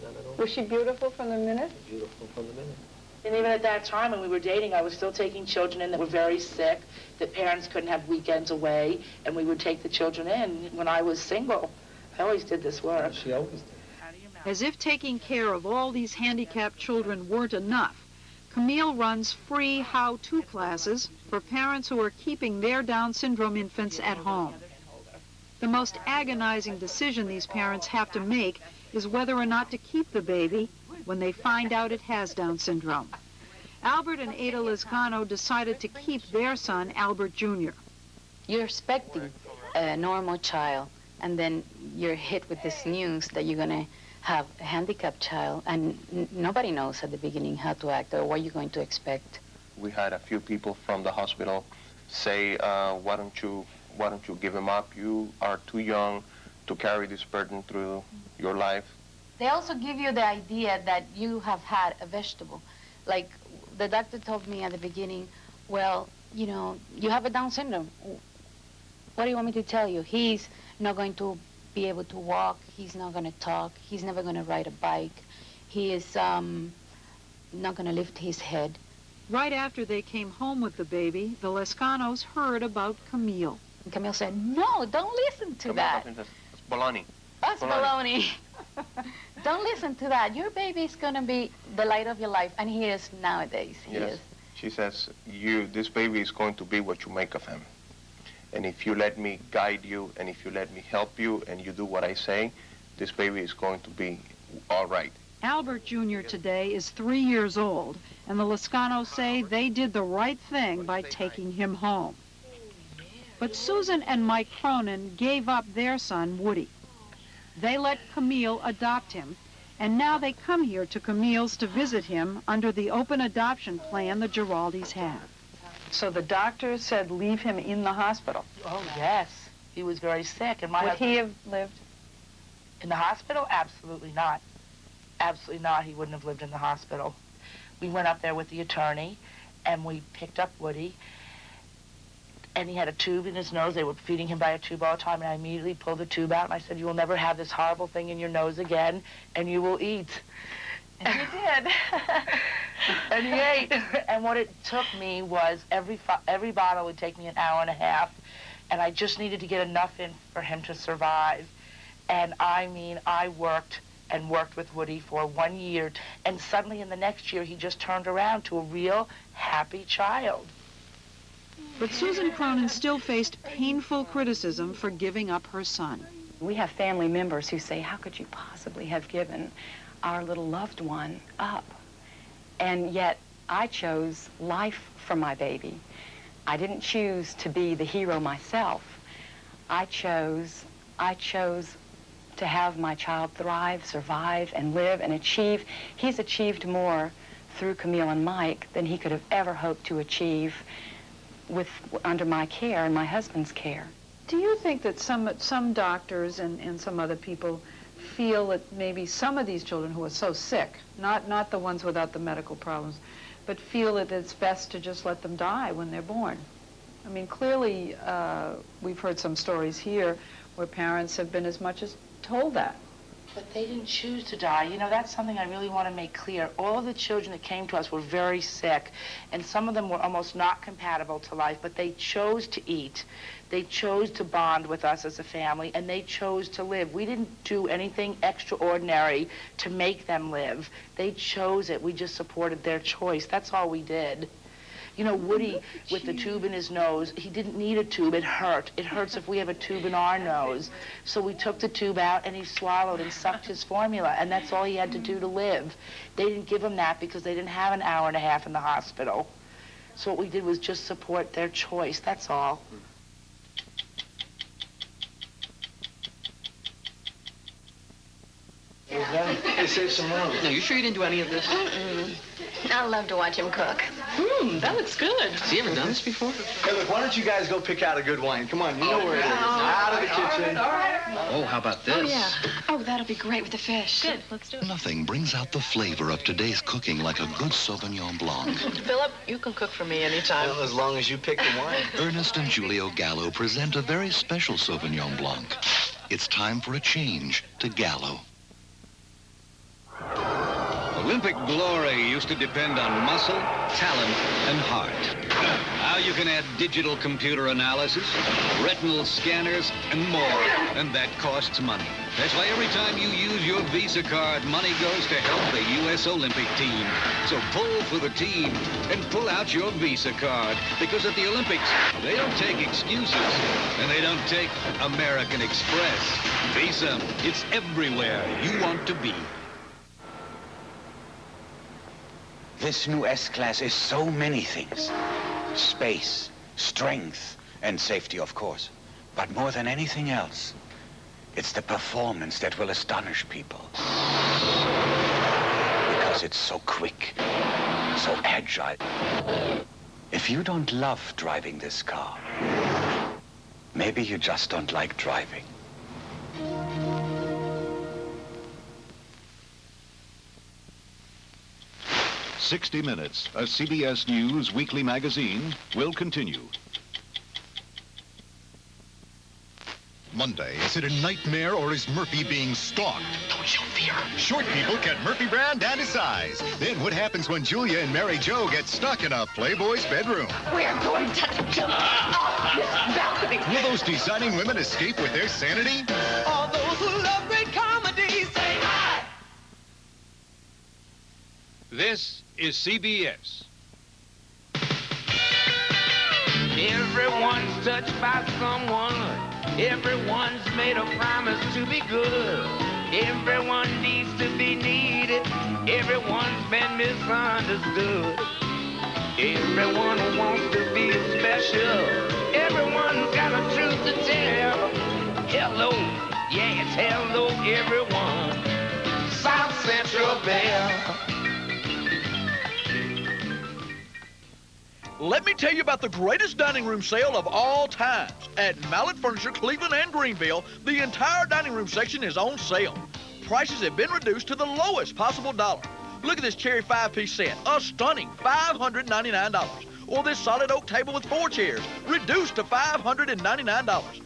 Not at all. Was she beautiful from the minute? Beautiful from the minute. And even at that time when we were dating, I was still taking children in that were very sick, that parents couldn't have weekends away, and we would take the children in when I was single. I always did this work. She always did. As if taking care of all these handicapped children weren't enough, Camille runs free how-to classes for parents who are keeping their Down syndrome infants at home. The most agonizing decision these parents have to make is whether or not to keep the baby when they find out it has Down syndrome. Albert and Ada Lizcano decided to keep their son, Albert Jr. You're expecting a normal child, and then you're hit with this news that you're going to have a handicapped child, and nobody knows at the beginning how to act or what you're going to expect. We had a few people from the hospital say, why don't you give him up? You are too young to carry this burden through your life. They also give you the idea that you have had a vegetable. Like the doctor told me at the beginning, well, you know, you have a Down syndrome. What do you want me to tell you? He's not going to be able to walk. He's not going to talk. He's never going to ride a bike. He is not going to lift his head. Right after they came home with the baby, the Lescanos heard about Camille. And Camille said, no, don't listen to that. That's baloney. That's baloney. Don't listen to that. Your baby is going to be the light of your life. And he is nowadays. He Yes. is. She says, this baby is going to be what you make of him. And if you let me guide you, and if you let me help you, and you do what I say, this baby is going to be all right. Albert Jr. today is 3 years old, and the Lescanos say they did the right thing by taking him home. But Susan and Mike Cronin gave up their son, Woody. They let Camille adopt him, and now they come here to Camille's to visit him under the open adoption plan the Giraldis have. So the doctor said leave him in the hospital. Oh, yes. He was very sick. And my Would husband... he have lived? In the hospital? Absolutely not. Absolutely not. He wouldn't have lived in the hospital. We went up there with the attorney, and we picked up Woody, and he had a tube in his nose. They were feeding him by a tube all the time, and I immediately pulled the tube out, and I said, you will never have this horrible thing in your nose again, and you will eat. And he did. And he ate. And what it took me was every bottle would take me an hour and a half, and I just needed to get enough in for him to survive. And I mean, I worked and worked with Woody for 1 year, and suddenly in the next year, he just turned around to a real happy child. But Susan Cronin still faced painful criticism for giving up her son. We have family members who say, how could you possibly have given our little loved one up? And yet I chose life for my baby. I didn't choose to be the hero myself. I chose to have my child thrive, survive, and live and achieve. He's achieved more through Camille and Mike than he could have ever hoped to achieve under my care and my husband's care. Do you think that some doctors and some other people feel that maybe some of these children who are so sick, not the ones without the medical problems, but feel that it's best to just let them die when they're born? I mean, clearly, we've heard some stories here where parents have been as much as told that. But they didn't choose to die. You know, that's something I really want to make clear. All of the children that came to us were very sick, and some of them were almost not compatible to life, but they chose to eat. They chose to bond with us as a family, and they chose to live. We didn't do anything extraordinary to make them live. They chose it. We just supported their choice. That's all we did. You know, Woody, with the tube in his nose, he didn't need a tube. It hurt. It hurts if we have a tube in our nose. So we took the tube out, and he swallowed and sucked his formula, and that's all he had to do to live. They didn't give him that because they didn't have an hour and a half in the hospital. So what we did was just support their choice. That's all. They saved some room. No, you sure you didn't do any of this? I love to watch him cook. That looks good. Has he ever done this before? Hey, look, why don't you guys go pick out a good wine? Come on, you know where it is. Out of the kitchen. Oh, how about this? Oh, yeah. Oh, that'll be great with the fish. Good, let's do it. Nothing brings out the flavor of today's cooking like a good Sauvignon Blanc. Philip, you can cook for me anytime. Well, as long as you pick the wine. Ernest and Julio Gallo present a very special Sauvignon Blanc. It's time for a change to Gallo. Olympic glory used to depend on muscle, talent, and heart. Now you can add digital computer analysis, retinal scanners, and more, and that costs money. That's why every time you use your Visa card, money goes to help the U.S. Olympic team. So pull for the team and pull out your Visa card, because at the Olympics, they don't take excuses, and they don't take American Express. Visa, it's everywhere you want to be. This new S-Class is so many things. Space, strength, and safety, of course. But more than anything else, it's the performance that will astonish people. Because it's so quick, so agile. If you don't love driving this car, maybe you just don't like driving. 60 Minutes, a CBS News weekly magazine, will continue. Monday, is it a nightmare or is Murphy being stalked? Don't show fear. Short people cut Murphy Brown down to size. Then what happens when Julia and Mary Jo get stuck in a Playboy's bedroom? We're going to jump off this balcony. Will those designing women escape with their sanity? All those who love great comedy say hi. This is CBS. Everyone's touched by someone. Everyone's made a promise to be good. Everyone needs to be needed. Everyone's been misunderstood. Everyone wants to be special. Everyone's got a truth to tell. Hello, yes, hello, everyone. South Central Bell. Let me tell you about the greatest dining room sale of all times. At Mallet Furniture, Cleveland and Greenville, the entire dining room section is on sale. Prices have been reduced to the lowest possible dollar. Look at this cherry 5-piece set, a stunning $599. Or this solid oak table with 4 chairs, reduced to $599.